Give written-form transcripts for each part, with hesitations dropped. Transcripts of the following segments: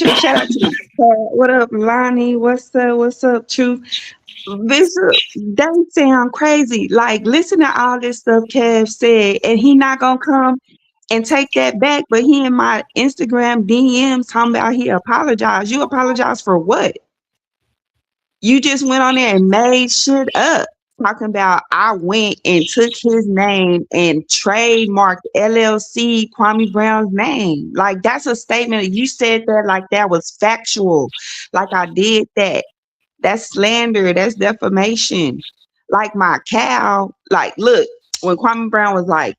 Bishop, shout out to you. What up, Lonnie? What's up? What's up, Truth? Bishop, they sound crazy. Like, listen to all this stuff Kev said, and he not gonna come and take that back. But he in my Instagram DMs talking about he apologized. You apologize for what? You just went on there and made shit up. Talking about I went and took his name and trademarked LLC Kwame Brown's name. Like that's a statement. You said that like that was factual. Like I did that. That's slander. That's defamation. Like my cow. Like look, when Kwame Brown was like,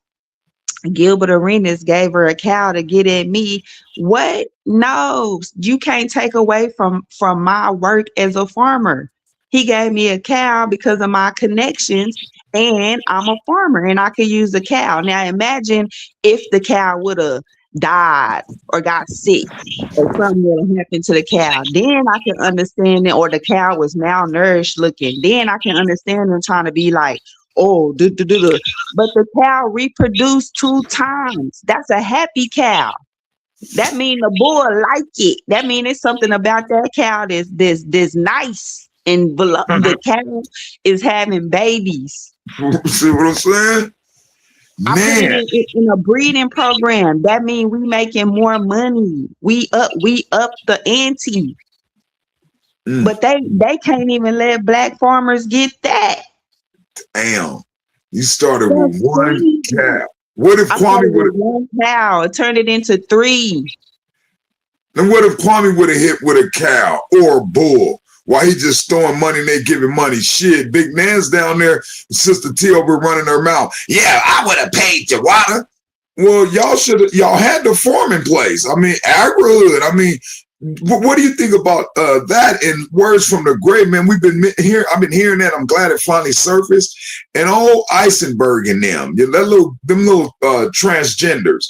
Gilbert Arenas gave her a cow to get at me. What? No, you can't take away from my work as a farmer. He gave me a cow because of my connections, and I'm a farmer, and I could use the cow. Now imagine if the cow would have died or got sick or something would have happened to the cow. Then I can understand it, or the cow was malnourished looking. Then I can understand them trying to be like, oh, but the cow reproduced 2 times. That's a happy cow. That mean the bull like it. That mean it's something about that cow that's nice. And the cow is having babies. See what I'm saying? I put it in a breeding program. That means we making more money. We up the ante. But they can't even let black farmers get that. Damn. You started with one cow. What if Kwame would have one cow? It turned it into 3. And what if Kwame would have hit with a cow or a bull? While he just throwing money and they giving money. Shit, Big Nan's down there, Sister T over running her mouth. Yeah, I would have paid your water. Well, y'all had the farm in place. I mean, agri-hood. I mean, what do you think about that? And words from the grave, man. I've been hearing that. I'm glad it finally surfaced. And old Eisenberg and them little transgenders.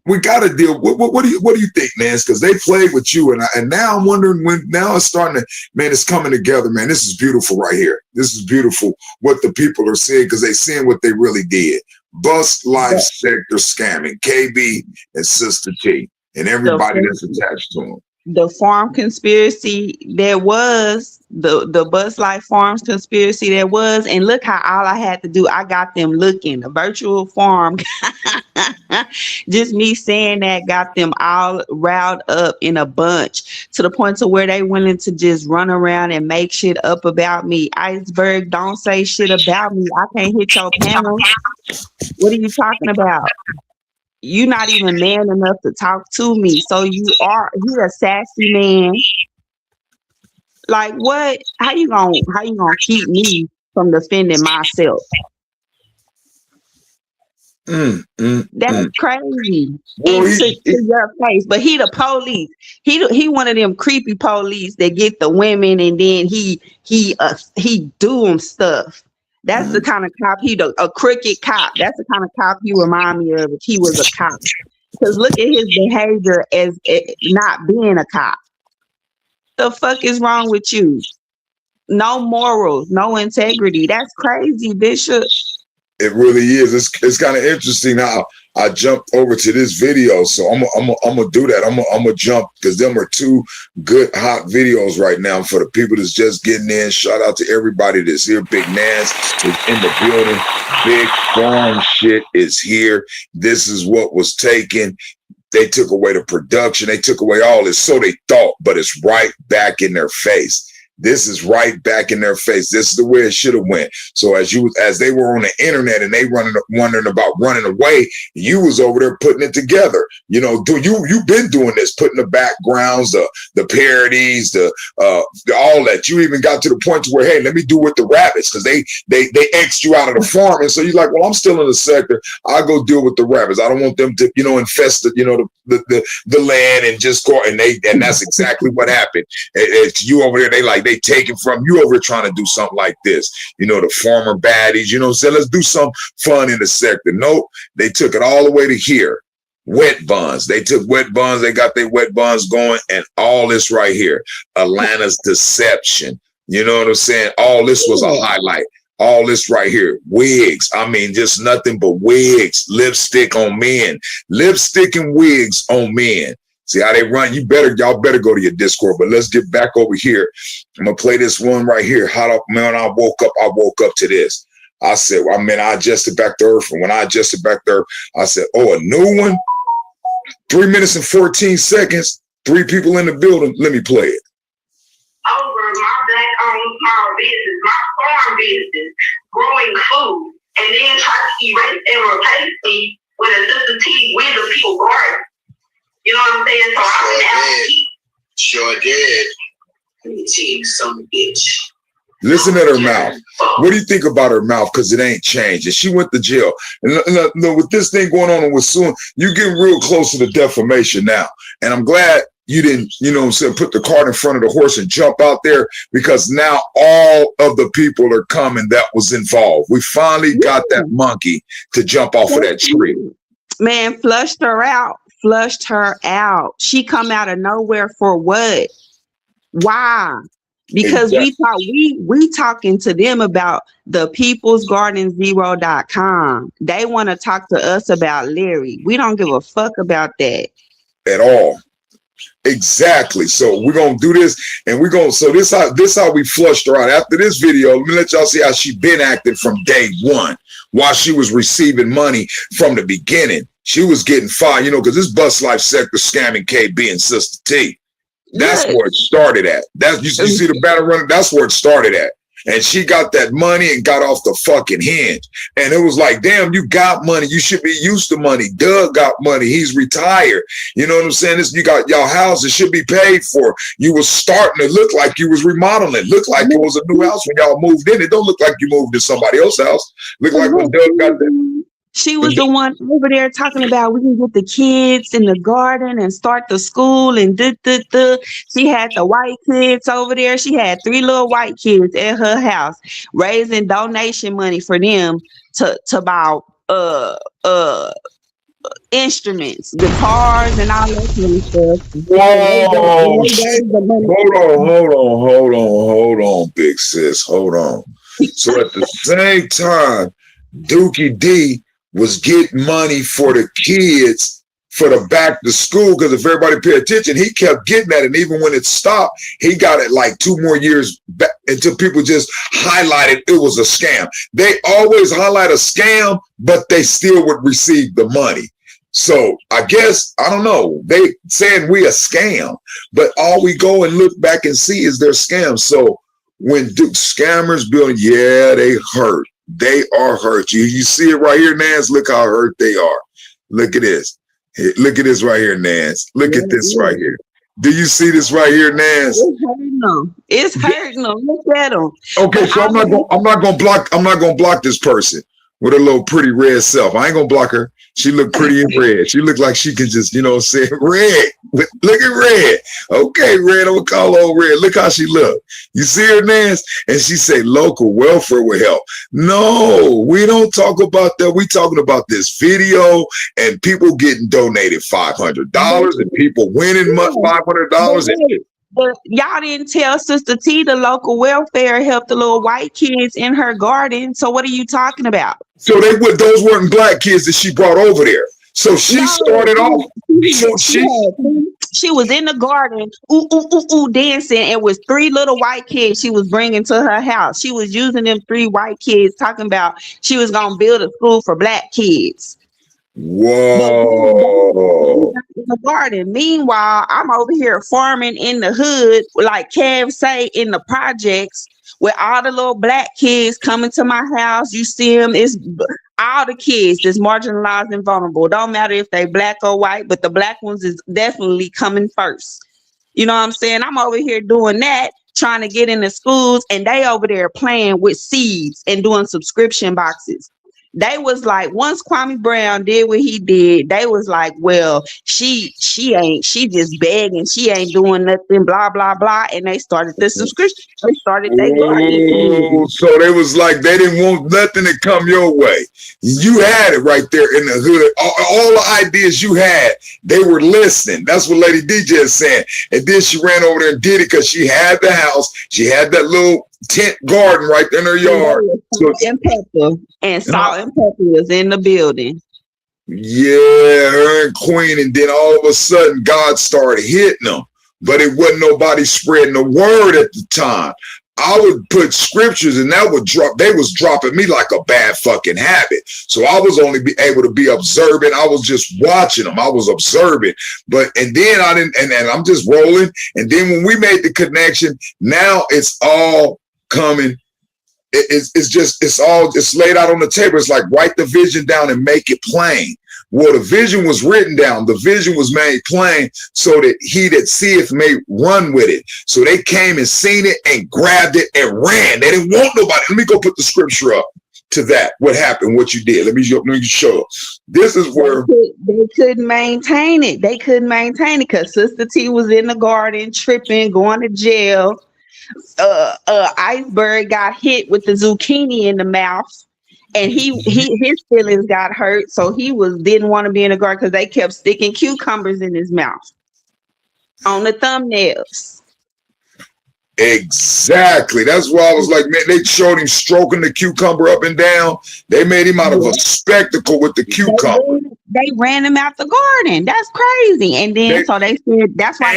We got to deal. What do you think, Nance? Because they played with you, and now I'm wondering when. Now it's starting to, man. It's coming together, man. This is beautiful right here. This is beautiful what the people are seeing because they seeing what they really did. Bus life sector scamming, KB and Sister T, and everybody that's attached to them. The farm conspiracy there was, the Bus Life Farms conspiracy there was, and look how all I had to do, I got them looking. A virtual farm, just me saying that got them all riled up in a bunch to the point to where they willing to just run around and make shit up about me. Iceberg, don't say shit about me. I can't hit your panel. What are you talking about? You're not even man enough to talk to me. So you're a sassy man. Like what? How you gonna keep me from defending myself? That's crazy. To your face. But he the police. He one of them creepy police that get the women and then he do them stuff. That's the kind of cop a crooked cop. That's the kind of cop he remind me of if he was a cop. Because look at his behavior as not being a cop. The fuck is wrong with you? No morals, no integrity. That's crazy, Bishop. It really is. It's kind of interesting how I jumped over to this video, so I'm gonna do that. I'm gonna jump because them are 2 good hot videos right now for the people that's just getting in. Shout out to everybody that's here. Big Nance is in the building. Big farm shit is here. This is what was taken. They took away the production. They took away all this, so they thought, but it's right back in their face. This is right back in their face. This is the way it should have went. So as they were on the internet and they wondering about running away, you was over there putting it together. You know, you've been doing this, putting the backgrounds, the parodies, the all that. You even got to the point to where, hey, let me do with the rabbits because they X'd you out of the farm, and so you're like, well, I'm still in the sector. I'll go deal with the rabbits. I don't want them to, infest the land and just go and that's exactly what happened. It's you over there. They take it from you over trying to do something like this. The former baddies, say, let's do some fun in the sector. Nope. They took it all the way to here. Wet buns. They took wet buns. They got their wet buns going and all this right here. Atlanta's deception. You know what I'm saying? All this was a highlight. All this right here. Wigs. I mean, just nothing but wigs. Lipstick on men. Lipstick and wigs on men. See how they run? Y'all better go to your Discord. But let's get back over here. I'm gonna play this one right here. Hot up, man. I woke up to this. I said, well, I adjusted back to earth. And when I adjusted back to earth, I said, oh, a new one? 3 minutes and 14 seconds. 3 people in the building. Let me play it. Over my black-owned small business, my farm business, growing food, and then try to erase and replace me with a Sister T with the people garden. You know what I'm saying? So I Sure did. Let me tell you something, bitch. Listen at her mouth. What do you think about her mouth? Because it ain't changed. And she went to jail. And with this thing going on with Soon, you getting real close to the defamation now. And I'm glad you didn't, put the cart in front of the horse and jump out there, because now all of the people are coming that was involved. We finally got that monkey to jump off of that tree. Man, flushed her out. She come out of nowhere for what? Why? Because exactly. we talking to them about the peoplesgarden0.com. They want to talk to us about Larry. We don't give a fuck about that at all. Exactly. So we're gonna do this, and we're gonna. So this how we flushed her out. After this video, let me let y'all see how she been acting from day one, while she was receiving money from the beginning. She was getting fired, because this bus life sector scamming KB and Sister T. That's where it started at. You see the battle running. That's where it started at. And she got that money and got off the fucking hinge. And it was like, damn, you got money. You should be used to money. Doug got money. He's retired. You know what I'm saying? You got y'all houses should be paid for. You was starting to look like you was remodeling. Look like it was a new house when y'all moved in. It don't look like you moved to somebody else's house. Look like when Doug got there. She was the one over there talking about we can get the kids in the garden and start the school and She had the white kids over there. She had 3 little white kids at her house raising donation money for them to buy instruments, guitars, and all that kind of stuff. Whoa! Hold on, big sis. Hold on. So at the same time, Dookie D was getting money for the kids for the back to school, because if everybody paid attention, he kept getting that. And even when it stopped, he got it like 2 more years back until people just highlighted it was a scam. They always highlight a scam, but they still would receive the money. So I guess, I don't know, they saying we a scam, but all we go and look back and see is their scams. So when scammers build, yeah, they hurt. They are hurt. You see it right here, Nance. Look how hurt they are. Look at this. Look at this right here, Nance. Look at this right here. Do you see this right here, Nance? It's hurting them. Look at them. Okay, so I'm not gonna block this person with a little pretty red self. I ain't gonna block her. She looked pretty in red. She looked like she could just, say red. Look at red. Okay, red. I'm gonna call old red. Look how she look. You see her, Nance? And she say local welfare will help. No, we don't talk about that. We talking about this video and people getting donated $500 and people winning $500. But y'all didn't tell Sister T the local welfare helped the little white kids in her garden. So what are you talking about? So those weren't black kids that she brought over there. So she started off. So she was in the garden, dancing. It was 3 little white kids she was bringing to her house. She was using them 3 white kids, talking about she was gonna build a school for black kids. Whoa! In the garden. Meanwhile, I'm over here farming in the hood, like Kev say, in the projects, with all the little black kids coming to my house. You see them, it's all the kids that's marginalized and vulnerable. Don't matter if they black or white, but the black ones is definitely coming first. You know what I'm saying? I'm over here doing that, trying to get into schools, and they over there playing with seeds and doing subscription boxes. They was like, once Kwame Brown did what he did, they was like, well, she just begging, she ain't doing nothing, blah, blah, blah. And they started the subscription. They started their garden. So they was like, they didn't want nothing to come your way. You had it right there in the hood. All the ideas you had, they were listening. That's what Lady DJ is saying. And then she ran over there and did it because she had the house. She had that little tent garden right in her yard. And pepper and salt and pepper was in the building. Yeah, her and Queen, and then all of a sudden God started hitting them. But it wasn't nobody spreading the word at the time. I would put scriptures and that would drop. They was dropping me like a bad fucking habit. So I was only able to be observant. I was just watching them. I was observing. And then I didn't, and I'm just rolling. And then when we made the connection, now it's all coming. It's laid out on the table. It's like write the vision down and make it plain. Well, the vision was written down. The vision was made plain so that he that seeth may run with it. So they came and seen it and grabbed it and ran. They didn't want nobody. Let me go put the scripture up to that. What happened, what you did. Let me show. This is where they couldn't maintain it. They couldn't maintain it because Sister T was in the garden tripping, going to jail. Iceberg got hit with the zucchini in the mouth. And his feelings got hurt, so he didn't want to be in the garden because they kept sticking cucumbers in his mouth on the thumbnails. Exactly. That's why I was like, man, they showed him stroking the cucumber up and down. They made him out of a spectacle with the cucumber. They ran him out the garden. That's crazy. And then so they said that's why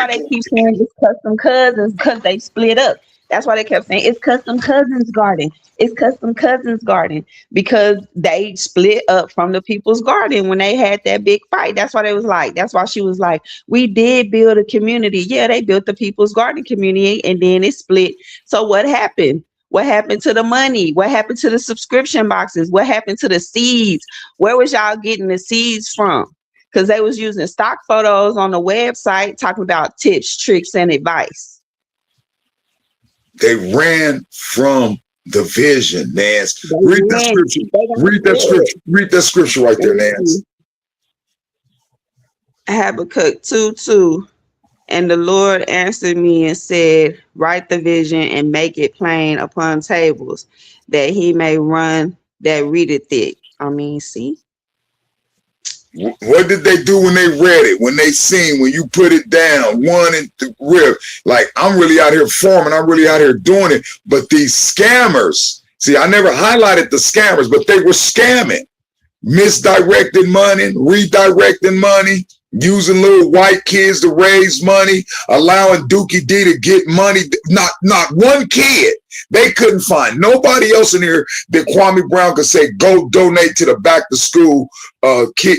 they keep saying it's custom cousins because they split up. That's why they kept saying it's custom cousins garden. It's custom cousins garden because they split up from the people's garden when they had that big fight. That's why that's why she was like, we did build a community. Yeah, they built the people's garden community and then it split. So what happened? What happened to the money? What happened to the subscription boxes? What happened to the seeds? Where was y'all getting the seeds from? Because they was using stock photos on the website talking about tips, tricks, and advice. They ran from the vision, Nance. Read that scripture. Read that scripture right there, Nance. Habakkuk 2:2. And the Lord answered me and said, write the vision and make it plain upon tables, that he may run that readeth it. I mean, see? What did they do when they read it? When they seen, when you put it down, one and the rip. Like, I'm really out here farming. I'm really out here doing it. But these scammers, see, I never highlighted the scammers, but they were scamming. Misdirecting money, redirecting money, using little white kids to raise money, allowing Dookie D to get money. Not one kid. They couldn't find nobody else in here that Kwame Brown could say, go donate to the back to school kid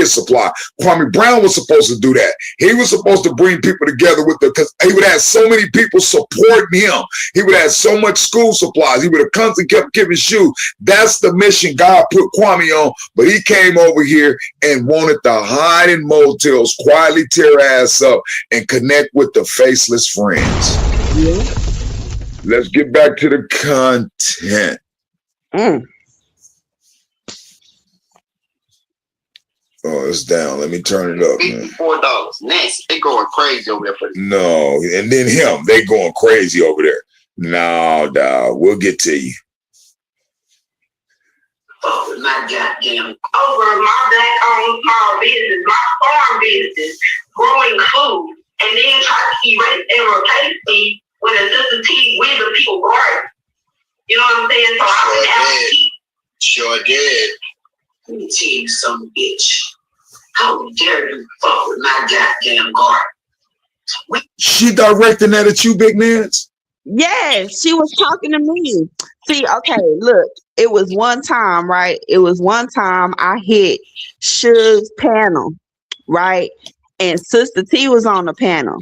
supply. Kwame Brown was supposed to do that. He was supposed to bring people together with the, because he would have so many people supporting him. He would have so much school supplies. He would have constantly kept giving shoes. That's the mission God put Kwame on. But he came over here and wanted to hide in motels, quietly tear ass up, and connect with the faceless friends. Yeah. Let's get back to the content. Oh, it's down. Let me turn it up, man. $54. Nancy, they going crazy over there for this. No, and then him, they going crazy over there. No, dog, we'll get to you. Oh, my goddamn. Over my black-owned small business, my farm business, growing food, and then try to erase and replace me with a Sister T with the people garden. You know what I'm saying? So I Sure did. Let me tell you something, bitch. How dare you fuck with my goddamn garden? She directing that at you, Big Nance? Yes, she was talking to me. See, okay, look, it was one time, right? It was one time I hit Suge's panel, right? And Sister T was on the panel.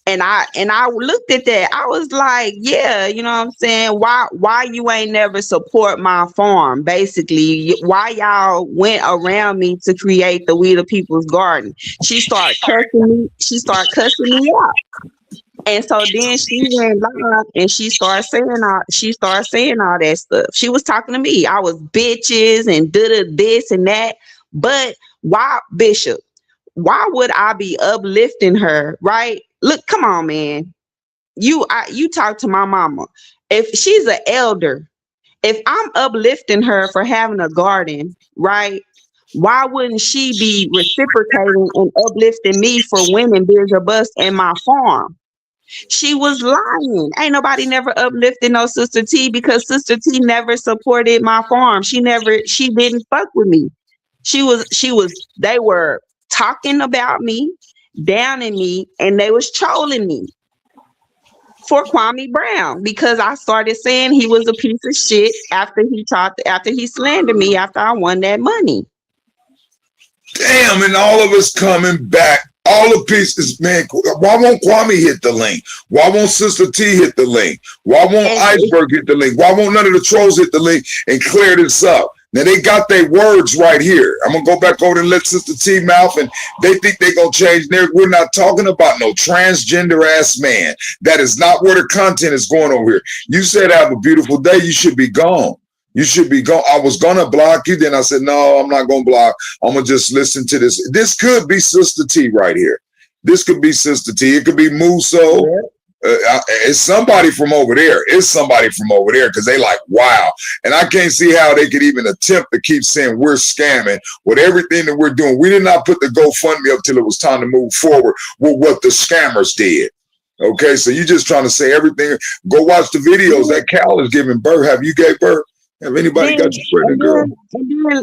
And I looked at that. I was like, yeah, you know what I'm saying? Why you ain't never support my farm? Basically, why y'all went around me to create the We the People's Garden? She started cussing me out. And so then she went live and she started saying all that stuff. She was talking to me. I was bitches and this and that. But why, Bishop? Why would I be uplifting her, right? Look, come on, man. You talk to my mama. If she's an elder, if I'm uplifting her for having a garden, right? Why wouldn't she be reciprocating and uplifting me for winning Biz or Bust and my farm? She was lying. Ain't nobody never uplifted no Sister T because Sister T never supported my farm. She didn't fuck with me. They were talking about me, downing me, and they was trolling me for Kwame Brown because I started saying he was a piece of shit after he slandered me after I won that money. Damn, and all of us coming back. All the pieces, man. Why won't Kwame hit the link? Why won't Sister T hit the link? Why won't Iceberg hit the link? Why won't none of the trolls hit the link and clear this up? Now they got their words right here. I'm gonna go back over and let Sister T mouth, and they think they gonna change. We're not talking about no transgender ass man. That is not where the content is going over here. You said have a beautiful day. You should be gone. You should be gone. I was gonna block you, then I said no, I'm not gonna block. I'm gonna just listen to this. This could be Sister T right here. This could be Sister T. It could be Muso. Yeah. It's somebody from over there. It's somebody from over there because they like, wow. And I can't see how they could even attempt to keep saying we're scamming with everything that we're doing. We did not put the GoFundMe up till it was time to move forward with what the scammers did. Okay, so you're just trying to say everything. Go watch the videos. That cow is giving birth. Have you gave birth? Have anybody got you pregnant, girl?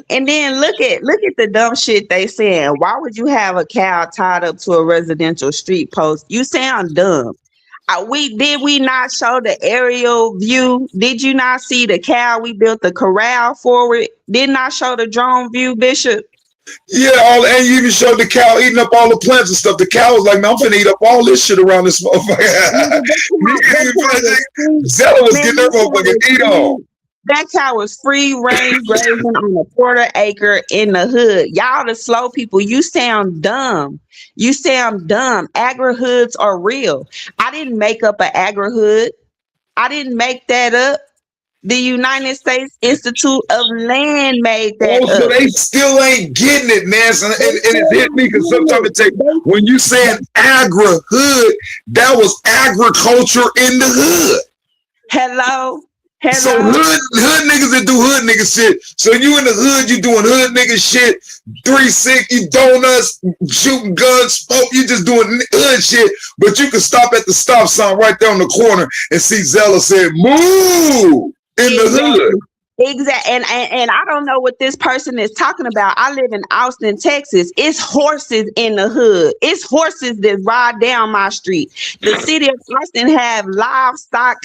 And then look at the dumb shit they saying. Why would you have a cow tied up to a residential street post? You sound dumb. Did we not show the aerial view? Did you not see the cow? We built the corral for it. Did not show the drone view, Bishop? Yeah, and you even showed the cow eating up all the plants and stuff. The cow was like, man, I'm finna eat up all this shit around this motherfucker. Zella was getting her motherfucking eat on. That cow was free range grazing on a quarter acre in the hood. Y'all the slow people, you sound dumb. You sound dumb. Agri-hoods are real. I didn't make up an agri-hood. I didn't make that up. The United States Institute of Land made that up. So they still ain't getting it, man. And it hit me because sometimes it takes, when you saying agri-hood, that was agriculture in the hood. Hello? So hood niggas that do hood nigga shit. So you in the hood, you doing hood nigga shit. 3-6, you donuts, shooting guns, smoke. You just doing hood shit. But you can stop at the stop sign right there on the corner and see Zella say, "Move!" in the hood. Exactly. And I don't know what this person is talking about. I live in Austin, Texas. It's horses in the hood. It's horses that ride down my street. The city of Austin have livestock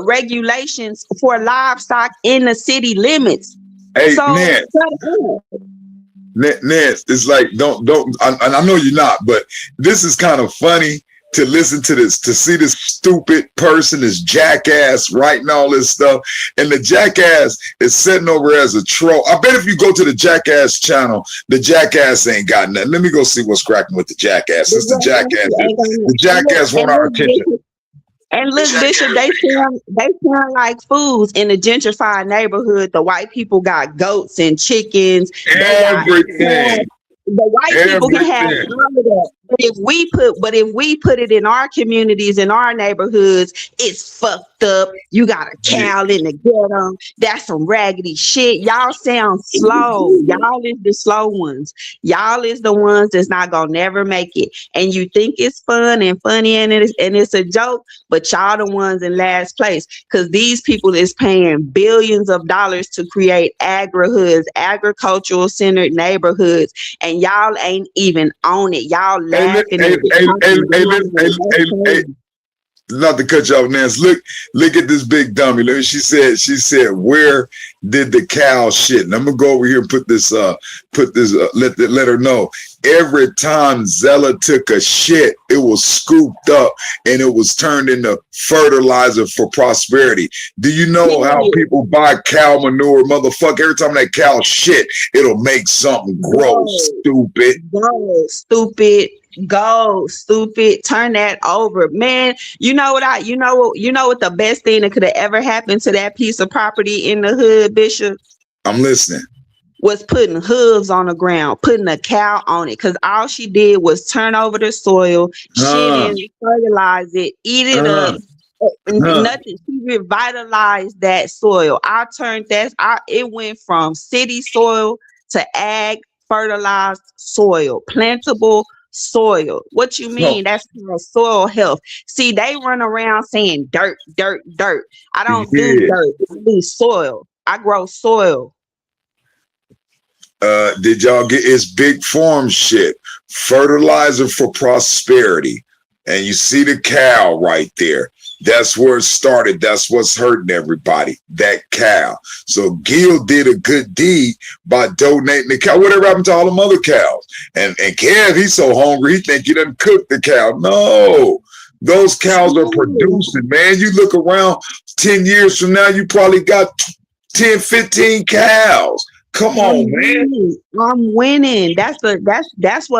regulations for livestock in the city limits. Hey, so, Nance, it's like don't. I know you're not, but this is kind of funny to listen to this, to see this stupid person, this jackass writing all this stuff, and the jackass is sitting over as a troll. I bet if you go to the jackass channel, the jackass ain't got nothing. Let me go see what's cracking with the jackass. It's the jackass. The jackass want our attention. And look, Bishop, they sound like fools in a gentrified neighborhood. The white people got goats and chickens. Everything. The white people can have all of that. But if we put it in our communities, in our neighborhoods, it's fucked up. You got a cow in the ghetto. That's some raggedy shit. Y'all sound slow. Y'all is the slow ones. Y'all is the ones that's not gonna never make it. And you think it's fun and funny and it's a joke, but y'all the ones in last place because these people is paying billions of dollars to create agri-hoods, agricultural centered neighborhoods, and y'all ain't even on it. Y'all laughing. Hey, not to cut you off, Nance. Look at this big dummy. She said, where did the cow shit? And I'm gonna go over here and put this, let her know. Every time Zella took a shit, it was scooped up and it was turned into fertilizer for prosperity. Do you know how people buy cow manure, motherfucker? Every time that cow shit, it'll make something grow. Go stupid. Turn that over, man. You know what the best thing that could have ever happened to that piece of property in the hood, Bishop? I'm listening. Was putting hooves on the ground, putting a cow on it, because all she did was turn over the soil, shit in, fertilize it, eat it up. Nothing. She revitalized that soil. It went from city soil to ag fertilized soil, plantable soil. What you No, mean? That's called soil health. See, they run around saying dirt, dirt, dirt. I don't do yeah. dirt. I do soil. I grow soil. Did y'all get it's big farm shit? Fertilizer for prosperity. And you see the cow right there. That's where it started. That's what's hurting everybody. That cow. So Gil did a good deed by donating the cow. Whatever happened to all them other cows? And Kev, he's so hungry, he think he done cooked the cow. No. Those cows are producing, man. You look around 10 years from now, you probably got 10, 15 cows. Come on, man. I'm winning. That's what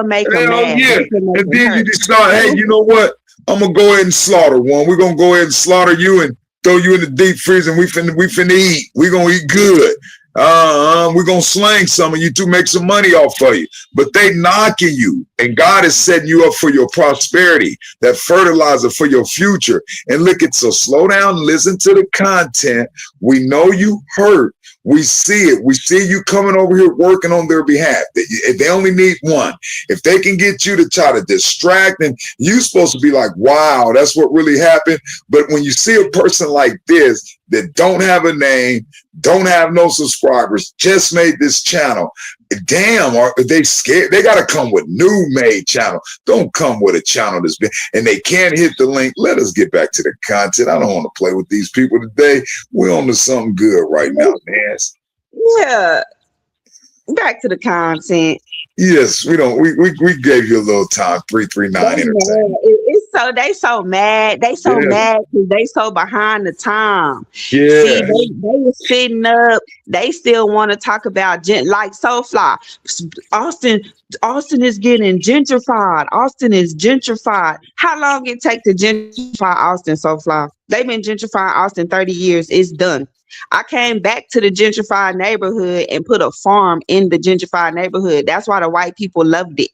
make them Hell mad. yeah. That's what make And them then you hurt. decide, hey, you know what? I'm gonna go ahead and slaughter one. We're gonna go ahead and slaughter you and throw you in the deep freezer and we finna eat. We're gonna eat good. We're gonna slang some of you to make some money off of you. But they knocking you. And God is setting you up for your prosperity, that fertilizer for your future. And look, it's so slow down, listen to the content. We know you hurt. We see it. We see you coming over here working on their behalf. They only need one. If they can get you to try to distract, and you're supposed to be like, wow, that's what really happened. But when you see a person like this that don't have a name, don't have no subscribers, just made this channel, damn, are they scared? They got to come with new made channel. Don't come with a channel that's been, and they can't hit the link. Let us get back to the content. I don't want to play with these people today. We're on to something good right now, man. Yeah. Back to the content. Yes, we don't. We gave you a little time. 339 entertainment. They so mad. They so mad because they so behind the time. Yeah. See, they were sitting up. They still want to talk about like Soulfly. Austin is getting gentrified. Austin is gentrified. How long it take to gentrify Austin, Soulfly? They've been gentrifying Austin 30 years. It's done. I came back to the gentrified neighborhood and put a farm in the gentrified neighborhood. That's why the white people loved it.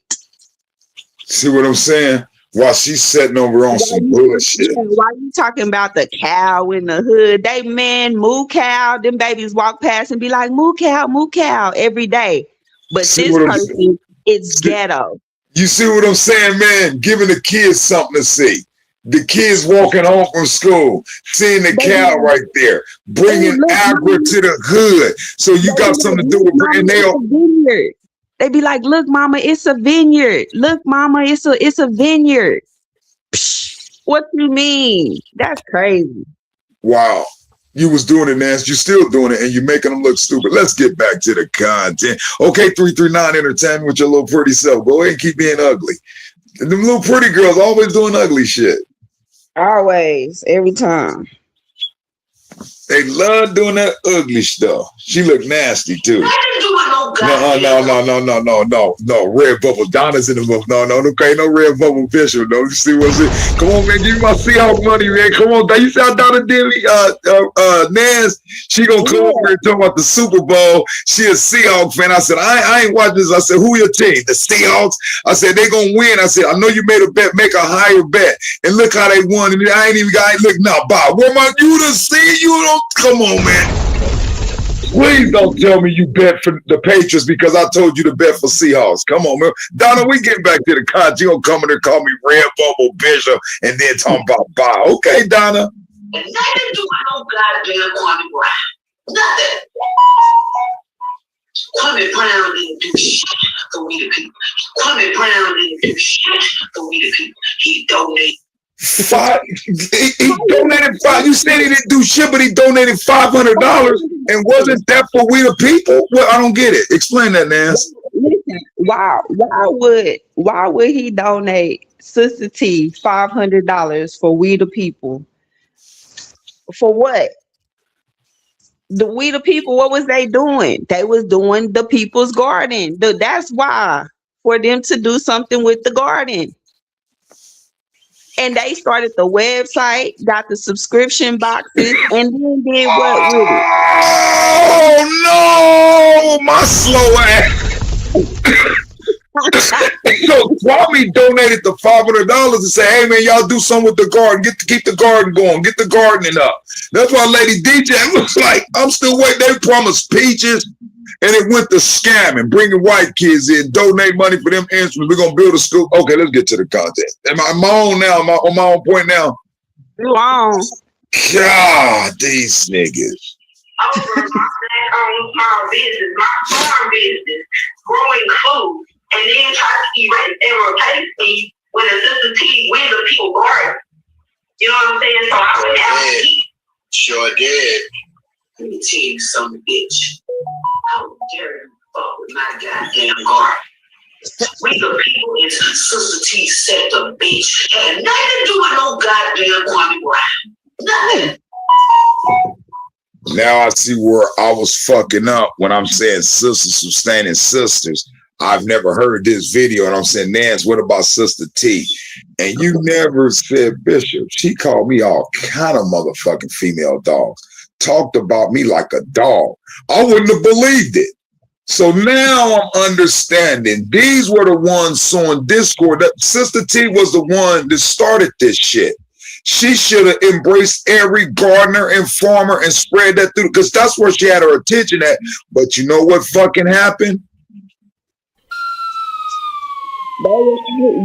See what I'm saying? While she's sitting over on some bullshit. Why you talking about the cow in the hood? They moo cow. Them babies walk past and be like, moo cow every day. But See this person is ghetto. You see what I'm saying, man? Giving the kids something to see. The kids walking home from school, seeing the cow right there, bringing agri to the hood. So you got something to do with bringing vineyard. They be like, "Look, mama, it's a vineyard. Look, mama, it's a vineyard." Psh, what you mean? That's crazy. Wow. You was doing it, Nance. You're still doing it, and you're making them look stupid. Let's get back to the content. Okay, 339 Entertainment with your little pretty self. Go ahead and keep being ugly. Them little pretty girls always doing ugly shit. Always, every time. They love doing that ugly stuff. She look nasty too. I didn't do No. Red Bubble. Donna's in the book. No. Okay, no Red Bubble Bishop. No, you see what's it? Come on, man. Give me my Seahawks money, man. Come on. You see how Donna did me? Nance, she gonna come over here talking about the Super Bowl. She a Seahawks fan. I said, I ain't watching this. I said, who your team? The Seahawks. I said, they gonna win. I said, I know you made a bet. Make a higher bet. And look how they won. And I ain't even got. Look now, Bob. Where my you to see? You don't. Come on, man. Please don't tell me you bet for the Patriots because I told you to bet for Seahawks. Come on, man. Donna, we get back to the content. You don't come in and call me Red Bubble Bishop and then talking about Bob. Okay, Donna. nothing to do with no goddamn Kwame Brown. Nothing. Kwame Brown didn't do shit for we the people. Kwame Brown didn't do shit for we the people. He donated. He donated five. You said he didn't do shit, but he donated $500. And wasn't that for we the people? Well, I don't get it. Explain that, Nance. Listen, why would he donate Sister T $500 for we the people? For what? The we the people, what was they doing? They was doing the people's garden. That's why, for them to do something with the garden. And they started the website, got the subscription boxes, and then did what with it? Oh no, my slow ass. So Kwame donated the $500 and said, hey man, y'all do something with the garden. Keep the garden going. Get the gardening up. That's why Lady DJ was like, I'm still waiting. They promised peaches. and it went to scamming, bringing white kids in, donate money for them instruments. We're gonna build a school. Okay, let's get to the content. Am I on now? Am I on my own point now? You on? God, these niggas. Over my black-owned small business, my farm business, growing food, and then try to erase and replace me with a sister T with the people garden. You know what I'm saying? So I would have to keep. Sure did. Let me tell you something, bitch. How dare you fuck with my goddamn garden? We the people in Sister T sector, bitch. Had nothing to do with no goddamn Kwame Brown. Nothing. Now I see where I was fucking up when I'm saying sisters sustaining sisters. I've never heard this video, and I'm saying, Nance, what about Sister T? And you never said Bishop. She called me all kind of motherfucking female dogs. Talked about me like a dog. I wouldn't have believed it. So now I'm understanding. These were the ones sowing discord. That Sister T was the one that started this shit. She should have embraced every gardener and farmer and spread that through, because that's where she had her attention at. But you know what fucking happened?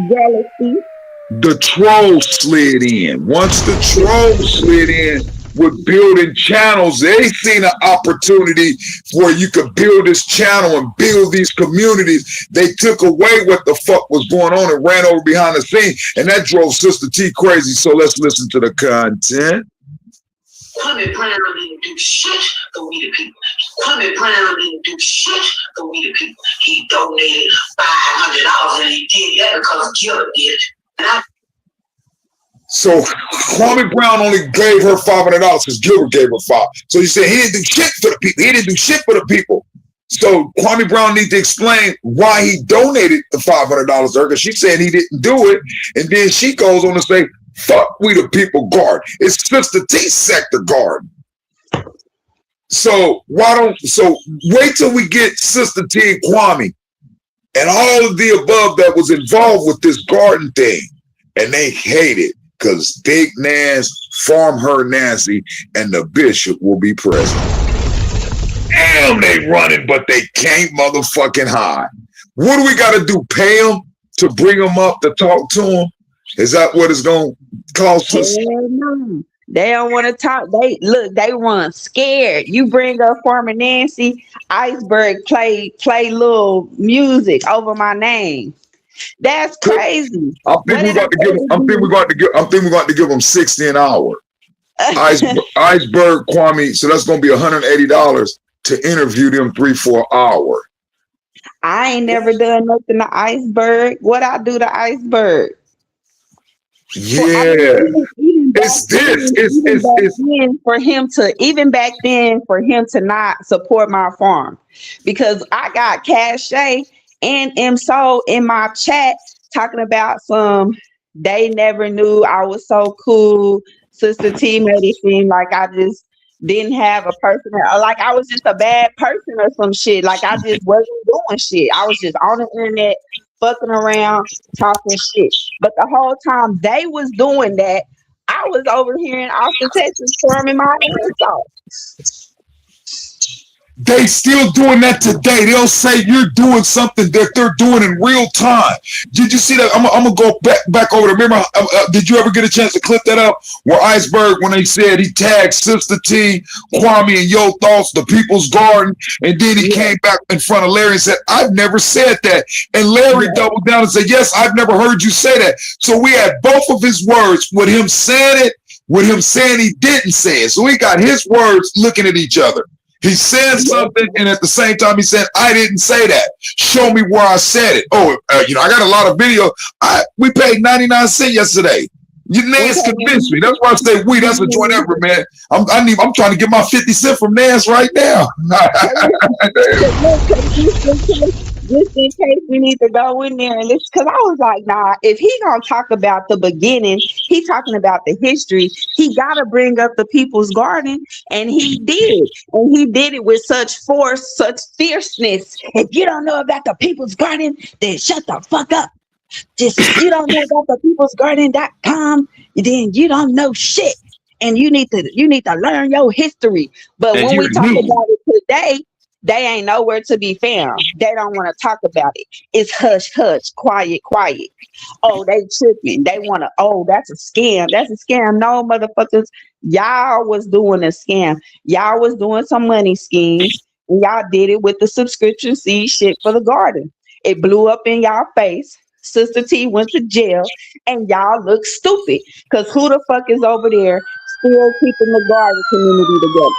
Jealousy. The troll slid in. Once the troll slid in with building channels, they seen an opportunity where you could build this channel and build these communities. They took away what the fuck was going on and ran over behind the scene, and that drove Sister T crazy. So let's listen to the content. Kwame Brown didn't do shit for we the people. Kwame Brown didn't do shit for we the people. He donated $500 and he did that because Gilbert did. And I So Kwame Brown only gave her $500 because Gilbert gave her $5. So you said he didn't do shit for the people. He didn't do shit for the people. So Kwame Brown needs to explain why he donated the $500 to her, because she said he didn't do it. And then she goes on to say, fuck we the people guard. It's Sister T sector guard. So wait till we get Sister T and Kwame and all of the above that was involved with this garden thing. And they hate it because Big Nance, Farm Her Nancy, and the Bishop will be present. Damn, they running, but they can't motherfucking hide. What do we got to do? Pay them to bring them up to talk to them? Is that what it's going to cost us? No. They don't want to talk. They run scared. You bring up Farmer Nancy, Iceberg play little music over my name. That's crazy. I think we're going to give them 60 an hour. Iceberg, Kwame. So that's going to be $180 to interview them 3-4 hours. I ain't never done nothing to Iceberg. What I do to Iceberg? Yeah, even back then for him to not support my farm, because I got Cache and MSO in my chat talking about they never knew I was so cool. Sister T made it seem like I just didn't have a person, like I was just a bad person or some shit. Like I just wasn't doing shit. I was just on the internet fucking around, talking shit. But the whole time they was doing that, I was over here in Austin, Texas, farming my ass off. They still doing that today. They'll say you're doing something that they're doing in real time. Did you see that? I'm gonna go back over there. Remember, did you ever get a chance to clip that up? Where Iceberg, when they said he tagged Sister T, Kwame, and Yo Thoughts, the People's Garden, and then he came back in front of Larry and said, "I've never said that." And Larry doubled down and said, "Yes, I've never heard you say that." So we had both of his words, with him saying it, with him saying he didn't say it. So we got his words looking at each other. He said something, and at the same time, he said, "I didn't say that. Show me where I said it." Oh, I got a lot of video. We paid 99 cents yesterday. Nance convinced me. That's why I say we. That's a joint effort, man. I'm trying to get my 50 cents from Nance right now. Just in case we need to go in there and listen, because I was like, nah, if he gonna talk about the beginning, he talking about the history, he gotta bring up the People's Garden, and he did. And he did it with such force, such fierceness. If you don't know about the People's Garden, then shut the fuck up. Just you don't know about the peoplesgarden.com, then you don't know shit. And you need to learn your history. But when we talk about it today, They ain't nowhere to be found. They don't want to talk about it. It's hush, hush, quiet, quiet. Oh, they tripping. They want to, oh, that's a scam. That's a scam. No, motherfuckers, y'all was doing a scam. Y'all was doing some money schemes. And y'all did it with the subscription seed shit for the garden. It blew up in y'all face. Sister T went to jail and y'all look stupid. Because who the fuck is over there still keeping the garden community together?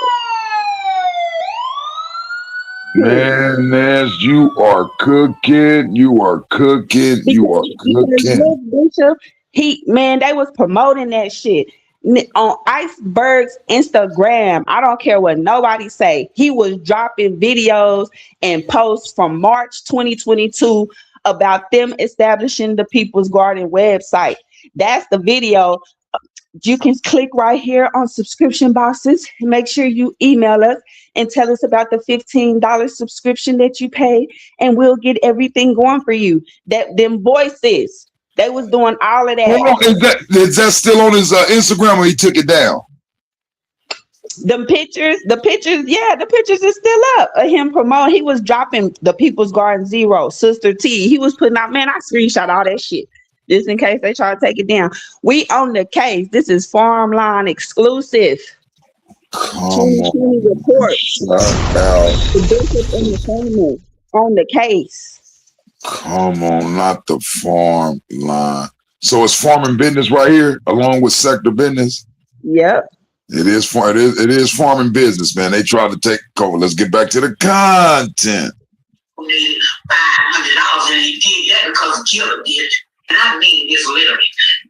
Man, Nash, you are cooking. You are cooking. You are Because cooking. Nick Bishop, they was promoting that shit on Iceberg's Instagram. I don't care what nobody say. He was dropping videos and posts from March 2022 about them establishing the People's Garden website. That's the video. You can click right here on subscription boxes. Make sure you email us and tell us about the $15 subscription that you pay, and we'll get everything going for you. That them voices, they was doing all of Hold that. on, is that still on his Instagram, or he took it down? The pictures, yeah, the pictures is still up of him promoting. He was dropping the People's Garden Zero, Sister T. He was putting out, man, I screenshot all that shit just in case they try to take it down. We on the case. This is Farmline exclusive. Come 2020 on, report. shout out. The Bishop and the family on the case. Come on, not the farm line. So it's farming business right here, along with sector business. Yep. It is farming business, man. They tried to take over. Let's get back to the content. Needed $500, and he did that because Killer did. And I mean this literally.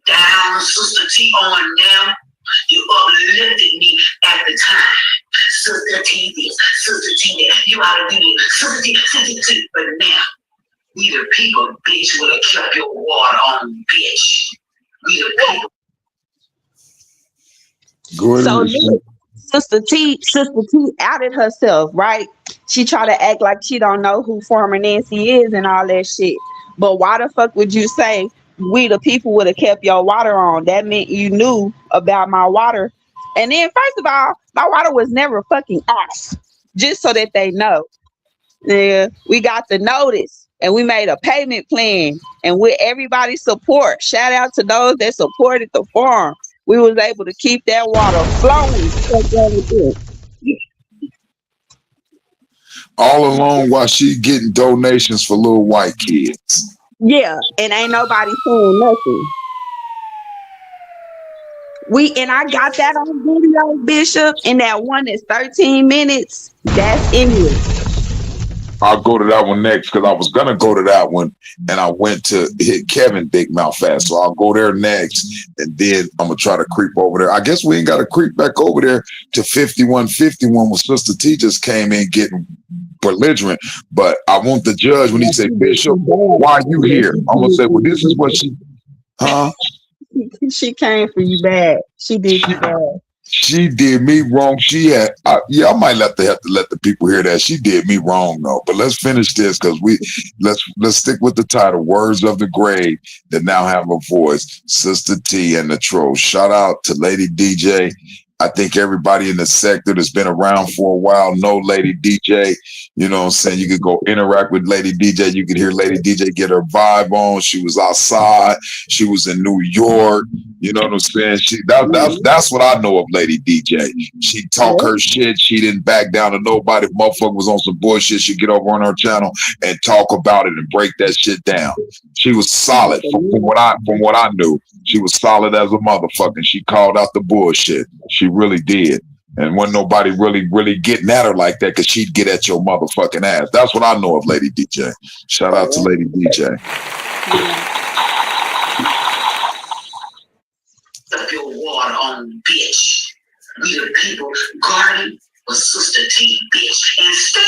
Down, Sister T on down. You uplifted me at the time. Sister T this, Sister T that. You ought to do this. Sister T, Sister T. But now, we the people, bitch, would have kept your water on, bitch. We the people. Go ahead. So look, Sister T outed herself, right? She tried to act like she don't know who Farmer Nancy is and all that shit. But why the fuck would you say we the people would have kept your water on? That meant you knew about my water. And then first of all, my water was never fucking off. Just so that they know. Yeah, we got the notice and we made a payment plan, and with everybody's support, shout out to those that supported the farm, we was able to keep that water flowing. All along while she getting donations for little white kids. Yeah, and ain't nobody saying nothing. And I got that on video, Bishop, and that one is 13 minutes. That's in here. I'll go to that one next because I was gonna go to that one, and I went to hit Kevin Big Mouth fast. So I'll go there next, and then I'm gonna try to creep over there. I guess we ain't gotta creep back over there to 5151 when Sister T just came in getting belligerent. But I want the judge when he say, Bishop, why are you here? I'm gonna say, well, this is what she, huh? She came for you bad. She did you bad. She did me wrong. She had, I might have to let the people hear that. She did me wrong though. But let's finish this because let's stick with the title, Words of the Grave that now have a voice. Sister T and the Troll. Shout out to Lady DJ. I think everybody in the sector that's been around for a while know Lady DJ. You know what I'm saying? You could go interact with Lady DJ. You could hear Lady DJ get her vibe on. She was outside. She was in New York. You know what I'm saying? That's what I know of Lady DJ. She talk her shit. She didn't back down to nobody. If motherfucker was on some bullshit, she'd get over on her channel and talk about it and break that shit down. She was solid from what I knew. She was solid as a motherfucker. She called out the bullshit. She really did. And wasn't nobody really getting at her like that because she'd get at your motherfucking ass. That's what I know of Lady DJ. Shout out to Lady DJ. Up your water on, bitch. We the people guarding a Sister T, bitch. And still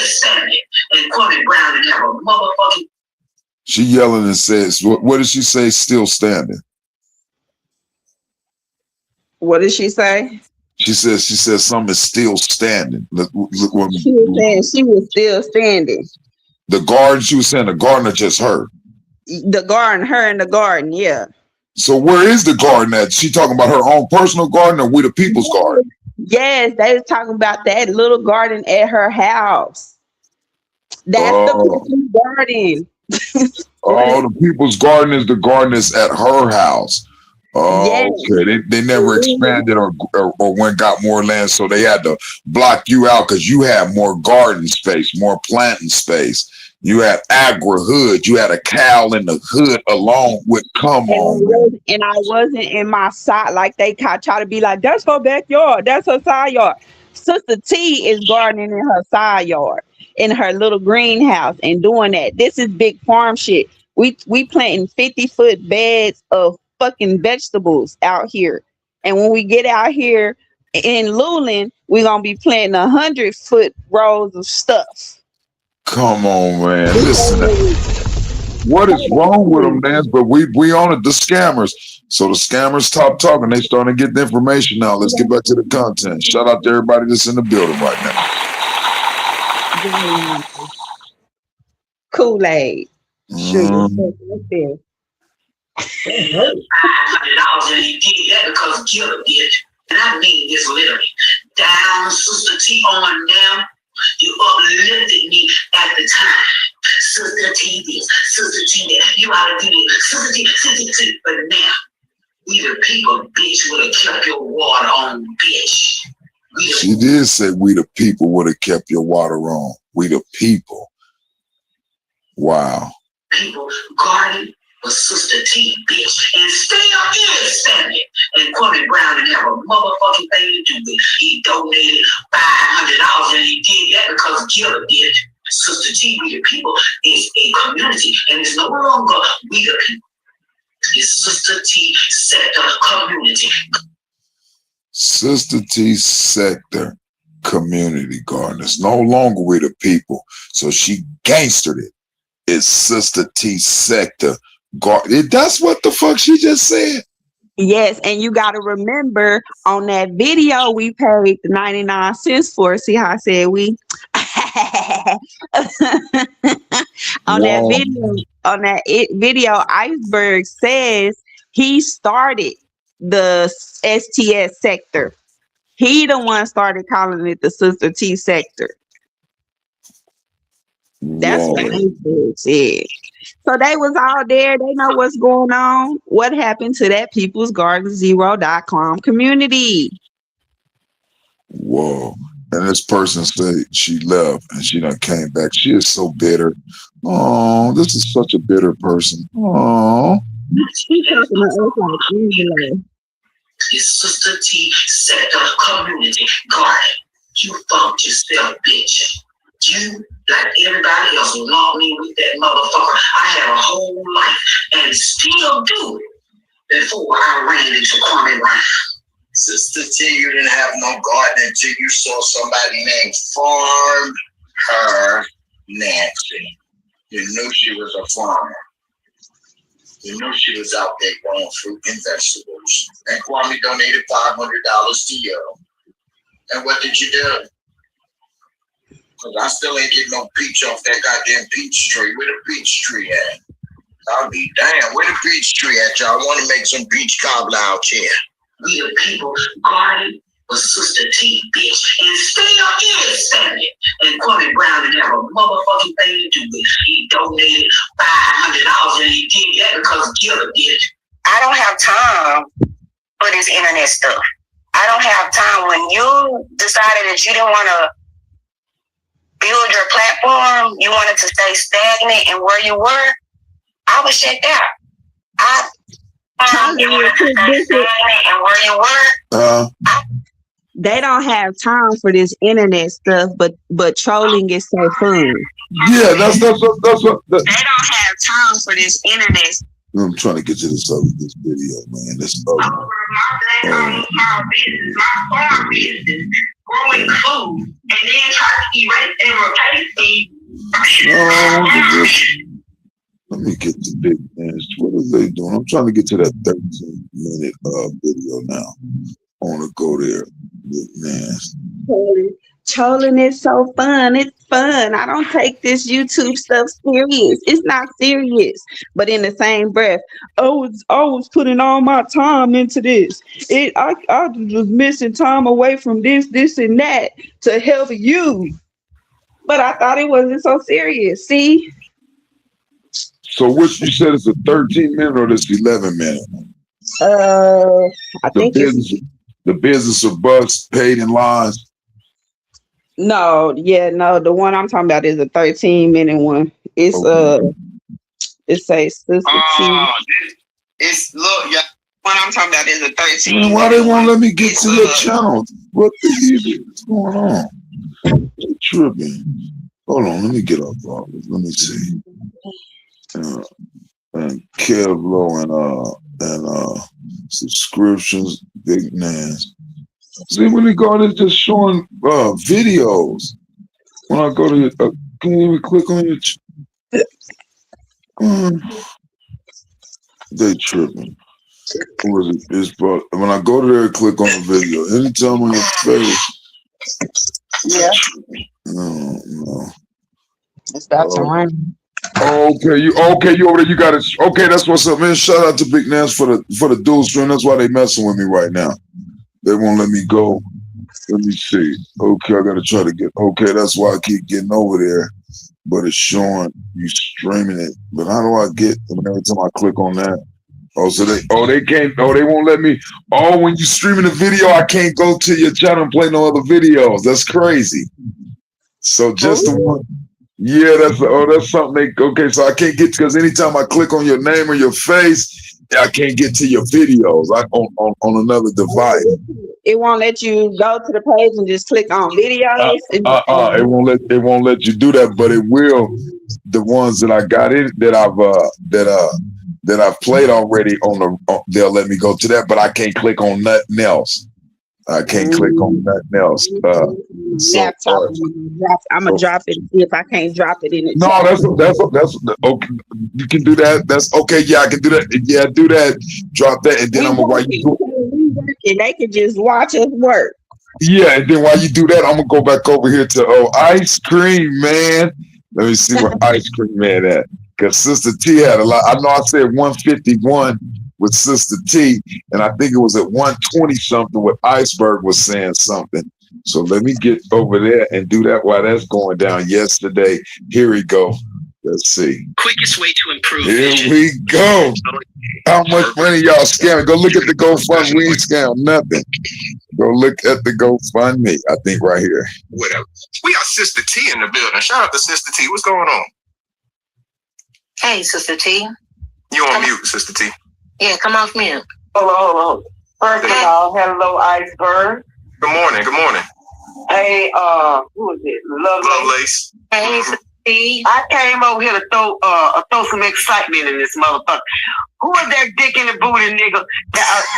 is standing. And Kwame Brown and have a motherfucking. She yelling and says, what did she say? Still standing. What did she say? She says something is still standing. She was saying she was still standing. The garden, she was saying the garden or just her? The garden, her in the garden, yeah. So where is the garden at? She talking about her own personal garden or we the people's garden? Yes, they was talking about that little garden at her house. That's the Oh, person's garden. oh, the people's garden is the garden is at her house. Yes. Oh, okay. They never expanded or went got more land, so they had to block you out because you had more garden space, more planting space. You had agri hood. You had a cow in the hood along with. Come on, man. And I wasn't in my side like they try to be like, that's her backyard, that's her side yard. Sister T is gardening in her side yard, in her little greenhouse, and doing that. This is big farm shit. We planting 50-foot beds of fucking vegetables out here. And when we get out here in Luling, we're gonna be planting 100-foot rows of stuff. Come on, man. Listen. What is wrong with them, Nance? But we on it, the scammers. So the scammers stop talking. They starting to get the information now. Let's get back to the content. Shout out to everybody that's in the building right now. Kool-Aid. Sugar. $500 and he did that because Killer did. And I mean this literally. Down, Sister T on down. You uplifted me at the time. Sister T this, Sister T that. You ought to do this. Sister T, Sister T. But now, we the people, bitch, would have kept your water on, bitch. She did say we the people would have kept your water on. We the people. Wow. People guarding a Sister T, bitch, and still is standing. And Kwame Brown didn't have a motherfucking thing to do with it. He donated $500 and he did that because Killer did. Sister T, we the people, is a community, and it's no longer we the people. It's Sister T sector community. Sister T sector community garden. It's no longer we the people. So she gangstered it. It's Sister T sector garden. That's what the fuck she just said. Yes, and you got to remember on that video we paid the 99 cents for. See how I said we? On that video, Iceberg says he started the STS sector. He the one started calling it the Sister T sector. That's what Iceberg said. So they was all there. They know what's going on. What happened to that peoplesgarden0.com community? Whoa. And this person said she left and she done came back. She is so bitter. Oh, this is such a bitter person. Oh. She's talking to us like Angela. It's Sister T sector community garden. You fucked yourself, bitch. You, like everybody else, lumped me with that motherfucker. I had a whole life and still do before I ran into Kwame Brown. Sister T, you didn't have no garden until you saw somebody named Farm Her Nancy. You knew she was a farmer. You knew she was out there growing fruit and vegetables. And Kwame donated $500 to you. And what did you do? Because I still ain't getting no peach off that goddamn peach tree. Where the peach tree at? I'll be damn. Where the peach tree at, y'all? I want to make some peach cobbler out here. We the people guarding a Sister T, bitch, and still is standing. And Kwame Brown didn't have a motherfucking thing to do with it. He donated $500 and he did that because Killer did. I don't have time for this internet stuff. I don't have time. When you decided that you didn't want to build your platform, you wanted to stay stagnant and where you were, I was checked out. They don't have time for this internet stuff, but trolling is so fun. Yeah, that's what. They don't have time for this internet. I'm trying to get to this video, man. This my business, my farm business, growing food, and then try to erase and replace me. Let me get to Big Nance. What are they doing? I'm trying to get to that 13-minute video now. I want to go there. Big Nance. Trolling is so fun. It's fun. I don't take this YouTube stuff serious. It's not serious. But in the same breath, I was putting all my time into this. I was missing time away from this, and that to help you. But I thought it wasn't so serious. See? So which you said it's a 13-minute or this 11-minute? I The think it's business, the business of bucks paid in lines. no, yeah, no. The one I'm talking about is a 13-minute one. It's Okay. it says Sister T. It's look, yeah. What I'm talking about is a 13. Man, why they won't let me get to your channel? What the hell is going on? They tripping. Hold on, let me get up all this. Let me see. And Kev Low and subscriptions, big names. See, when they go, they're just showing videos. When I go to, can you even click on your? They tripping. What is it? It's about, when I go to there and click on the video, anytime on your face. Yeah. No. It's about to run. Okay, you over there, you got it. Okay, that's what's up, man. Shout out to Big Nance for the dual stream. That's why they messing with me right now. They won't let me go. Let me see. Okay, I gotta try to get. Okay, that's why I keep getting over there, but it's showing you streaming it. But how do I get? Every time I click on that, so they can't. They won't let me. When you streaming a video, I can't go to your channel and play no other videos. That's crazy. So just the one. Yeah, that's something okay, so I can't get because anytime I click on your name or your face, I can't get to your videos on another device. It won't let you go to the page and just click on videos. It won't let you do that, but it will. The ones that I got in that I've played already they'll let me go to that, but I can't click on nothing else. I can't click on nothing else. I'm gonna drop it and see if I can't drop it in the No, chat. that's okay. You can do that. That's okay. Yeah, I can do that. Yeah, do that. Drop that, and then I'm gonna write you. And they can just watch us work. Yeah, and then while you do that, I'm gonna go back over here to Ice Cream Man. Let me see where Ice Cream Man at. Because Sister T had a lot. I know I said 151 with Sister T, and I think it was at 120 something with Iceberg was saying something. So let me get over there and do that while that's going down yesterday. Here we go. Let's see. Quickest way to improve. Here we go. How much money y'all scamming? Go look at the GoFundMe. We ain't scam nothing. Go look at the GoFundMe. I think right here. Whatever. We got Sister T in the building. Shout out to Sister T. What's going on? Hey, Sister T. You on mute, Sister T. Yeah, come off mute. Hold on. First of all, hello, Iceberg. Good morning. Hey, who is it? Lovelace. Hey, Sister T. I came over here to throw some excitement in this motherfucker. Who is that dick in the booty nigga?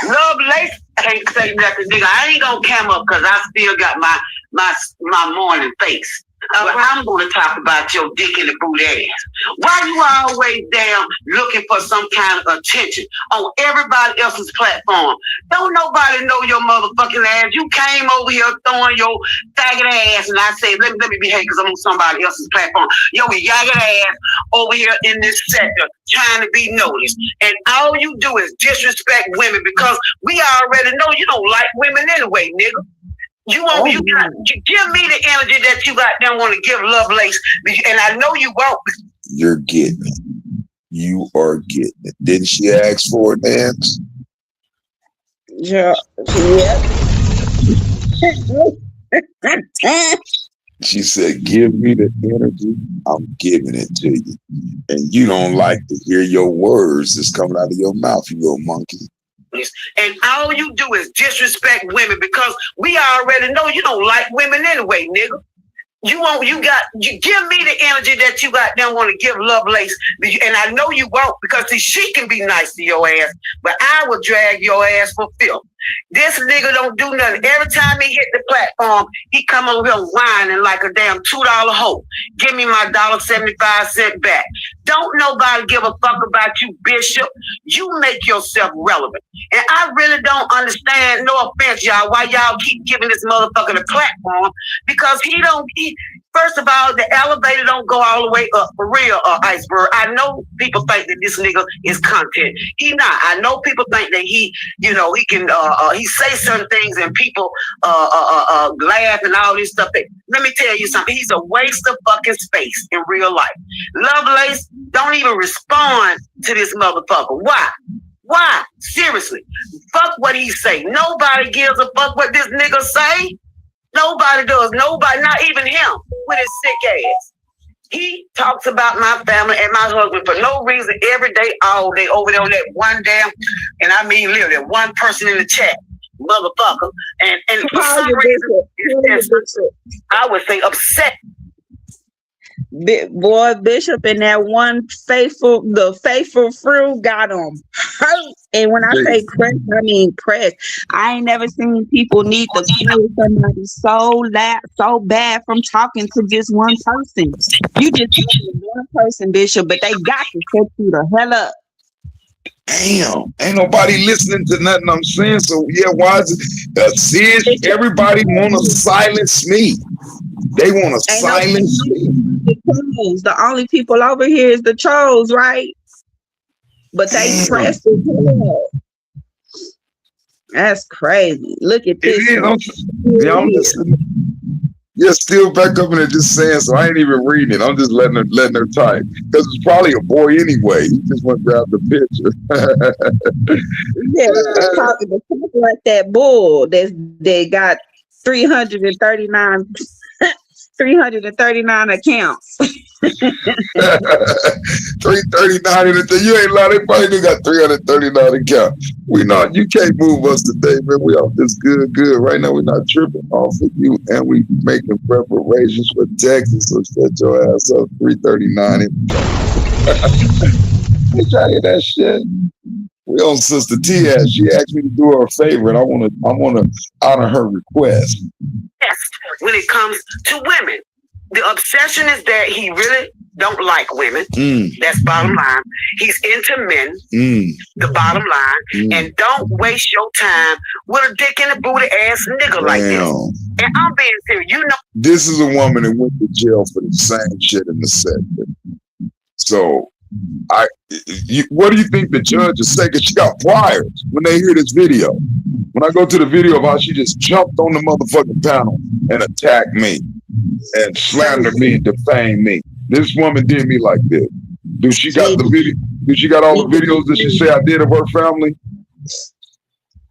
Lovelace can't say nothing, nigga. I ain't gonna come up because I still got my morning face. But I'm gonna talk about your dick in the booty ass. Why you always damn looking for some kind of attention on everybody else's platform? Don't nobody know your motherfucking ass. You came over here throwing your faggot ass, and I say, let me behave because I'm on somebody else's platform. Yo, yagged ass over here in this sector trying to be noticed. And all you do is disrespect women because we already know you don't like women anyway, nigga. You give me the energy that you got there want to give Lovelace, and I know you won't. You're getting it. You are getting it. Didn't she ask for it, Nance? Yeah. She said, give me the energy. I'm giving it to you. And you don't like to hear your words that's coming out of your mouth, you little monkey. And all you do is disrespect women because we already know you don't like women anyway, nigga. You give me the energy that you got there want to give Lovelace, and I know you won't because she can be nice to your ass, but I will drag your ass for filth. This nigga don't do nothing. Every time he hit the platform, he come over here whining like a damn $2 hoe. Give me my $1.75 back. Don't nobody give a fuck about you, Bishop. You make yourself relevant. And I really don't understand, no offense, y'all, why y'all keep giving this motherfucker the platform, because first of all, the elevator don't go all the way up, for real, Iceberg. I know people think that this nigga is content. He not. I know people think that he can, he say certain things and people laugh and all this stuff. Let me tell you something. He's a waste of fucking space in real life. Lovelace don't even respond to this motherfucker. Why? Why? Seriously. Fuck what he say. Nobody gives a fuck what this nigga say. Nobody does. Nobody, not even him, with his sick ass. He talks about my family and my husband for no reason every day, all day, over there on that one damn, and I mean literally one person in the chat, motherfucker. And for some reason, I would say upset. Boy, Bishop and that one the faithful fruit got him hurt. And when I say press, I mean press. I ain't never seen people need to kill somebody so bad from talking to just one person. You just one person, Bishop, but they got to set you the hell up. Damn, ain't nobody listening to nothing I'm saying. So yeah, why is it? Sis, everybody want to silence me. They want to silence me. The only people over here is the trolls, right? But they press it. That's crazy. Look at this. I'm just still back up in it just saying, so I ain't even reading it. I'm just letting her type. Because it's probably a boy anyway. He just went to grab the picture. Yeah, talking like that bull they got 339 accounts. 339 in it. You ain't lying. They probably do got 339 accounts. We not. You can't move us today, man. We off this good. Right now, we're not tripping off of you, and we making preparations for Texas. So set your ass up. 339. You try to hear that shit? We on Sister T ass. She asked me to do her a favor, and I want to honor her request. Yes, when it comes to women, the obsession is that he really don't like women. That's bottom line. He's into men. The bottom line. And don't waste your time with a dick in a booty ass nigga like this. And I'm being serious. You know, this is a woman that went to jail for the same shit in the sector. So, what do you think the judge is saying? Because she got priors when they hear this video. When I go to the video of how she just jumped on the motherfucking panel and attacked me and slandered me and defamed me. This woman did me like this. Do she got the video? Do she got all the videos that she say I did of her family?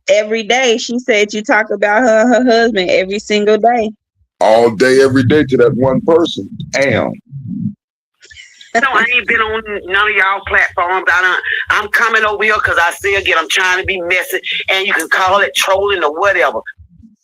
Every day. She said you talk about her and her husband every single day. All day, every day to that one person. Damn. No, I ain't been on none of y'all platforms. I'm coming over here because I see again, I'm trying to be messy, and you can call it trolling or whatever.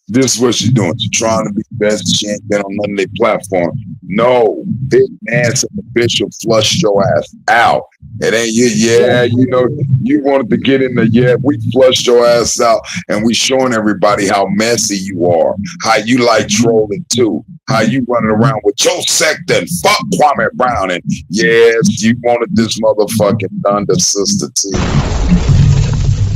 This is what she's doing. She's trying to be the best. She ain't been on none of their platform. No, Big Nancy and the Bishop flushed your ass out. It ain't you. Yeah, you know, you wanted to get in there. Yeah, we flushed your ass out, and we showing everybody how messy you are, how you like trolling too, how you running around with your sect and fuck Kwame Brown. And yes, you wanted this motherfucking thunder, Sister T.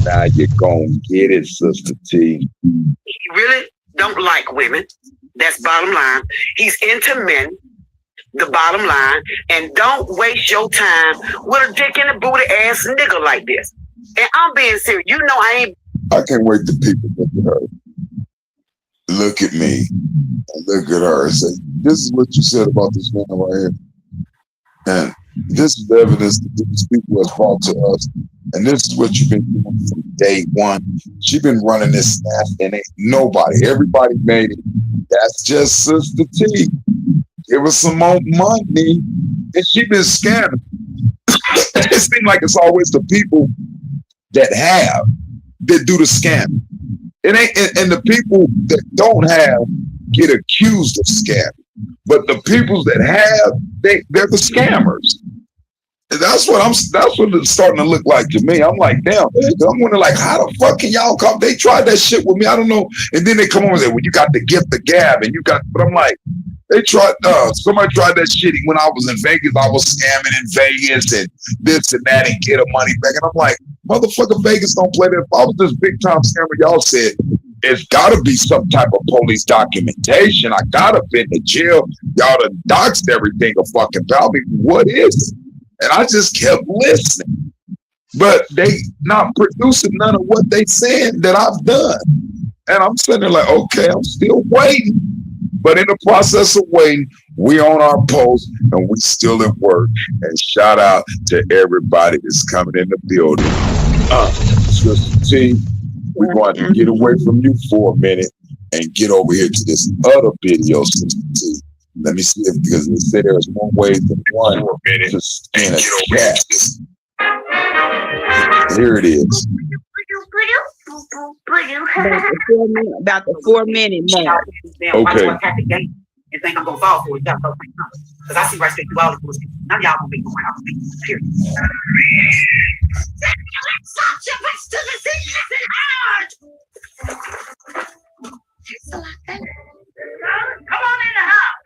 Now you're gonna get it, Sister T. He really don't like women. That's bottom line. He's into men. The bottom line. And don't waste your time with a dick in a booty ass nigga like this. And I'm being serious. You know I can't wait till people look at her. Look at me. And look at her and say, this is what you said about this man right here. And this is evidence that these people have brought to us. And this is what you've been doing from day one. She's been running this snap and ain't nobody. Everybody made it. That's just Sister T. Give us some more money. And she been scamming. It seems like it's always the people that do the scamming. It ain't, and the people that don't have get accused of scamming. But the people that have, they're the scammers. That's what it's starting to look like to me. I'm like, damn. I'm wondering, like, how the fuck can y'all come? They tried that shit with me. I don't know. And then they come on and say, well, you got the gift of gab, and you got. But I'm like, they tried. Somebody tried that shit when I was in Vegas. I was scamming in Vegas and this and that and get a money back. And I'm like, motherfucker, Vegas don't play that. If I was this big time scammer, y'all said it's got to be some type of police documentation. I gotta been to jail. Y'all done doxed everything a fucking about me. What is it? And I just kept listening, but they not producing none of what they saying that I've done. And I'm sitting there like, okay, I'm still waiting. But in the process of waiting, we on our post and we still at work. And shout out to everybody that's coming in the building. Sister T, we're going to get away from you for a minute and get over here to this other video, Sister T. Let me see if, because they say there's more ways than one to stand a chat. Here it is. About the 4-minute mark. Okay. And think I'm gonna fall for it, y'all don't think no. Because I see right straight through all the bullshit. None of y'all gonna be going out with me. Period. Come on in the house.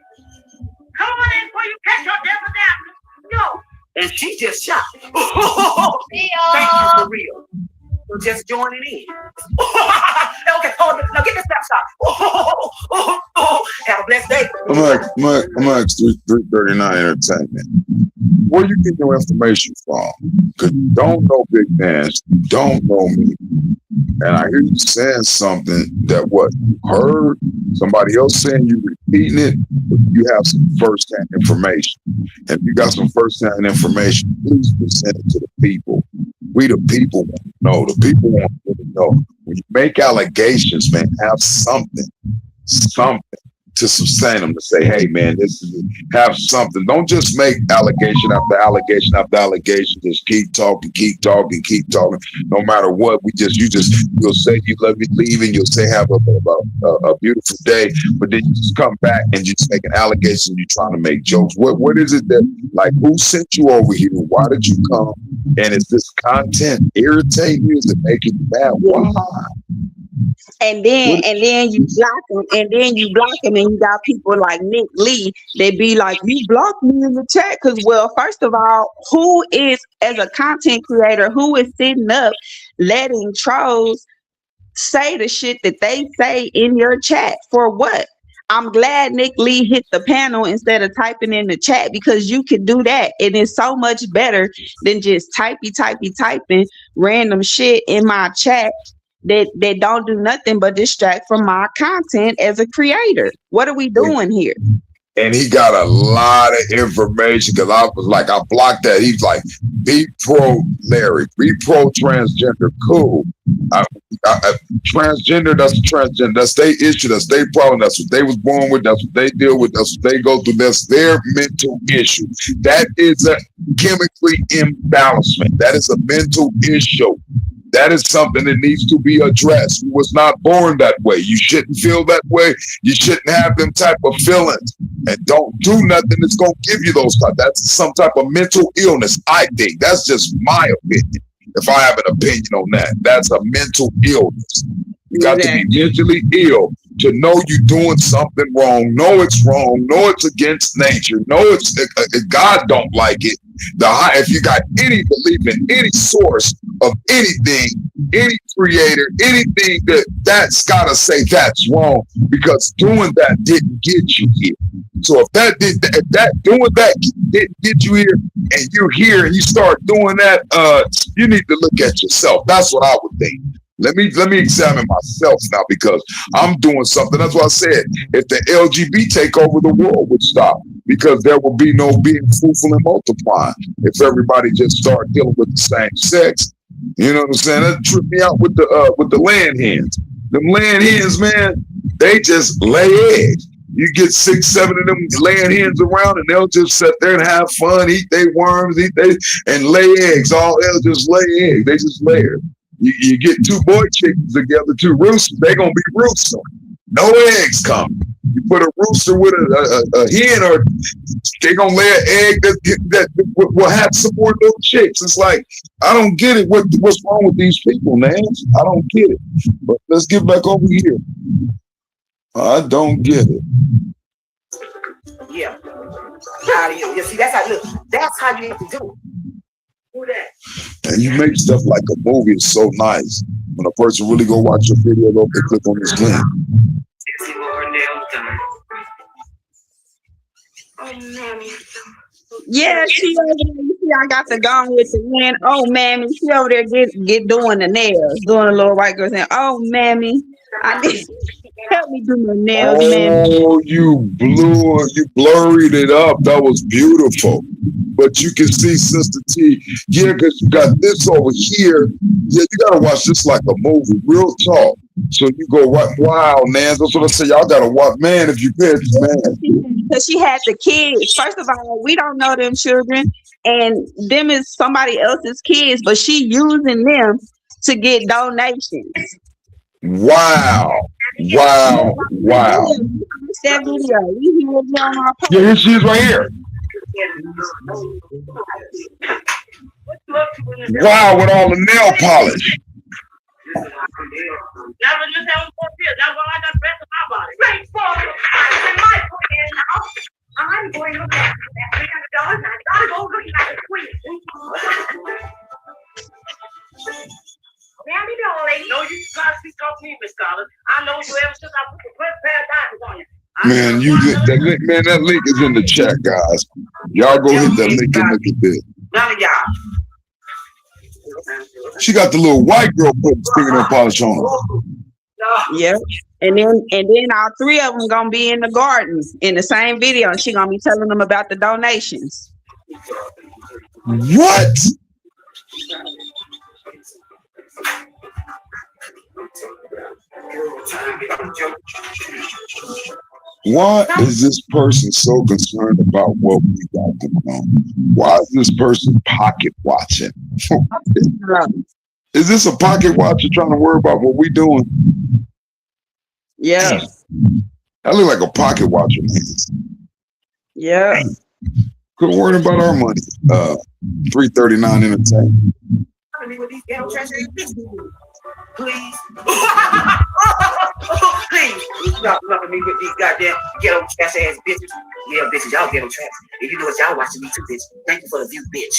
Come on in before you catch your death down. Yo. And she just shot. Thank you for real. So just joining in. Okay, hold on. Now get this snapshot. Have a blessed day. I'm like 339 Entertainment. Where you get your information from? Because you don't know Big Dance, you don't know me. And I hear you saying something that what you heard, somebody else saying, you repeating it, but you have some first-hand information. And if you got some first-hand information, please present it to the people. We the people want to know. The people want to know. When you make allegations, man, have something to sustain them, to say, hey, man, have something. Don't just make allegation after allegation after allegation. Just keep talking. No matter what, you'll say you love me, leave, and you'll say have a beautiful day, but then you just come back and you just make an allegation. You're trying to make jokes. What is it that, like, who sent you over here? Why did you come? And is this content irritating you? Is it making you mad? Why? And then you block them, and you got people like Nick Lee. They be like, you blocked me in the chat, because, well, first of all, who is, as a content creator, who is sitting up letting trolls say the shit that they say in your chat for what? I'm glad Nick Lee hit the panel instead of typing in the chat, because you can do that, and it's so much better than just typing random shit in my chat that don't do nothing but distract from my content as a creator. What are we doing here? And he got a lot of information, because I was like, I blocked that. He's like, be pro Larry, be pro transgender. Cool. Transgender, that's transgender. That's their issue. That's their problem. That's what they was born with. That's what they deal with. That's what they go through. That's their mental issue. That is a chemically imbalancement. That is a mental issue. That is something that needs to be addressed. You was not born that way. You shouldn't feel that way. You shouldn't have them type of feelings. And don't do nothing that's going to give you those type. That's some type of mental illness, I think. That's just my opinion. If I have an opinion on that, that's a mental illness. You got to be mentally ill to know you're doing something wrong. Know it's wrong. Know it's against nature. Know it's God don't like it. If you got any belief in any source of anything, any creator, anything, that's got to say that's wrong, because doing that didn't get you here. So if doing that didn't get you here, and you're here and you start doing that, you need to look at yourself. That's what I would think. Let me examine myself now, because I'm doing something. That's what I said. If the LGBT take over, the world would stop, because there will be no being fruitful and multiplying. If everybody just start dealing with the same sex, you know what I'm saying? That tripped me out with the land hens. Them land hens, man, they just lay eggs. You get 6, 7 of them laying hens around, and they'll just sit there and have fun, eat their worms, and lay eggs. They'll just lay eggs. They just lay it. You get 2 boy chickens together, 2 roosters, they're going to be roosting. No eggs coming. You put a rooster with a hen, or they gonna lay an egg that will have some more little chicks. It's like, I don't get it. What's wrong with these people, man? I don't get it. But let's get back over here. I don't get it. Yeah. Out of here. You see, that's how look. That's how you need to do it. Do that. And you make stuff like a movie. It's so nice. When a person really go watch your video, they'll click on this link. See what her nails done. Oh, mammy. Yeah, she over there. You see, I got the gone with the wind. Oh, mammy, she over there get doing the nails, doing a little white girl saying, "Oh, mammy, I need help me do my nails, mammy." Oh, you blurred it up. That was beautiful. But you can see Sister T, yeah, because you got this over here. Yeah, you gotta watch this like a movie, real talk. So you go, wow, man. That's what I say. Y'all gotta watch, man. If you pay attention, man. Because she had the kids. First of all, we don't know them children, and them is somebody else's kids, but she using them to get donations. Wow. Wow. That video, we hear it on our Yeah, here she is right here. Wow, with all the nail polish. I'm going to look at that $300. I gotta go looking at the queen. Mammy, darling. No, you gotta speak talk to me, Miss Scholar. I know you ever since I put the first pair of diapers on you. Man, that link is in the chat, guys. Y'all go hit that link and look at this. None of y'all. She got the little white girl putting fingernail polish on her. Yep. And then all three of them gonna be in the garden in the same video, and she gonna be telling them about the donations. What? Why is this person so concerned about what we got going on? Why is this person pocket watching? Is this a pocket watcher trying to worry about what we doing? Yeah. I look like a pocket watcher, man. Yeah. Couldn't worry about our money. 339 entertainment. Please. Please. Stop loving me with these goddamn ghetto trash ass bitches. Yeah, bitches, y'all ghetto trash. If you know what y'all watching me too, bitch. Thank you for the view, bitch.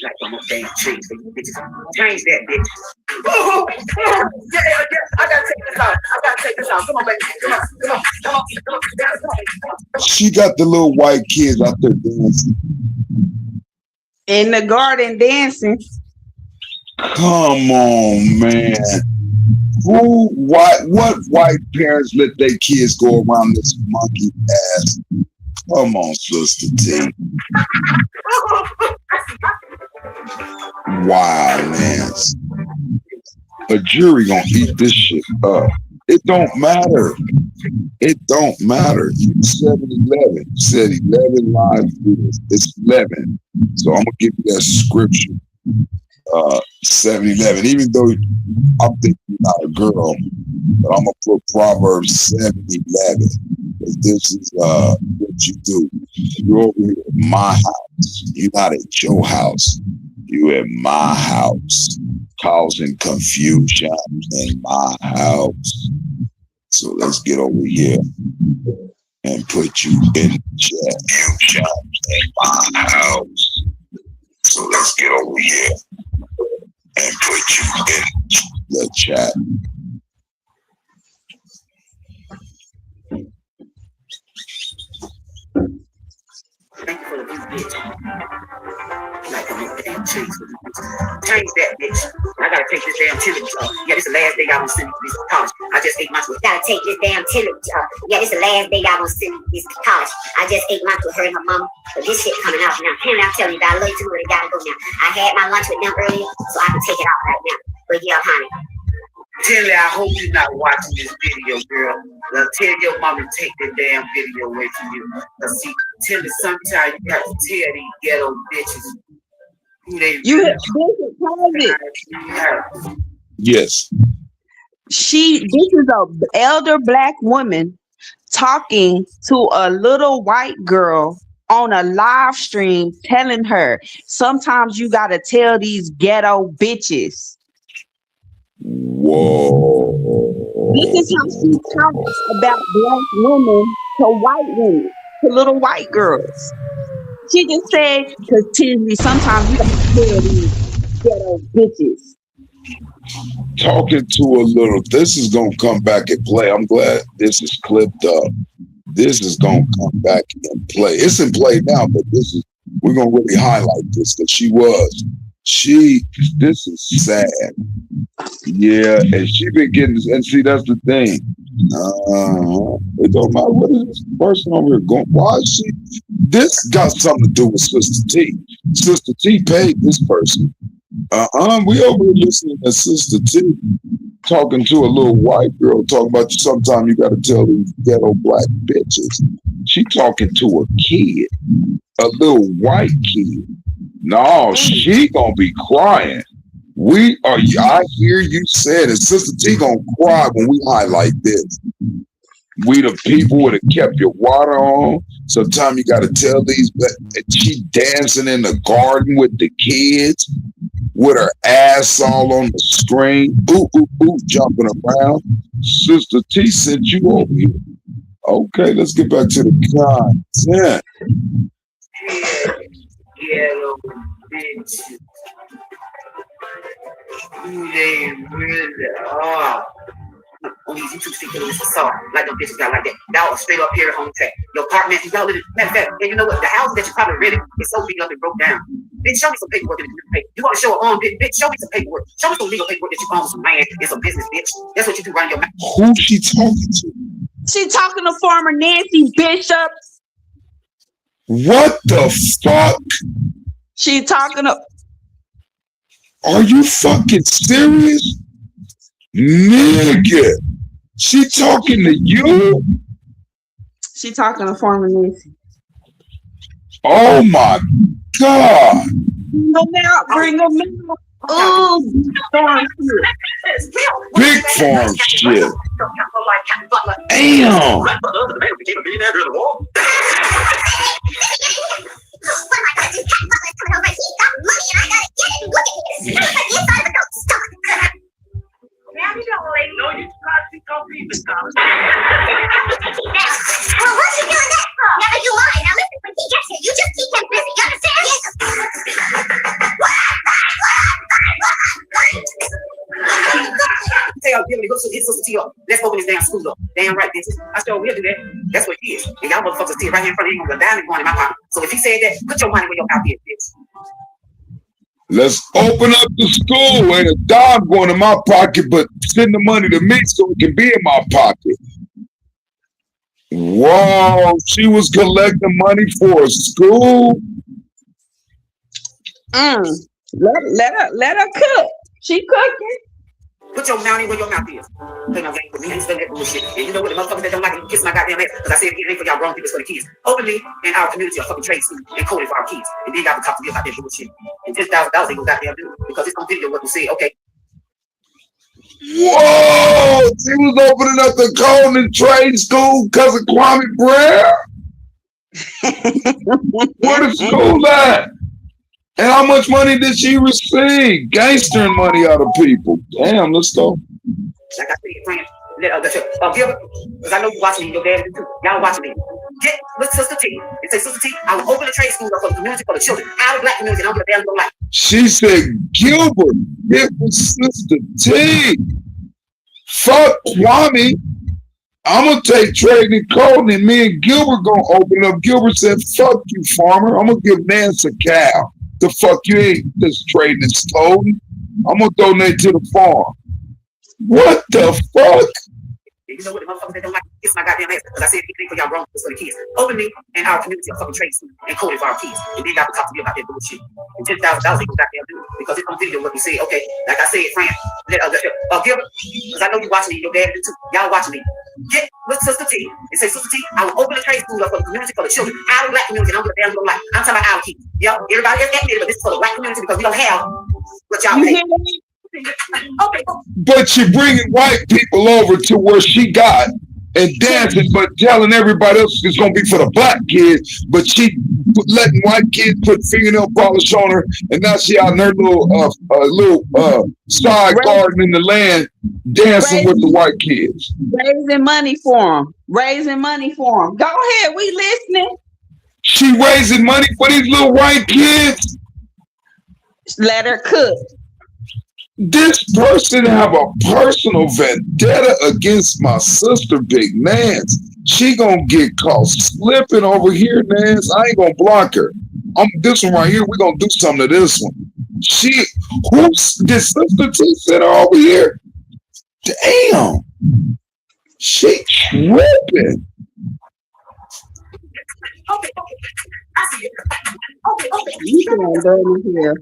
Like I'm a damn change for you bitches. Change that, bitch. Yeah, I gotta take this out. Come on, baby. Come on. She got the little white kids out there dancing. In the garden dancing. Come on, man. What white parents let their kids go around this monkey ass? Come on, Sister T. Wow, man. A jury gonna eat this shit up. It don't matter. It don't matter. You said 11. You said 11 live videos. It's 11. So I'm gonna give you that scripture. 7-11, even though I'm thinking you're not a girl, but I'm gonna put Proverbs 7-11. This is what you do. You're over here at my house. You're not at your house. You at my house, causing confusion in my house. So let's get over here and put you in chat. In my house. So let's get over here and put you in the chat. Thank you for the view, bitch. Like I'm a damn change for you bitches. Change that, bitch. I gotta take this damn chili. Yeah, this is the last day I was sending this college. I just ate my food. Gotta take this damn chili. Yeah, this is the last day I was sending this college. I just ate my food, her and her mama. But this shit coming out now. Can't I'm telling you that I love you too, but it gotta go now. I had my lunch with them earlier, so I can take it out right now. But yeah, honey. Tilly, I hope you're not watching this video, girl. Now, tell your mama to take that damn video away from you. Cause see, Tilly, sometimes you got to tell these ghetto bitches who they You really have Yes. this is a elder black woman talking to a little white girl on a live stream telling her, sometimes you gotta tell these ghetto bitches. Whoa. This is how she talks about black women to white women, to little white girls. She just said, because Tiffany, sometimes you gotta tell these ghetto bitches. Talking to a little, this is gonna come back and play. I'm glad this is clipped up. This is gonna come back and play. It's in play now, but we're gonna really highlight this because this is sad. Yeah, and she been getting this, and see, that's the thing. It don't matter what is this person over here going. Why is she? This got something to do with Sister T. Sister T paid this person. We over here listening to Sister T talking to a little white girl talking about sometimes you got to tell these ghetto black bitches. She talking to a kid, a little white kid. No, she gonna be crying. I hear you saying it. Sister T gonna cry when we highlight this. We the people would have kept your water on. Sometimes you got to tell these. She dancing in the garden with the kids, with her ass all on the screen, ooh, ooh, ooh, jumping around. Sister T sent you over here. Okay, let's get back to the content. Yellow bitch. They really are. On these YouTube streets, this is soft, like them bitches got like that. Y'all are straight up here on the track. Your apartment, y'all live in. Matter of fact, and you know what? The house that you probably rented is so beat up and broke down. Bitch, show me some paperwork that you pay. You want to show an arm, bitch? Show me some paperwork. Show me some legal paperwork that you own some land and some business, bitch. That's what you do running your mouth. Who she talking to? She talking to former Nancy Bishop. What the fuck? She talking to. Are you fucking serious? Nigga, she talking to you? She talking to former Nancy. Oh my God. Bring them out. Oh, big farm shit. Damn. Now you don't like no, you got to go people scholars. Well, what you doing that for? Never you mind. Now listen, when he gets here, you just keep him busy. You understand? Tell Billy, go hit Sister T up. Let's open this damn school up. Damn right, bitches. I sure will do that. That's what he is. And y'all motherfuckers see right here in front of you, the diamond going in my pocket. So if he said that, put your money where your mouth is, bitch. Let's open up the school. Ain't a dime going in my pocket, but send the money to me so it can be in my pocket. Whoa, she was collecting money for a school. Let her cook. She cooking. Put your money where your mouth is. Play no game with me. I ain't studying that bullshit. And you know what? The motherfuckers that don't like it, kiss my goddamn ass. Because I said it ain't for y'all grown people, it's for the kids. Openly in our community, a fucking trade school and coding for our kids. And then y'all can talk to me about that bullshit. And $10,000 ain't gonna goddamn do it. Because it's on video what we say. Okay. Whoa! She was opening up the code and trade school because of Kwame Brer. Where the school at? And how much money did she receive? Gangstering money out of people. Damn, let's go. Like I said, friend, Gilbert, because I know you watching me, your dad too. Y'all watching me. Get with Sister T and say, Sister T, I will open a trade school for the community, for the children, out of black community, and I'm gonna damn go like. She said, Gilbert, get with Sister T. Fuck Kwame. I'm gonna take trading and coding, and me and Gilbert gonna open up. Gilbert said, fuck you, farmer. I'm gonna give Nance a cow. The fuck you ain't just trading and coding. I'm gonna donate to the farm. What the fuck? You know what? The motherfuckers that don't like kiss my goddamn ass. Because I said anything for y'all grown for the kids. Openly in our community, a fucking trade school and coding for our kids. And then y'all can talk to me about that bullshit. And $10,000 ain't gonna goddamn do it. Because it's on video what we say. Okay, like I said, friend, Gilbert, because I know you watching me, your dad too. Y'all watching me. Get with Sister T and say, Sister T, I will open a trade school for the community, for the children, out of black community, and I'm gonna damn go like. I'm talking about our kids. Yo, everybody else admitted, but this is for the black community because we don't have what y'all pay. Okay. But you're bringing white people over to where she got and dancing, but telling everybody else it's gonna be for the black kids. But she letting white kids put fingernail polish on her, and now she out in her little side garden in the land dancing with the white kids. Raising money for them. Raising money for them. Go ahead, we listening. She raising money for these little white kids. Let her cook. This person have a personal vendetta against my sister, Big Nance. She gonna get caught slipping over here, Nance. I ain't gonna block her. This one right here, we gonna do something to this one. Who's this sister T said over here? Damn. She tripping. You can't go in here.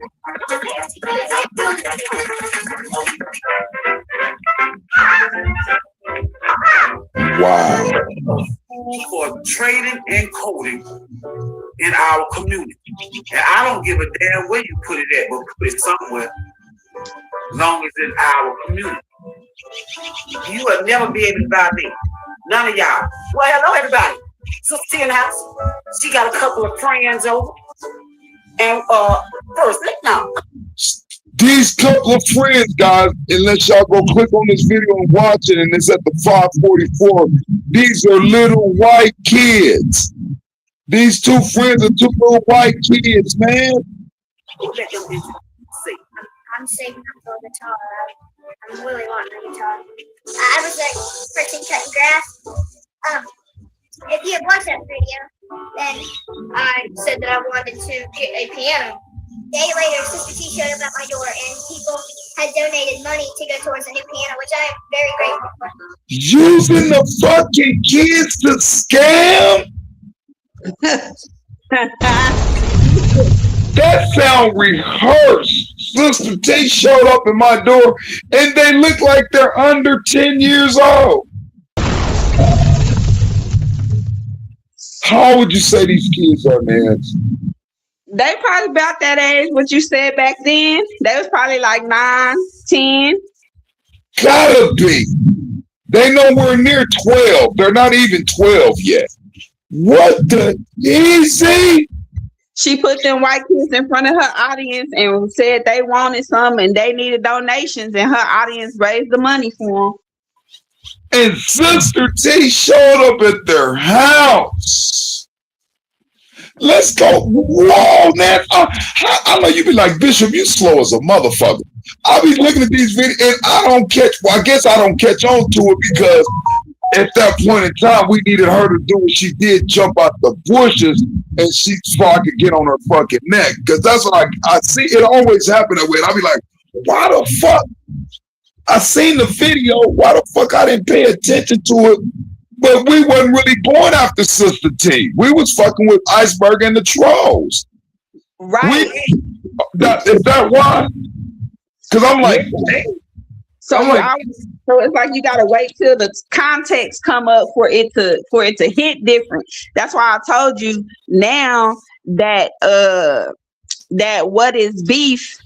Wow. For trading and coding in our community. And I don't give a damn where you put it at, but put it somewhere. As long as it's our community. You will never be able to buy me. None of y'all. Well, hello everybody. Sister T in the house. She got a couple of friends over. And first, now. These couple of friends, guys, unless y'all go click on this video and watch it, and it's at the 544. These are little white kids. These two friends are two little white kids, man. I'm saving up for a guitar. I'm really wanting a guitar. I was like person cutting grass. If you had watched that video, then I said that I wanted to get a piano. A day later, Sister T showed up at my door, and people had donated money to go towards a new piano, which I am very grateful for. Using the fucking kids to scam? That sound rehearsed. Sister T showed up at my door, and they look like they're under 10 years old. How would you say these kids are, man? They probably about that age, what you said back then. They was probably like 9, 10. Gotta be. They nowhere near 12. They're not even 12 yet. What the easy? She put them white kids in front of her audience and said they wanted some and they needed donations, and her audience raised the money for them. And Sister T showed up at their house. Let's go. Whoa, man. I know you be like, Bishop, you slow as a motherfucker. I be looking at these videos and I guess I don't catch on to it because at that point in time, we needed her to do what she did, jump out the bushes, and so I could get on her fucking neck. Because that's what I see. It always happen that way. And I be like, why the fuck? I seen the video. Why the fuck I didn't pay attention to it? But we wasn't really going after Sister T. We was fucking with Iceberg and the Trolls. Right. Is that why? Because I'm like, so it's like you gotta wait till the context come up for it to hit different. That's why I told you now that that What Is Beef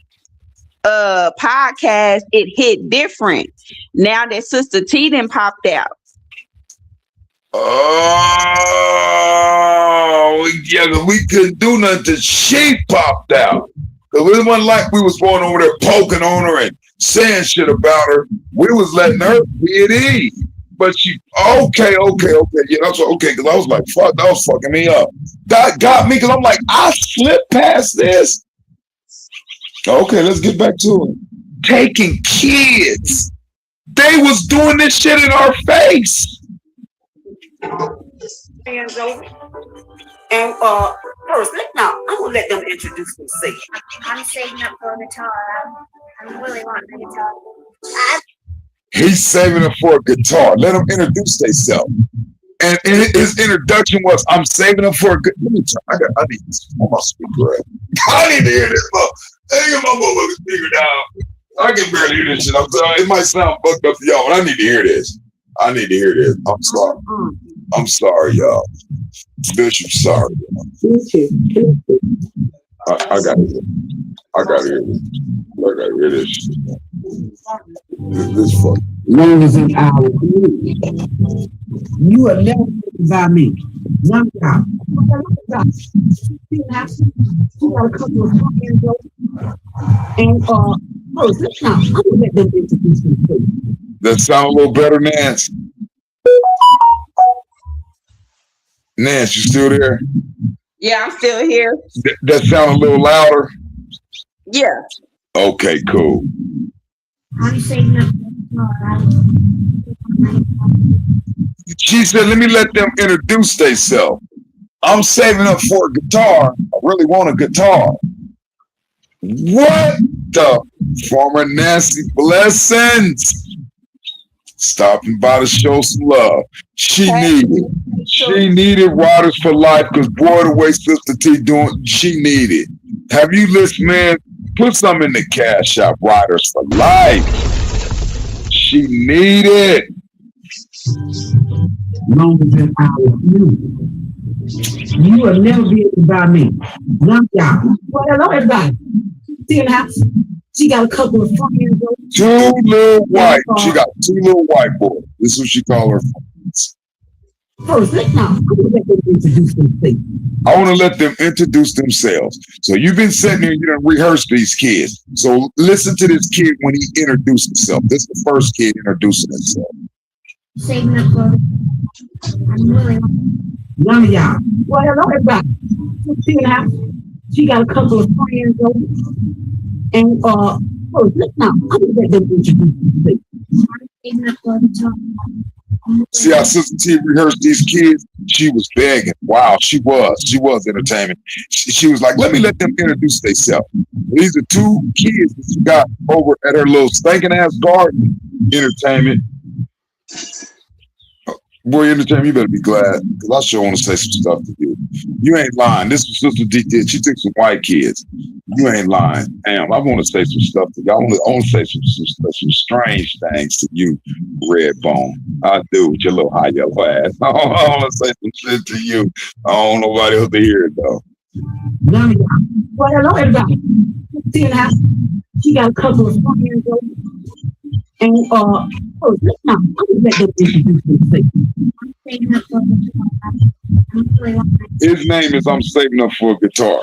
podcast, it hit different now that Sister T done popped out. Oh yeah, but we couldn't do nothing till she popped out. Cause it wasn't like we was going over there poking on her and saying shit about her. We was letting her be at ease. But she okay. Yeah, that's okay. Cause I was like, fuck, that was fucking me up. That got me, cause I'm like, I slipped past this. Okay, let's get back to it. Taking kids. They was doing this shit in our face. Hands over. And first, now I'm gonna let them introduce themselves. I'm saving up for a guitar. I'm really wanting a guitar. He's saving up for a guitar. Let him introduce themselves. And his introduction was, I'm saving up for a good. Let me try. I need this on my speaker. I need to hear this. Hey, get my motherfucking speaker down. I can barely hear this shit. I'm sorry. It might sound fucked up to y'all, but I need to hear this. I'm sorry. I'm sorry, y'all. Bishop, sorry. I gotta hear this. I gotta hear this shit. This fuck. Long as in our community. You will never by me. None of y'all. She got a couple of friends and first, now I'm gonna let them introduce themselves. That sound a little better, Nance. Nance, you still there? Yeah, I'm still here. That sound a little louder. Yeah. Okay, cool. I'm saving up. She said, let me let them introduce themselves. I'm saving up for a guitar. I really want a guitar. What the? Former Nancy Blessings. Stopping by to show some love. She needed Riders for Life because boy, the way Sister T doing, she needed. Have you listened, man? Put some in the cash app, Riders for Life. She needed. Longer than our community. You will never be able to buy me. None of y'all. Well, hello, everybody. See in the house? She got a couple of friends. Two little white. She got two little white boys. This is what she call her friends. First, let them introduce themselves. I want to let them introduce themselves. So you've been sitting here, you done rehearsed these kids. So listen to this kid when he introduced himself. This is the first kid introducing himself. Saving up for I'm really None of y'all. Well, hello, everybody. See in the house? She got a couple of friends over. And first, now I'm gonna let them introduce themselves. saving up for the top. See how Sister T rehearsed these kids? She was begging. Wow, she was entertainment. She was like, let me let them introduce themselves. These are two kids that she got over at her little stinking ass garden entertainment. Boy, entertainment, you better be glad, because I sure want to say some stuff to you. You ain't lying. This was Sister D did. She took some white kids. You ain't lying. Damn, I want to say some stuff to you. I want to say some strange things to you, Redbone. I do, with your little high yellow ass. I want to say some shit to you. I don't want nobody else to hear it, though. None of y'all. Well, hello, everybody. See in the house? She got a couple of friends over. And first, now I'm gonna let them introduce themselves. Saving up for the top. His name is I'm Saving Up for a Guitar.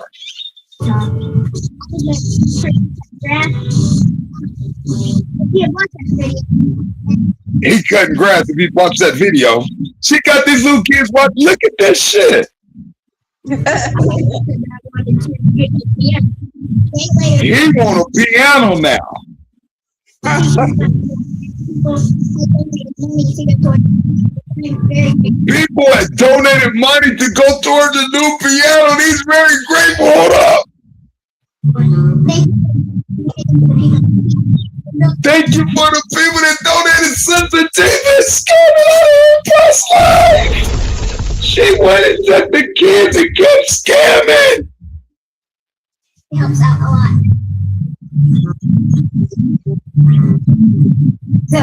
He cutting grass if he watched that video. She got these little kids watch. Look at that shit. He want a piano now. People had donated money to go towards a new piano. And he's very grateful. Hold up. Thank you for the people that donated sensitivity. Scamming out of her life. She went and took the kids and kept scamming. It helps out a lot. So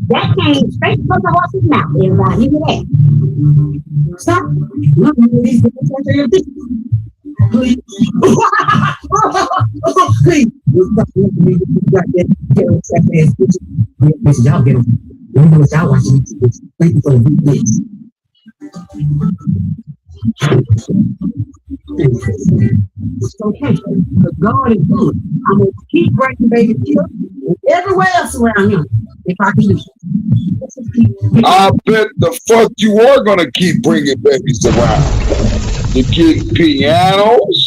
that came straight from the horse's mouth, everybody. You hear that? Stop. Look at these different things. Please. Please. Stop looking at me. You got that terror sex ass bitch. Listen, y'all get them. You know what y'all watching. Thank you for the weakness. It's okay. Because God is good. I'm going to keep bringing baby kills everywhere else around here. If I can do it. I bet the fuck you are going to keep bringing babies around. You're getting pianos.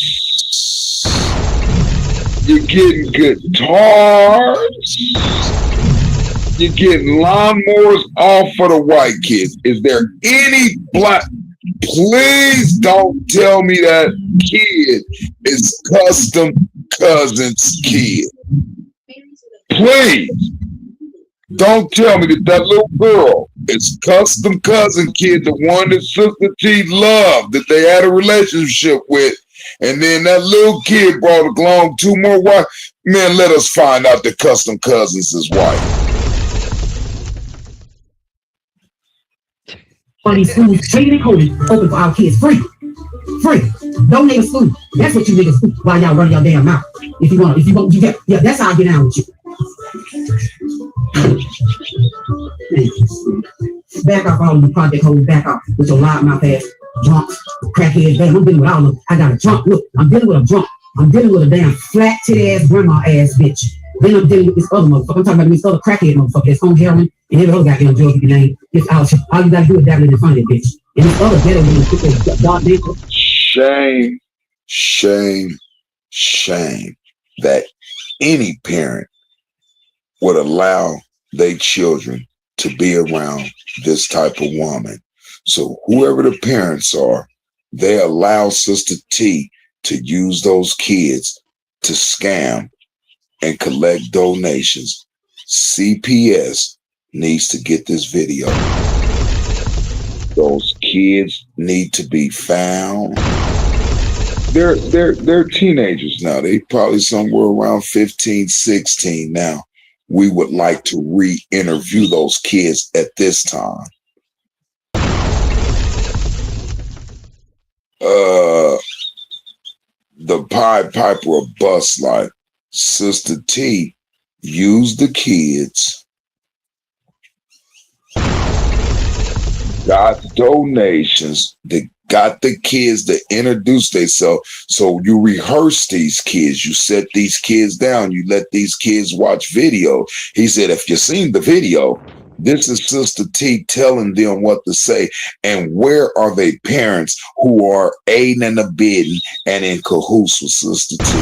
You're getting guitars. You're getting lawnmowers, all for the white kids. Is there any black? Please don't tell me that kid is Custom Cousin's kid. Please don't tell me that little girl is Custom Cousin kid, the one that Sister T loved, that they had a relationship with, and then that little kid brought along two more wives. Man, let us find out that Custom Cousin's his wife. All these schools training and coding open for our kids free. Don't niggas food. That's what you niggas do while y'all run your damn mouth. If you want, you get, yeah, that's how I get down with you. Back off all the project hoes, back off with your loud mouth ass drunks, crackheads. Damn, I'm dealing with all of them. I got a drunk. Look, I'm dealing with a drunk. I'm dealing with a damn flat titty ass grandma ass bitch. Then I'm dealing with this other motherfucker. I'm talking about this other crackhead motherfucker that's on heroin and every other goddamn drug you can name. It's all you gotta do is dabble in front of that bitch. And this other ghetto with dog nigga. Shame, shame, shame that any parent would allow their children to be around this type of woman. So whoever the parents are, they allow Sister T to use those kids to scam and collect donations. CPS needs to get this video. Those kids need to be found. They're teenagers now. They probably somewhere around 15, 16 now. We would like to re-interview those kids at this time. The Pied Piper of Bus Life, Sister T used the kids, got donations, they got the kids to introduce themselves. So you rehearse these kids, you set these kids down, you let these kids watch video. He said, if you seen the video, this is Sister T telling them what to say. And where are they parents who are aiding and abetting and in cahoots with Sister T?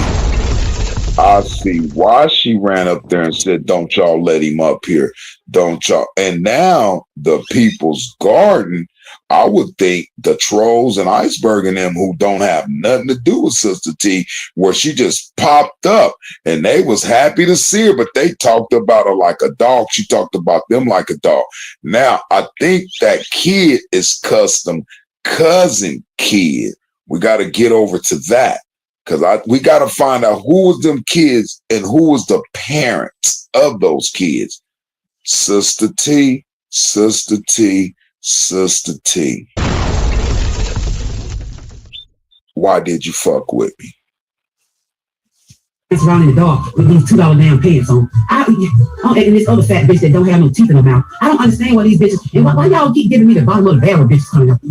I see why she ran up there and said, don't y'all let him up here. Don't y'all. And now the People's Garden, I would think the trolls and Iceberg and them who don't have nothing to do with Sister T, where she just popped up and they was happy to see her, but they talked about her like a dog. She talked about them like a dog. Now, I think that kid is custom cousin kid. We got to get over to that. Because we got to find out who was them kids and who was the parents of those kids. Sister T, Sister T, Sister T. Why did you fuck with me? It's around in the dark with these $2 damn pants on. And this other fat bitch that don't have no teeth in her mouth. I don't understand why these bitches, and why y'all keep giving me the bottom of the barrel bitches coming up.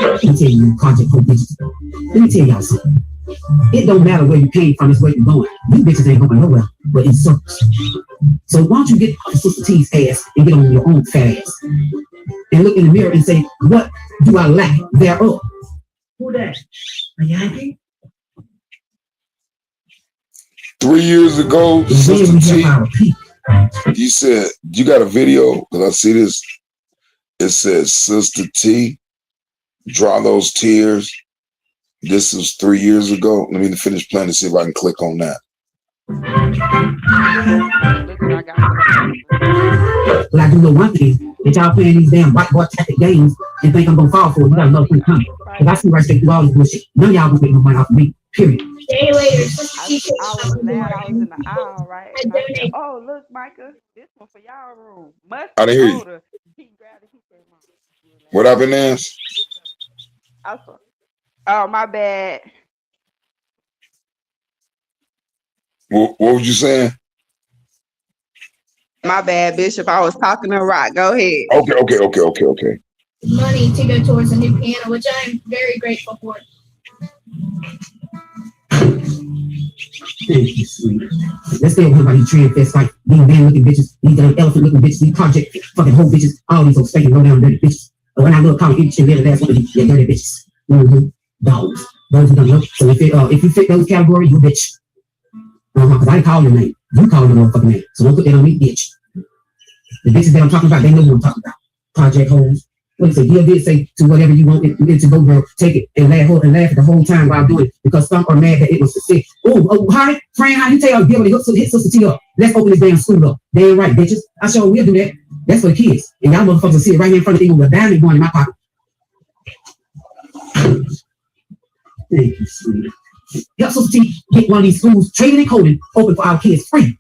Let me tell you, Project Hope bitches. Let me tell y'all something. It don't matter where you came from, it's where you're going. You bitches ain't going nowhere, but in circles. So why don't you get off Sister T's ass and get on your own fat ass? And look in the mirror and say, what do I lack thereof? Who that? A Yankee? 3 years ago, Sister T, you said, you got a video? Because I see this. It says, Sister T, draw those tears. This was 3 years ago. Let me finish playing to see if I can click on that. But I do know one thing, that y'all playing these damn white boy tactic games and think I'm gonna fall for it. You got another thing coming. Because I see right straight through all this bullshit. None of y'all gonna make no money off of me. Period. Day later, I was glad I was in the aisle, right? And I said, oh, look, Micah, this one for y'all room. Must I didn't hear you. He grabbed it. He said, Mom. What happened, Nance? Oh, my bad. What was you saying? My bad, Bishop. I was talking to Rock. Go ahead. Okay. Money to go towards a new piano, which I'm very grateful for. Thank you, sweet. Let's stay over here about these trans fest, like these man looking bitches, these damn elephant looking bitches, these project fucking whole bitches, all these old stinking low down dirty bitches. But when I look, call each and every last one of these dirty bitches. Dogs. Those who don't know. So if you fit those categories, you a bitch. Because I ain't calling your name. You calling your motherfucking name. So don't put that on me, bitch. The bitches that I'm talking about, they know what I'm talking about. Project hoes. What say? You'll did say to whatever you want it to go, girl. Take it and laugh the whole time while doing it because some are mad that it was sick. Oh, hi, friend, how you tell give me hit Sister T up? Let's open this damn school up. They ain't right, bitches. I sure will do that. That's for the kids. And y'all motherfuckers sit right here in front of me with a diamond going in my pocket. Thank you, sweetie. Help Sister T get one of these schools, trading and coding, open for our kids free.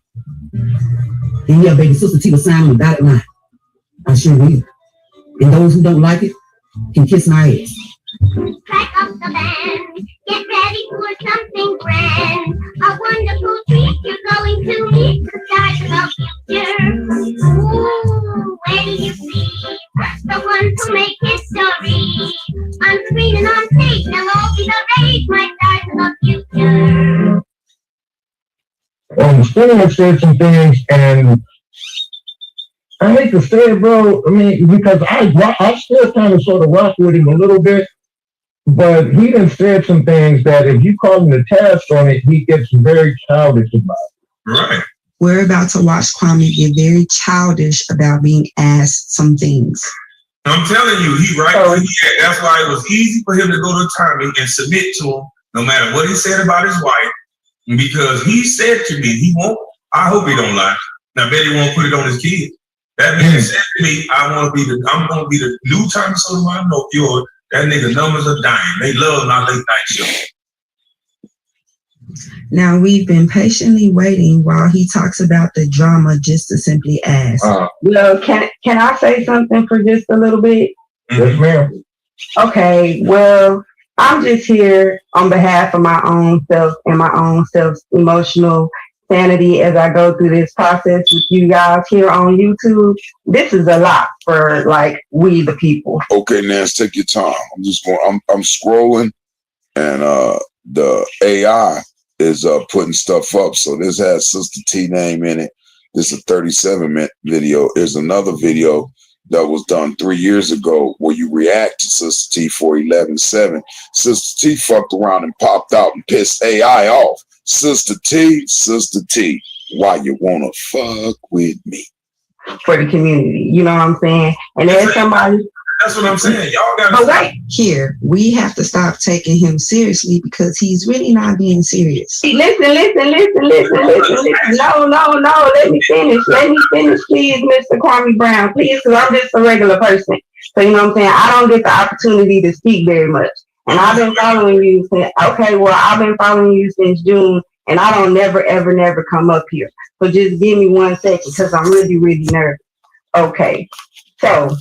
And yeah, baby, Sister T will sign on the dotted line. I sure will. And those who don't like it, can kiss my ass. Crack up the band, get ready for something grand. A wonderful treat you're going to meet the stars of the future. Ooh, where do you see the ones who make history? On screen and on stage, they'll all be the rage, my stars of the future. Skinner said some things, and I hate to say it, bro. I mean, because I still kind of sort of rock with him a little bit, but he done said some things that if you call him the task on it, he gets very childish about it. Right. We're about to watch Kwame get very childish about being asked some things. I'm telling you, he right. That's why it was easy for him to go to Tommy and submit to him, no matter what he said about his wife, because he said to me, he won't. I hope he don't lie. And I bet he won't put it on his kids. That man said to me, I'm gonna be the new Tommy Sotomayor, no pure. That nigga numbers are dying. They love my late night show. Now we've been patiently waiting while he talks about the drama just to simply ask. Well, can I say something for just a little bit? Yes, ma'am. Okay, well, I'm just here on behalf of my own self and my own self's emotional sanity as I go through this process with you guys here on YouTube. This is a lot for like we the people. Okay, Nance, take your time. I'm scrolling, and the AI is putting stuff up. So this has Sister T name in it. This is a 37-minute video. There's another video that was done 3 years ago where you react to Sister T for 11-7. Sister T fucked around and popped out and pissed AI off. Sister T, why you wanna fuck with me? For the community, you know what I'm saying? And there's somebody. That's what I'm saying. Y'all got. But wait, here we have to stop taking him seriously because he's really not being serious. Listen. No. Let me finish, please, Mr. Kwame Brown, please, because I'm just a regular person. So you know what I'm saying? I don't get the opportunity to speak very much. And I've been following you since, I've been following you since June, and I don't never come up here. So just give me 1 second, because I'm really nervous. Okay, so.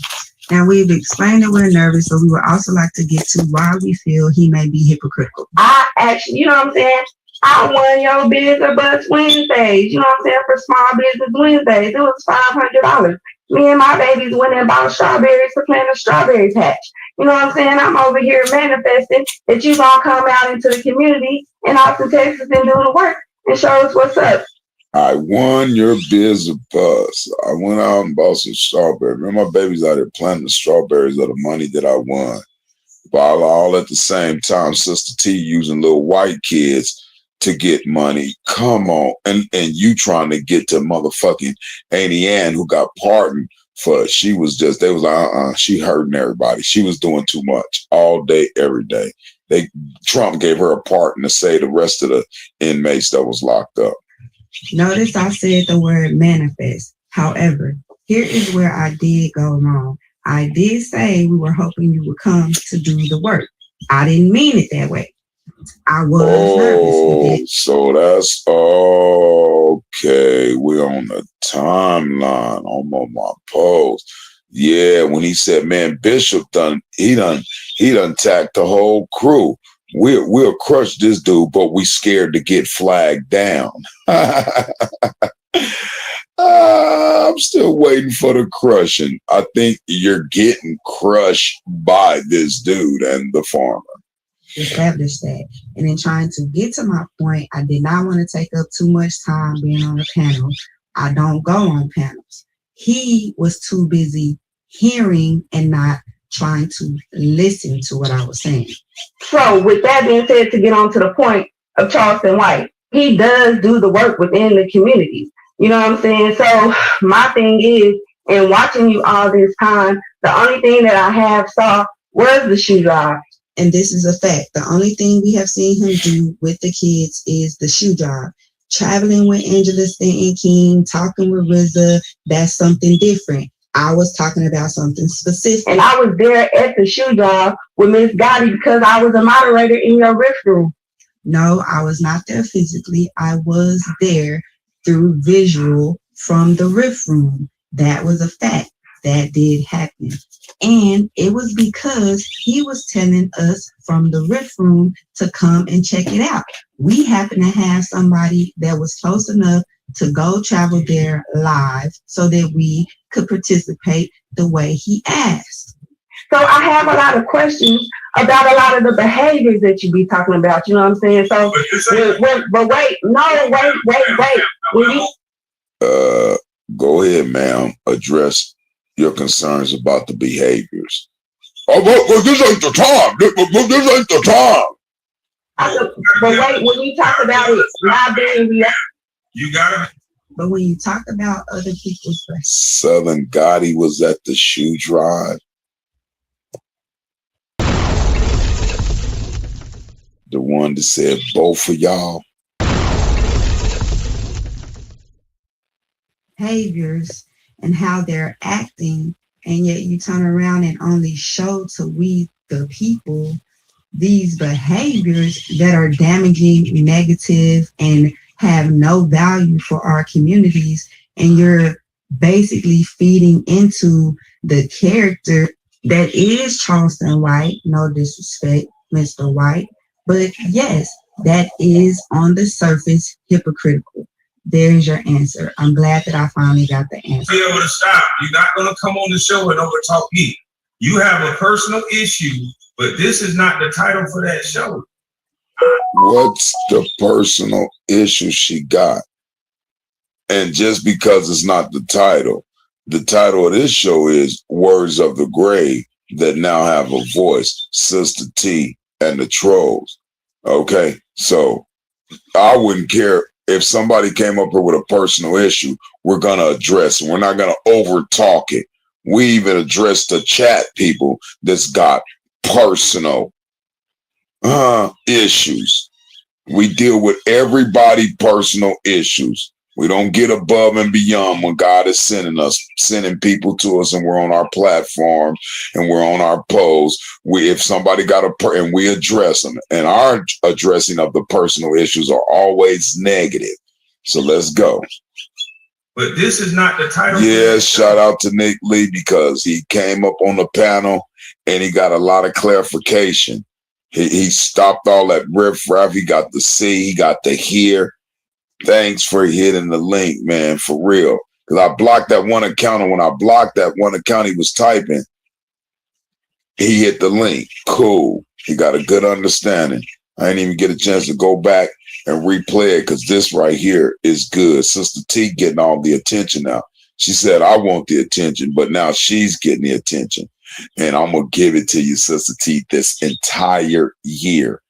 Now we've explained that we're nervous, but we would also like to get to why we feel he may be hypocritical. I actually, you know what I'm saying? I won your Business Bus Wednesdays, you know what I'm saying, for Small Business Wednesdays. It was $500. Me and my babies went and bought strawberries to plant a strawberry patch. You know what I'm saying? I'm over here manifesting that you gonna come out into the community in Austin, Texas and do the work and show us what's up. I won your Business Bus. I went out and bought some strawberries. Remember, my baby's out there planting the strawberries of the money that I won. But all at the same time, Sister T using little white kids to get money. Come on. And you trying to get to motherfucking Annie Ann, who got pardoned for, they was like, she hurting everybody. She was doing too much all day, every day. Trump gave her a pardon to say the rest of the inmates that was locked up. Notice I said the word manifest. However, here is where I did go wrong. I did say we were hoping you would come to do the work. I didn't mean it that way. I was nervous. So that's okay. We're on the timeline. I'm on my post. Yeah, when he said, man, Bishop he done tacked the whole crew. We'll crush this dude, but we scared to get flagged down. I'm still waiting for the crushing. I think you're getting crushed by this dude and the farmer. Establish that. And in trying to get to my point, I did not want to take up too much time being on the panel. I don't go on panels. He was too busy hearing and not trying to listen to what I was saying. So with that being said, to get on to the point of Charleston White, he does do the work within the community. You know what I'm saying? So my thing is, in watching you all this time, the only thing that I have saw was the shoe drive. And this is a fact. The only thing we have seen him do with the kids is the shoe drive. Traveling with Angela Stanton King, talking with RZA, that's something different. I was talking about something specific. And I was there at the shoe drive with Miss Gotti because I was a moderator in your riff room. No, I was not there physically. I was there through visual from the riff room. That was a fact. That did happen. And it was because he was telling us from the riff room to come and check it out. We happened to have somebody that was close enough to go travel there live so that we could participate the way he asked. So I have a lot of questions about a lot of the behaviors that you be talking about. You know what I'm saying? So, but wait, no, wait. When you, Go ahead, ma'am. Address your concerns about the behaviors. Oh, well, this ain't the time. This ain't the time. But wait, when you talk about it not being real, you gotta. But when you talk about other people's Southern Gotti was at the shoe drive. The one that said both of y'all. Behaviors and how they're acting, and yet you turn around and only show to we the people these behaviors that are damaging, negative, and have no value for our communities, and you're basically feeding into the character that is Charleston White. No disrespect, Mr. White, but yes, that is on the surface hypocritical. There's your answer. I'm glad that I finally got the answer. Be able to stop. You're not going to come on the show and over talk me. You have a personal issue, but this is not the title for that show. What's the personal issue she got? And just because it's not the title of this show is Words of the Grave that now have a voice, Sister T and the Trolls. Okay, so I wouldn't care if somebody came up here with a personal issue. We're going to address it. We're not going to over talk it. We even address the chat people that's got personal issues. We deal with everybody personal issues. We don't get above and beyond when God is sending people to us, and we're on our platform and we're on our posts. If somebody got and we address them, and our addressing of the personal issues are always negative. So let's go. But this is not the title. Yes, shout out to Nick Lee because he came up on the panel and he got a lot of clarification. He stopped all that riffraff. He got the see, he got the hear. Thanks for hitting the link, man, for real. Because I blocked that one account, and when I blocked that one account he was typing, he hit the link. Cool. He got a good understanding. I didn't even get a chance to go back and replay it because this right here is good. Sister T getting all the attention now. She said, I want the attention, but now she's getting the attention. And I'm going to give it to you, Sister T, this entire year,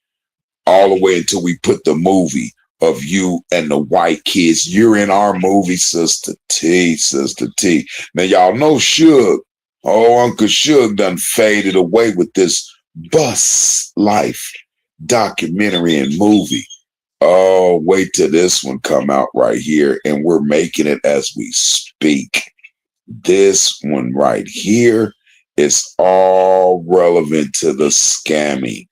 all the way until we put the movie of you and the white kids. You're in our movie, Sister T, Sister T. Now, y'all know Suge. Oh, Uncle Suge done faded away with this bus life documentary and movie. Oh, wait till this one come out right here, and we're making it as we speak. This one right here is all relevant to the scamming,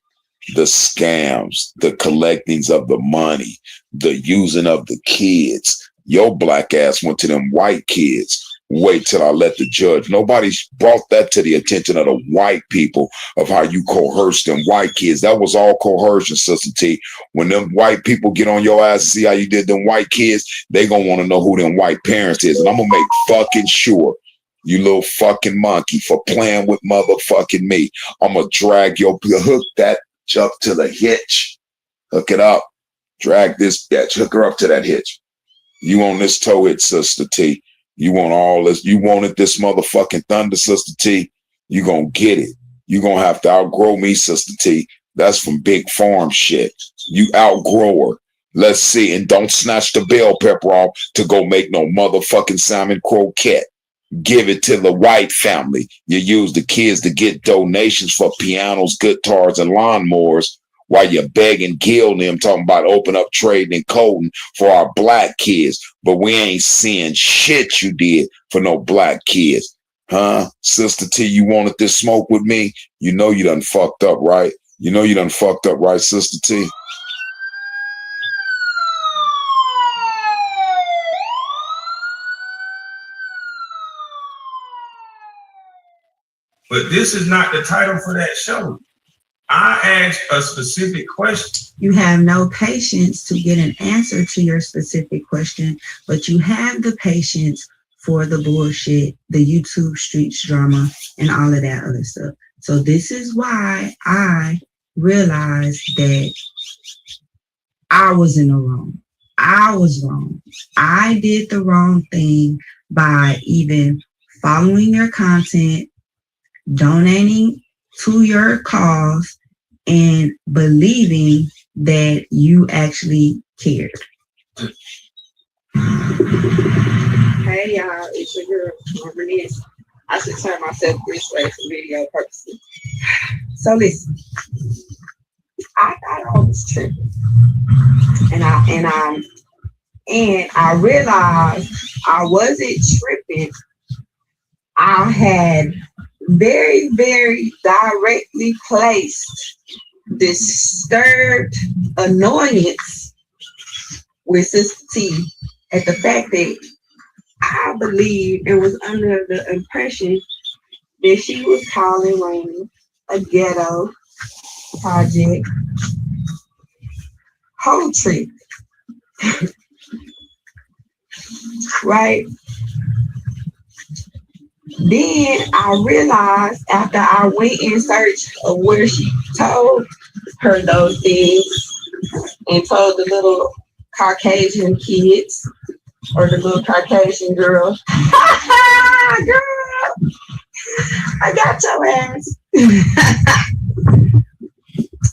the scams, the collectings of the money, the using of the kids. Your black ass went to them white kids. Wait till I let the judge. Nobody brought that to the attention of the white people of how you coerced them white kids. That was all coercion, Sister T. When them white people get on your ass and see how you did them white kids, they gonna want to know who them white parents is. And I'm gonna make fucking sure, you little fucking monkey, for playing with motherfucking me, I'm gonna drag your hook that up to the hitch. Hook it up. Drag this bitch. Hook her up to that hitch. You on this toe hit, Sister T. You want all this. You wanted this motherfucking thunder, Sister T. You gonna get it. You gonna have to outgrow me, Sister T. That's from big farm shit. You outgrow her. Let's see. And don't snatch the bell pepper off to go make no motherfucking salmon croquette. Give it to the white family. You use the kids to get donations for pianos, guitars, and lawnmowers while you're begging Gil and them talking about open up trading and coding for our black kids. But we ain't seeing shit you did for no black kids. Huh? Sister T, you wanted this smoke with me? You know you done fucked up, right? You know you done fucked up, right, Sister T? But this is not the title for that show. I asked a specific question. You have no patience to get an answer to your specific question, but you have the patience for the bullshit, the YouTube streets drama, and all of that other stuff. So this is why I realized that I was in the wrong. I was wrong. I did the wrong thing by even following your content, donating to your cause, and believing that you actually cared. Hey y'all, it's your girl, Kwame. I should turn myself this way for video purposes. So listen, I thought I was tripping, and I realized I wasn't tripping. I had very, very directly placed disturbed annoyance with Sister T at the fact that I believed and was under the impression that she was calling Rainy a ghetto project whole trip. Right? Then I realized after I went in search of where she told her those things and told the little Caucasian kids or the little Caucasian girl, girl, I got your ass.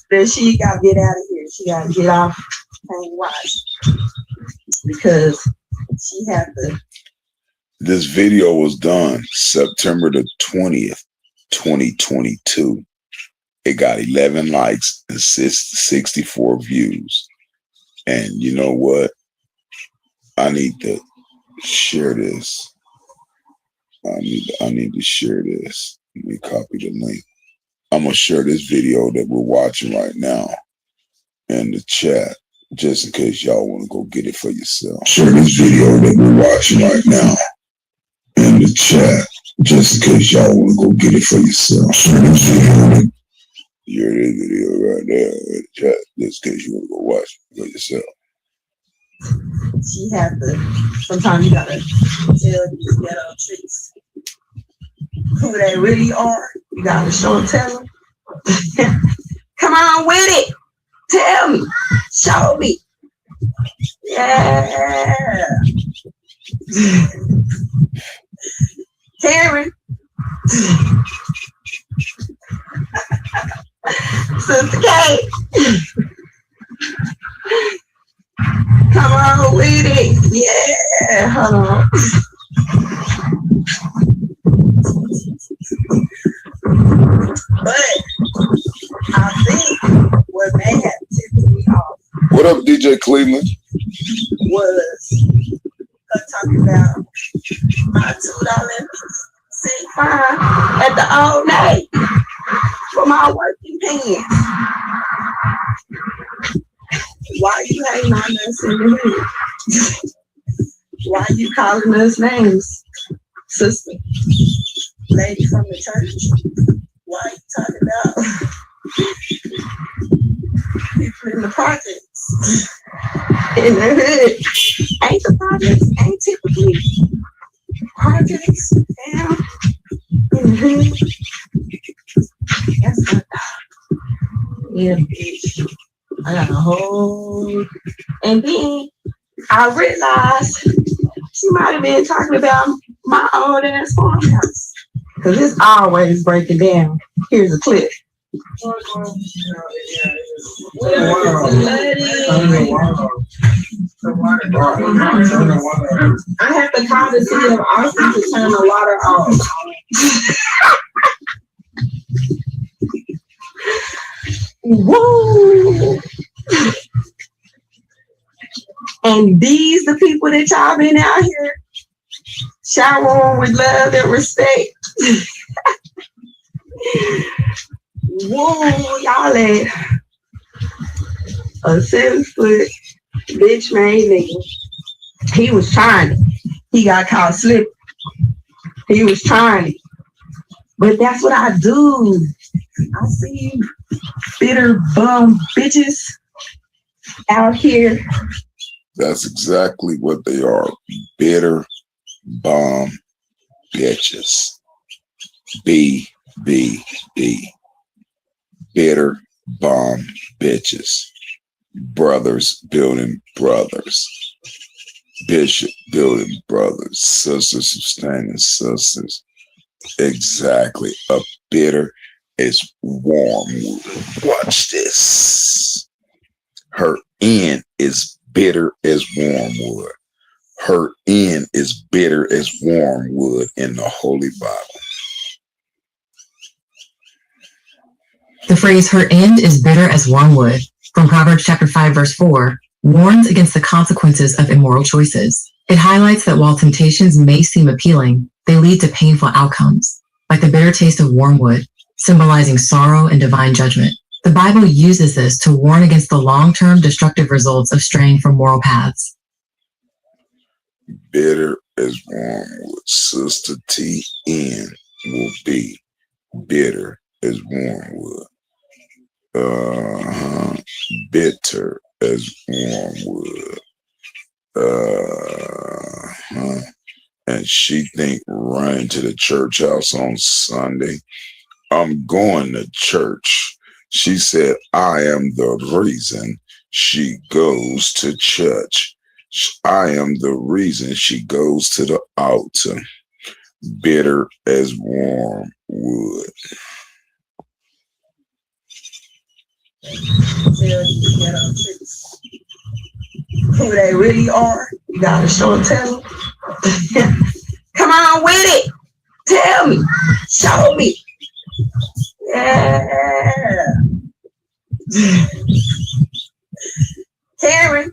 Then she got to get out of here. She got to get off and watch because she had the. This video was done September the 20th, 2022. It got 11 likes and 64 views. And you know what? I need to share this. I need to share this. Let me copy the link. I'm gonna share this video that we're watching right now in the chat, just in case y'all want to go get it for yourself. Share this video that we're watching right now in the chat, just in case y'all want to go get it for yourself. Share this video. Share this video right there in the chat, just in case you want to go watch it for yourself. She had to, sometimes you gotta tell these ghetto tricks who they really are. You gotta show and tell them. Come on with it. Tell me. Show me. Yeah. Karen. Sister Kate. Come on with it. Yeah. Hold on. But I think what may have tipped me off. What up, DJ Cleveland? Was talking about my $2.50 fine at the Old Navy for my working hands. Why you hating on us in the hood? Why you calling us names, sister? Lady from the church? Why you talking about people in the projects? In the hood. Ain't the projects, ain't typically projects down in the hood. That's my dog. Yeah, bitch. I got a whole, and then I realized she might have been talking about my old ass farmhouse. Cause it's always breaking down. Here's a clip. I have to call the city of Austin to turn the water off. Woo! And these the people that y'all been out here showering with love and respect. Whoa, y'all at a 7-foot bitch made nigga. He was trying it. He got caught slipping. He was trying it. But that's what I do. I see you bitter bum bitches out here. That's exactly what they are. Bitter bum bitches. B. Bitter bum bitches. Brothers building brothers. Bishop building brothers. Sisters sustaining sisters. Exactly. A bitter is warm. Watch this. Her end is bitter as wormwood. Her end is bitter as wormwood in the Holy Bible. The phrase "her end is bitter as wormwood" from Proverbs chapter 5, verse 4 warns against the consequences of immoral choices. It highlights that while temptations may seem appealing, they lead to painful outcomes, like the bitter taste of wormwood, symbolizing sorrow and divine judgment. The Bible uses this to warn against the long-term destructive results of straying from moral paths. Bitter as wormwood. Sister T N will be bitter as wormwood. Bitter as wormwood. And she think running to the church house on Sunday. I'm going to church. She said, I am the reason she goes to church. I am the reason she goes to the altar. Bitter as wormwood. Who they really are. You gotta show and tell them. Come on with it. Tell me. Show me. Yeah. Karen.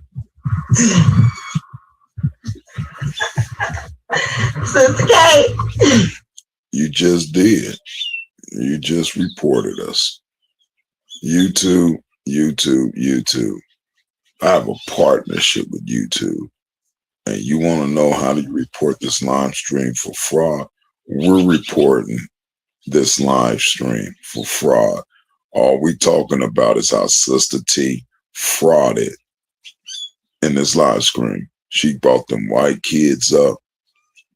Sister Kate. You just did. You just reported us. YouTube. I have a partnership with YouTube. And you want to know how to report this live stream for fraud? We're reporting this live stream for fraud. All we talking about is how Sister T frauded in this live stream. She brought them white kids up,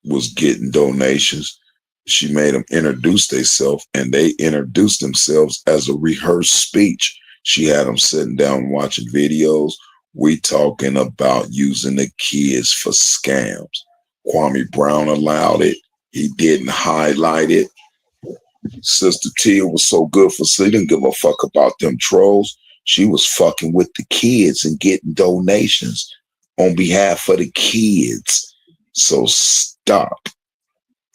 was getting donations. She made them introduce themselves, and they introduced themselves as a rehearsed speech. She had them sitting down watching videos. We talking about using the kids for scams. Kwame Brown allowed it. He didn't highlight it. Sister Tia was so good for she didn't give a fuck about them trolls. She was fucking with the kids and getting donations on behalf of the kids. So stop.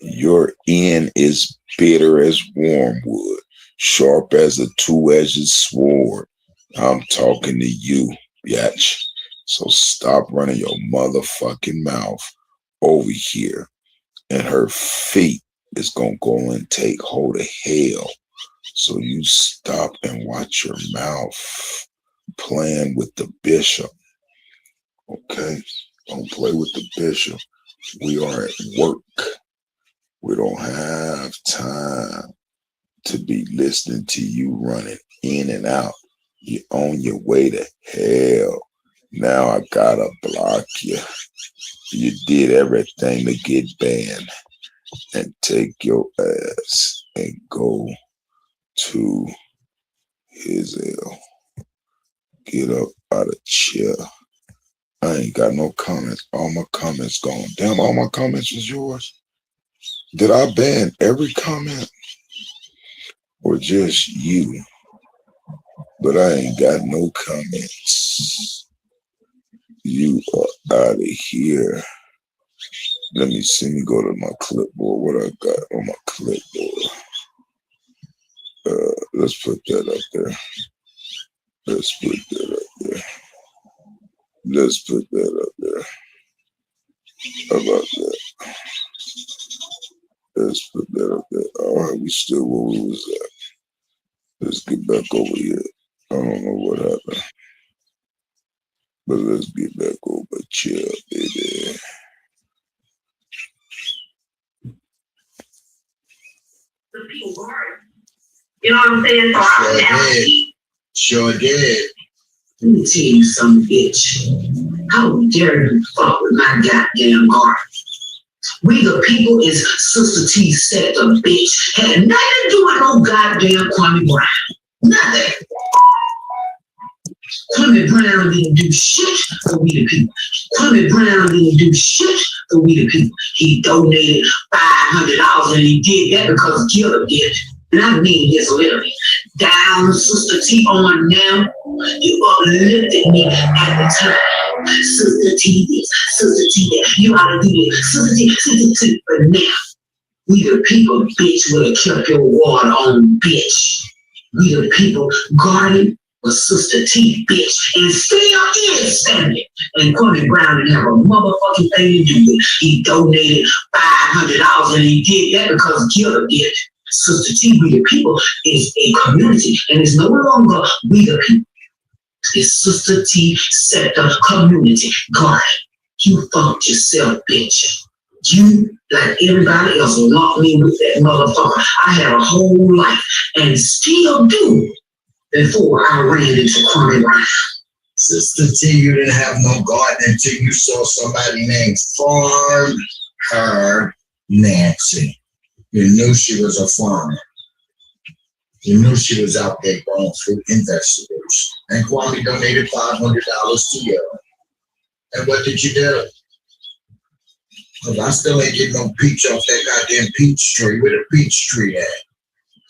Your end is bitter as wormwood, sharp as a two-edged sword. I'm talking to you, bitch. So stop running your motherfucking mouth over here. And her feet is going to go and take hold of hell. So you stop and watch your mouth playing with the bishop. Okay? Don't play with the bishop. We are at work. We don't have time to be listening to you running in and out. You're on your way to hell. Now I gotta block you. You did everything to get banned. And take your ass and go to his hell. Get up out of chair. I ain't got no comments. All my comments gone. Damn, all my comments was yours. Did I ban every comment? Or just you? But I ain't got no comments. You are out of here. Let me see me go to my clipboard. What I got on my clipboard. Let's put that up there. Let's put that up there. Let's put that up there. How about that? Let's put that up there. All right, we still where we was at. Let's get back over here. I don't know what happened. But let's get back over here, baby. people garden. You know what I'm saying? So I would have to keep. Sure did. Let me tell you something, bitch. How dare you fuck with my goddamn garden? We the people is Sister T said the bitch had nothing to do with no goddamn Kwame Brown. Nothing. Kwame Brown didn't do shit for we the people. Kwame Brown didn't do shit for we the people. He donated $500 and he did that because Gilda did. And I mean this literally. Down, Sister T on now. You uplifted me at the time. Sister T this, Sister T that. You ought to do this. Sister T, Sister T. But now, we the people, bitch, would have kept your water on, bitch. We the people guarding with Sister T, bitch, and still is standing. And Kwame Brown didn't have a motherfucking thing to do with it. He donated $500 and he did that because Gilda did. Sister T, we the people, is a community, and it's no longer we the people. It's Sister T set the community. God, you fucked yourself, bitch. You, like everybody else, locked me with that motherfucker. I had a whole life, and still do, before I ran into Kwame Brown. Sister T, you didn't have no garden until you saw somebody named Farm Her Nancy. You knew she was a farmer. You knew she was out there growing fruit and vegetables. And Kwame donated $500 to you. And what did you do? Because I still ain't getting no peach off that goddamn peach tree. Where the peach tree at?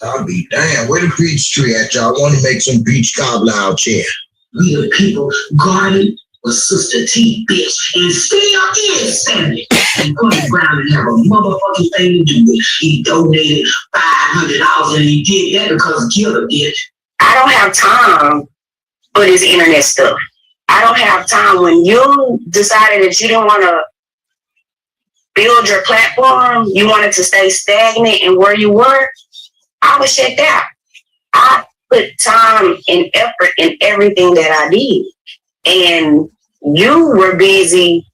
I'll be damn. Where the peach tree at, y'all? I want to make some peach cobbler out here. We the people guarding with Sister T, bitch, and still is standing. And Kwame Brown didn't have a motherfucking thing to do with it. He donated $500 and he did that because Gilda did. I don't have time for this internet stuff. I don't have time. When you decided that you didn't want to build your platform, you wanted to stay stagnant and where you were, I was shut out. I put time and effort in everything that I did. And you were busy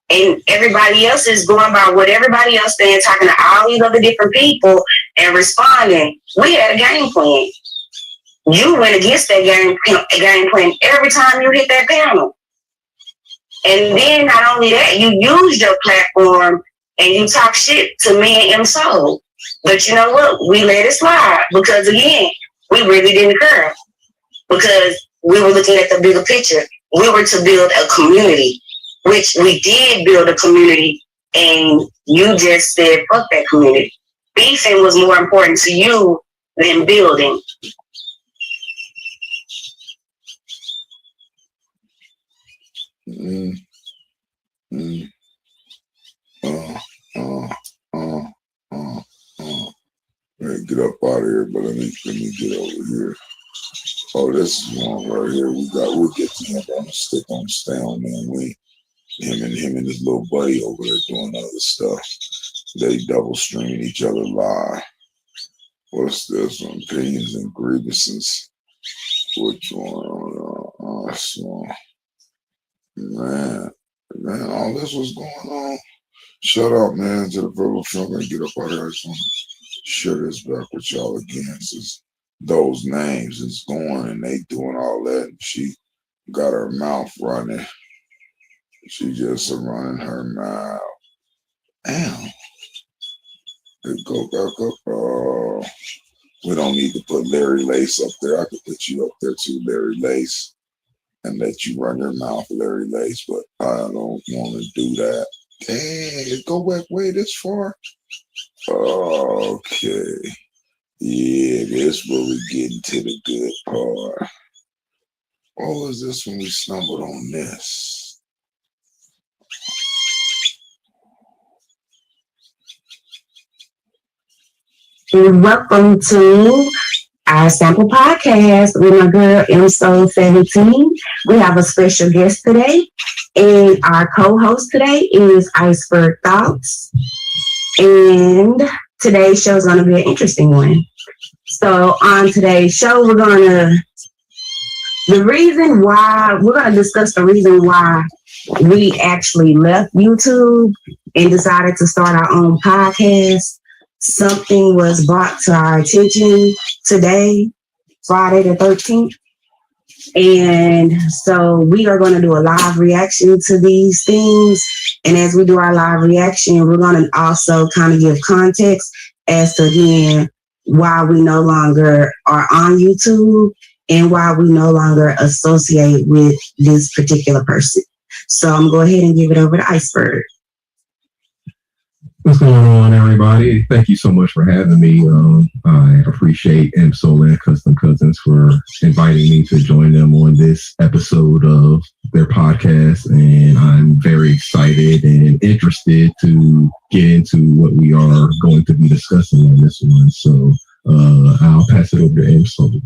and everybody else is going by what everybody else saying, talking to all these other different people and responding. We had a game plan. You went against that game plan every time you hit that panel. And then not only that, you used your platform and you talk shit to me and M Soul. But you know what? We let it slide because again, we really didn't care because we were looking at the bigger picture. We were to build a community, which we did build a community, and you just said, fuck that community. Beefing was more important to you than building. Get up out of here, but let me get over here. Oh, this one right here. We'll get to him. I'm gonna stick on stay on, man. Him and his little buddy over there doing other stuff. They double streaming each other live. What's this one? Opinions and grievances. Which one? This one. Man, all this was going on. Shut up, man. To the verbal truck and get up out of here. I just want to share this back with y'all again. Since those names is going and they doing all that, and she got her mouth running. She just running her mouth. Damn. It go back up. Oh, we don't need to put Larry Lace up there. I could put you up there too, Larry Lace, and let you run your mouth, Larry Lace, but I don't want to do that. Dang, it go back way this far? Okay. Yeah, this where we get into the good part. What was this when we stumbled on this? Welcome to our sample podcast with my girl M Soul 17. We have a special guest today, and our co-host today is Iceberg Thoughts. And today's show is going to be an interesting one. So on today's show, we're going to discuss the reason why we actually left YouTube and decided to start our own podcast. something was brought to our attention today, Friday the 13th. And so we are going to do a live reaction to these things. And as we do our live reaction, we're going to also kind of give context as to, again, why we no longer are on YouTube and why we no longer associate with this particular person. So I'm going to go ahead and give it over to Iceberg. What's going on, everybody? Thank you so much for having me. I appreciate MSOL and Custom Cousins for inviting me to join them on this episode of their podcast. And I'm very excited and interested to get into what we are going to be discussing on this one. So I'll pass it over to MSOL.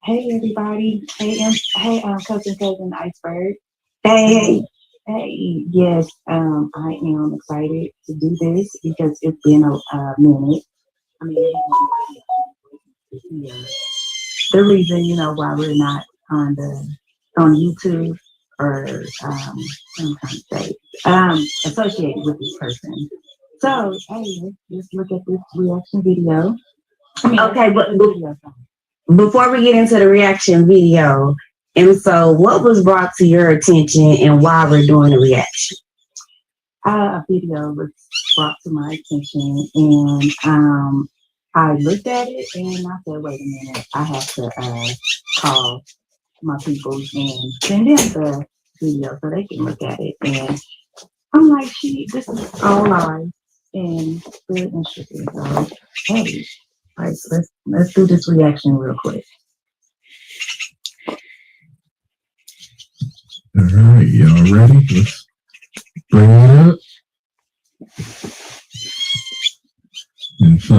Hey, everybody. Hey, cousin Iceberg. Hey. Hey, yes, I am excited to do this because it's been a minute. I mean, yeah. The reason, why we're not on YouTube or I'm trying to say, associated with this person. So, hey, let's look at this reaction video. Okay, but before we get into the reaction video, and so what was brought to your attention and why we're doing a reaction? A video was brought to my attention and I looked at it and I said, wait a minute, I have to call my people and send them the video so they can look at it. And I'm like, this is all live and very interesting. So, hey, let's do this reaction real quick. All right, y'all ready? Let's bring it up. And so, I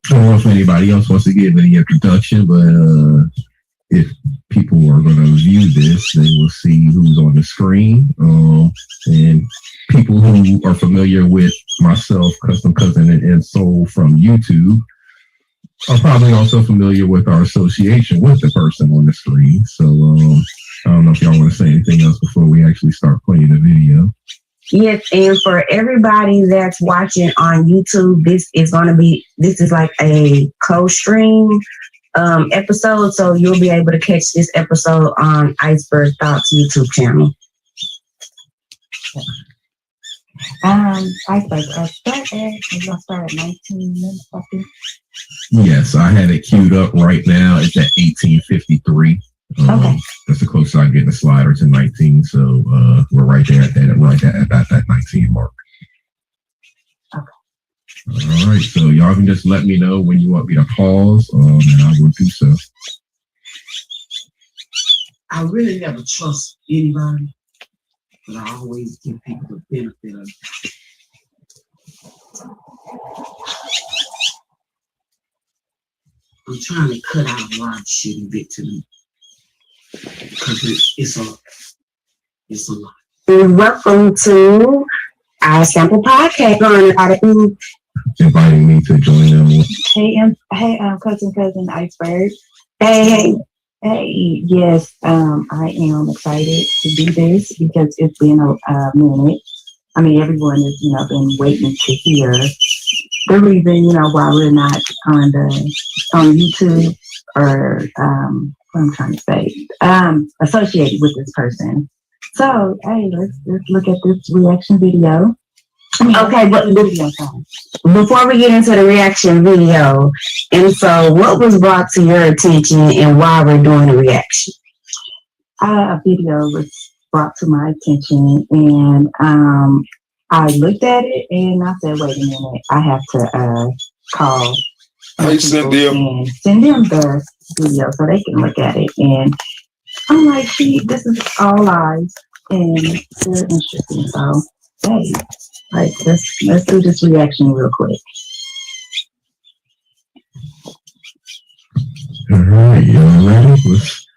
don't know if anybody else wants to give any introduction, but if people are going to view this, they will see who's on the screen. And people who are familiar with myself, Custom Cousin, and Soul from YouTube are probably also familiar with our association with the person on the screen. So, I don't know if y'all want to say anything else before we actually start playing the video. Yes, and for everybody that's watching on YouTube, this is like a co-stream episode, so you'll be able to catch this episode on Iceberg Thoughts YouTube channel. Iceberg, start at 19 minutes, I think. Yes, I had it queued up right now. It's at 18:53. Okay. That's the closest I can get the slider to 19. So we're right there at that 19 mark. Okay. All right. So y'all can just let me know when you want me to pause, and I will do so. I really never trust anybody, but I always give people the benefit of it. I'm trying to cut out a lot of shit and get to me. Because it's a lot. Welcome to our sample podcast on inviting me to join them. Hey, cousin Iceberg. Hey. Yes, I am excited to do this because it's been a minute. I mean, everyone has, been waiting to hear the reason, why we're not on YouTube or what I'm trying to say, associated with this person. So, hey, let's look at this reaction video. Okay, but before we get into the reaction video, and so what was brought to your attention and why we're doing a reaction? A video was brought to my attention and I looked at it and I said, wait a minute, I have to call and send them the video so they can look at it. And I'm like, this is all live and very interesting. So, hey, let's do this reaction real quick. All right, y'all ready? Let's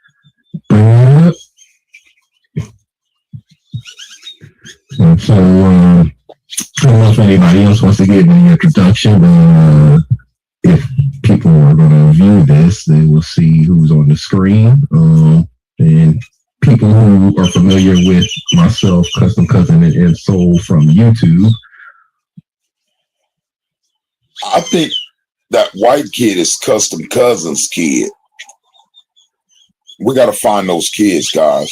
bring it up. And so, I don't know if anybody else wants to give any introduction, but if people are going to view this, they will see who's on the screen. And people who are familiar with myself, Custom Cousin, and Soul from YouTube I think that white kid is custom cousin's kid. We got to find those kids, guys.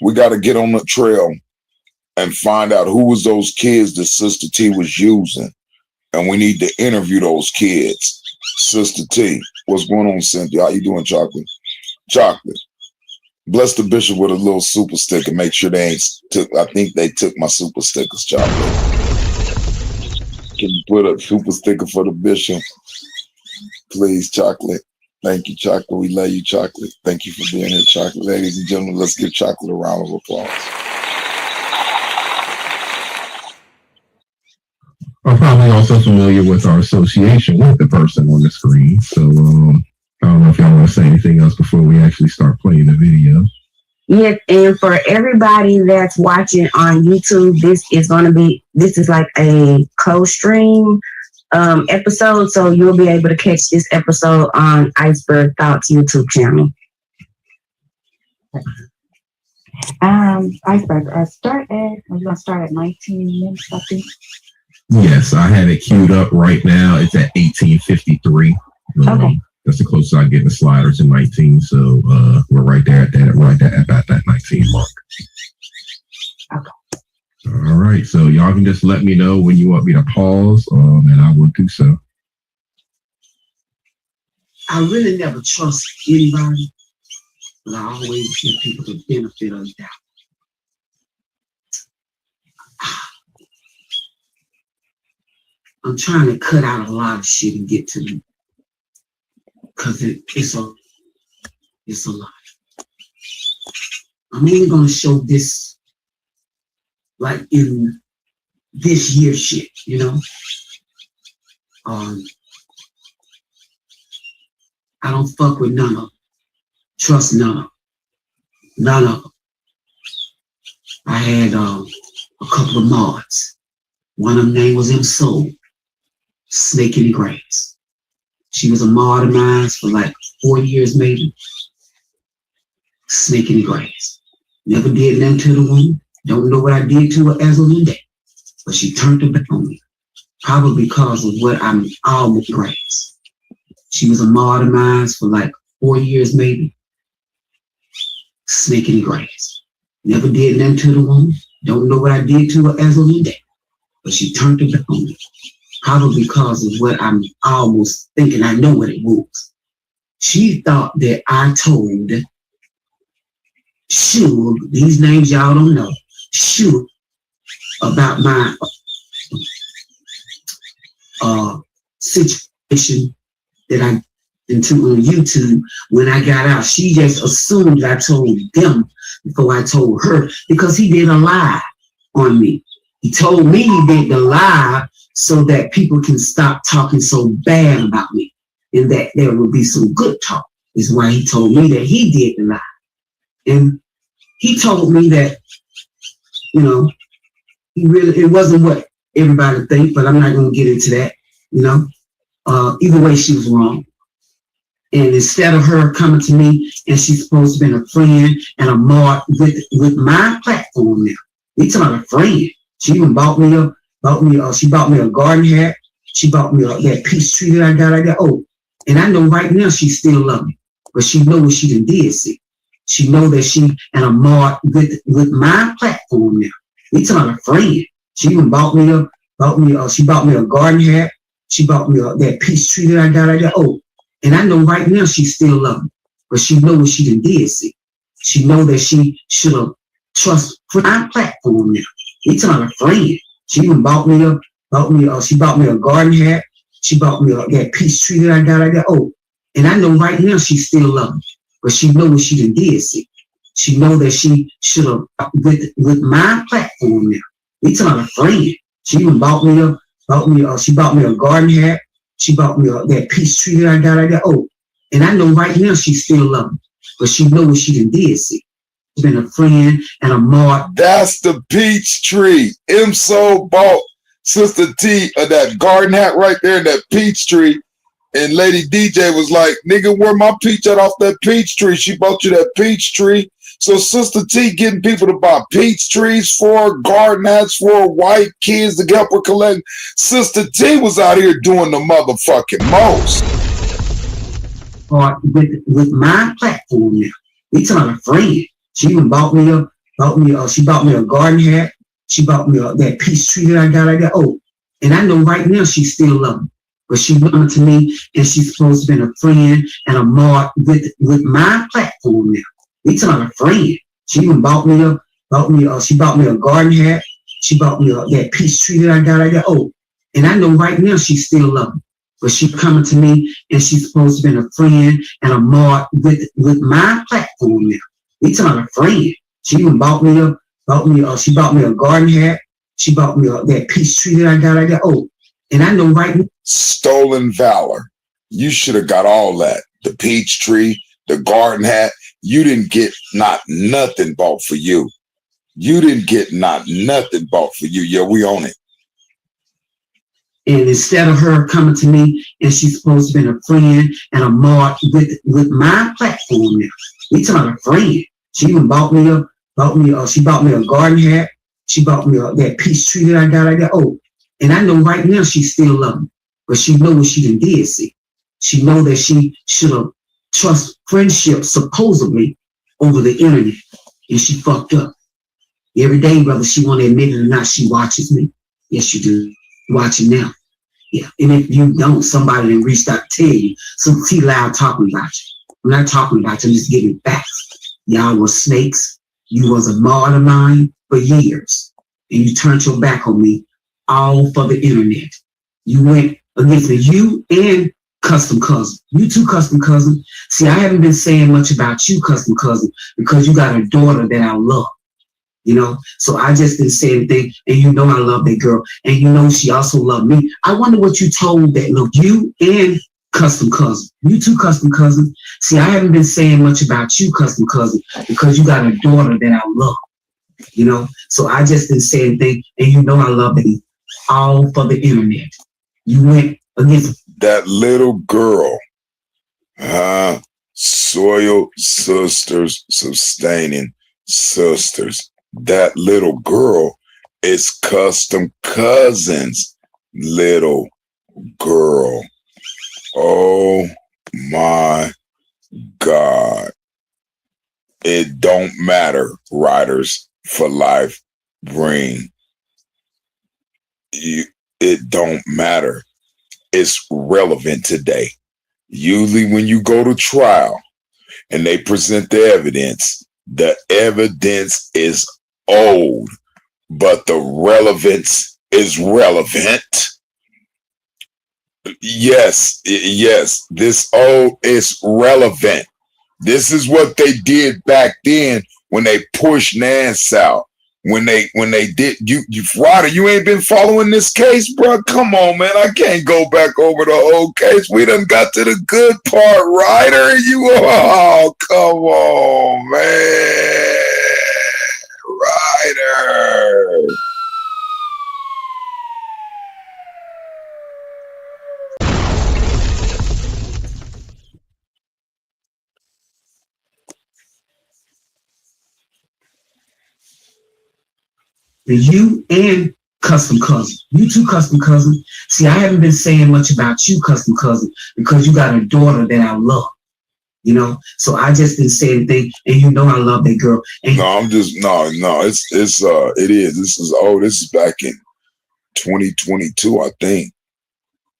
We got to get on the trail and find out who was those kids that Sister T was using. And we need to interview those kids. Sister T, what's going on, Cynthia? How you doing, Chocolate? Chocolate. Bless the bishop with a little super sticker. Make sure they ain't took. I think they took my super stickers, Chocolate. Can you put a super sticker for the bishop? Please, Chocolate. Thank you, Chocolate. We love you, Chocolate. Thank you for being here, Chocolate. Ladies and gentlemen, let's give Chocolate a round of applause. I'm probably also familiar with our association with the person on the screen. So I don't know if y'all want to say anything else before we actually start playing the video. Yes, and for everybody that's watching on YouTube, this is like a closed stream episode, so you'll be able to catch this episode on Iceberg Thoughts YouTube channel. Iceberg, we're gonna start at 19 minutes, I think. Yes, I have it queued up right now. It's at 18:53. Okay. That's the closest I get in the slider to 19. So we're right there at that 19 mark. Okay. All right. So y'all can just let me know when you want me to pause, and I will do so. I really never trust anybody, but I always give people the benefit of the doubt. I'm trying to cut out a lot of shit and get to me, because it's a lot. I'm only gonna show this, like in this year shit, you know. I don't fuck with none of them. Trust none of them. None of them. I had a couple of mods. One of them name was M Soul, Snake in the Grass. She was a mod of mine for like 4 years maybe. Snake in the Grass. Never did nothing to the woman. Don't know what I did to her as of today. But she turned her back on me. Probably because of what I'm all with grass. She was a mod of mine for like 4 years maybe. Snake in the Grass. Never did nothing to the woman. Don't know what I did to her as of today. But she turned her back on me. Probably because of what I'm almost thinking I know what it was. She thought that I told Suge, these names y'all don't know, Suge, about my situation that I into on YouTube when I got out. She just assumed I told them before I told her, because he did a lie on me. He told me he did the lie so that people can stop talking so bad about me and that there will be some good talk. Is why he told me that he did the lie. And he told me that, you know, it wasn't what everybody think, but I'm not going to get into that, you know. Either way, she was wrong. And instead of her coming to me and she's supposed to be a friend and a mod with my platform now, we talking about a friend. She even bought me a garden hat. She bought me that peach tree that I got. Oh, and I know right now she still love me, but she know what she done did. See, she know that she and a mod with my platform now. We talking about a friend. She even bought me a garden hat. She bought me that peach tree that I got. Oh, and I know right now she still love me, but she know what she done did. See, she know that she should have trust my platform now. We talking about a friend. She even bought me a garden hat. She bought me that peach tree that I got. Oh, and I know right now she still love me, but she know what she done did. See, she know that she should have with my platform now. We talking about a friend. She even bought me a garden hat. She bought me that peach tree that I got. Oh, and I know right now she still love me, but she know what she done did. See, been a friend and a mod. That's the peach tree. MSO bought Sister T that garden hat right there, that peach tree. And Lady DJ was like, nigga, where my peach at off that peach tree? She bought you that peach tree. So Sister T getting people to buy peach trees for her, garden hats for her, white kids to help her collect. Sister T was out here doing the motherfucking most. Or with my platform now. We talking about a friend. She even she bought me a garden hat. She bought me that peach tree that I got. Oh, and I know right now she still love me. But she went to me and she's supposed to be a friend and a mod with my platform now. We talking about a friend. She even she bought me a garden hat. She bought me that peach tree that I got. Oh, and I know right now she still love me. But she coming to me and she's supposed to be a friend and a mod with my platform now. We talking about a friend. She even she bought me a garden hat. She bought me that peach tree that I got. Oh, and I know right now. Stolen valor. You should have got all that. The peach tree, the garden hat. You didn't get not nothing bought for you. You didn't get not nothing bought for you. Yeah, we own it. And instead of her coming to me and she's supposed to be a friend and a mod with my platform now. We talking about a friend. She even she bought me a garden hat. She bought me that peach tree that I got. Oh, and I know right now she still love me. But she know what she did see. She know that she should have trust friendship supposedly over the internet. And she fucked up. Every day, brother, she want to admit it or not, she watches me. Yes, you do. Watching now. Yeah. And if you don't, somebody then reached out to tell you. Some T loud talking about you. I'm not talking about you, I'm just giving facts. Y'all were snakes. You was a mod of mine for years. And you turned your back on me all for the internet. You went against me, you and Custom Cousin. You too, Custom Cousin. See, I haven't been saying much about you, Custom Cousin, because you got a daughter that I love. You know, so I just didn't say anything, and you know I love that girl, and you know she also loved me. I wonder what you told that look, you and Custom Cousin. You too, Custom Cousin. See, I haven't been saying much about you, Custom Cousin, because you got a daughter that I love. You know, so I just didn't say anything, and you know I love it all for the internet. You went against that little girl. Soil sisters sustaining sisters. That little girl is Custom Cousin's little girl. Oh my God. It don't matter, Riders for Life bring. It don't matter. It's relevant today. Usually when you go to trial and they present the evidence is old, but the relevance is relevant. Yes, this old is relevant. This is what they did back then when they pushed Nance out. When they did you Ryder, you ain't been following this case, bro. Come on, man. I can't go back over the old case. We done got to the good part, Ryder. Come on, man. Ryder. You and Custom Cousin. You too, Custom Cousin. See, I haven't been saying much about you, Custom Cousin, because you got a daughter that I love. You know, so I just didn't say anything, and you know I love that girl. And it is. This is old. This is back in 2022, I think.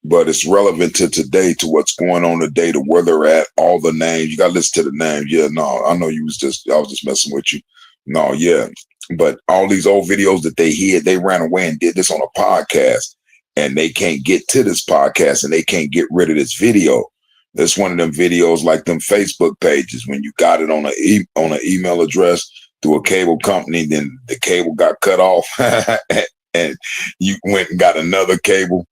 But it's relevant to today, to what's going on today, to where they're at, all the names. You gotta listen to the names. Yeah, no, I know I was just messing with you. No, yeah. But all these old videos that they hid, they ran away and did this on a podcast, and they can't get to this podcast, and they can't get rid of this video. That's one of them videos like them Facebook pages when you got it on an email address through a cable company, then the cable got cut off, and you went and got another cable,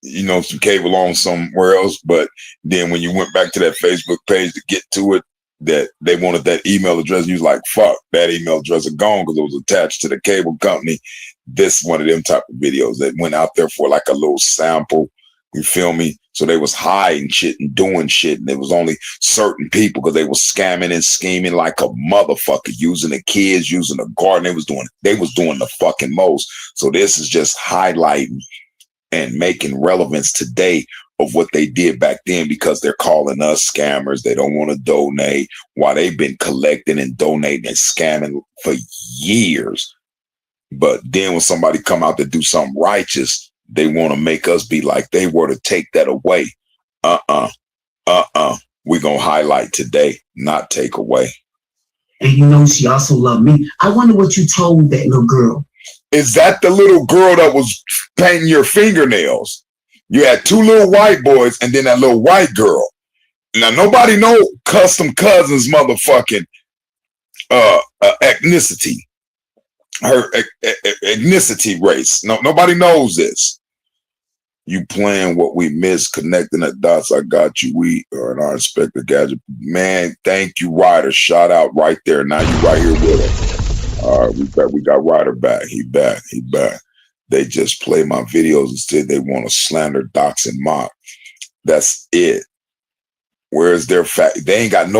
some cable on somewhere else. But then when you went back to that Facebook page to get to it, that they wanted that email address, and you was like, fuck, that email address is gone because it was attached to the cable company. This one of them type of videos that went out there for like a little sample You feel me? So they was hiding shit and doing shit, and it was only certain people because they was scamming and scheming like a motherfucker, using the kids, using the garden. They was doing the fucking most. So this is just highlighting and making relevance today of what they did back then, because they're calling us scammers. They don't want to donate while they've been collecting and donating and scamming for years. But then when somebody come out to do something righteous, they want to make us be like they were to take that away. We're going to highlight today, not take away. And you know, she also loved me. I wonder what you told that little girl. Is that the little girl that was painting your fingernails? You had two little white boys and then that little white girl. Now, nobody know Custom Cousins' motherfucking ethnicity. Her ethnicity race. No, nobody knows this. You playing what we missed, connecting the dots. I got you. We are an Inspector Gadget. Man, thank you, Ryder. Shout out right there. Now you right here with us. All right, we got Ryder back. He back. They just play my videos instead. They want to slander, dox, and mock. That's it. Where's their fact? They ain't got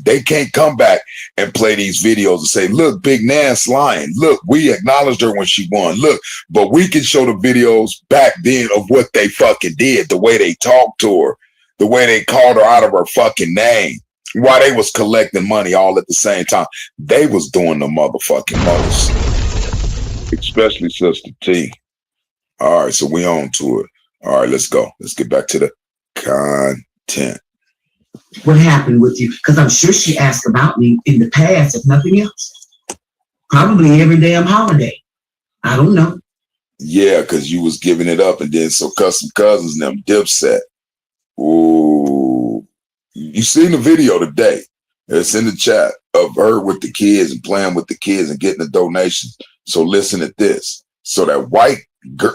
they can't come back and play these videos and say, look, Big Nan's lying. Look, we acknowledged her when she won. Look, but we can show the videos back then of what they fucking did, the way they talked to her, the way they called her out of her fucking name, while they was collecting money all at the same time. They was doing the motherfucking most, especially Sister T. All right, so we on to it. All right, let's go. Let's get back to the content. What happened with you? Because I'm sure she asked about me in the past, if nothing else. Probably every damn holiday. I don't know. Yeah, because you was giving it up, and then so Custom Cousins and them Dipset. Ooh. You seen the video today. It's in the chat of her with the kids and playing with the kids and getting the donations. So listen to this. So that white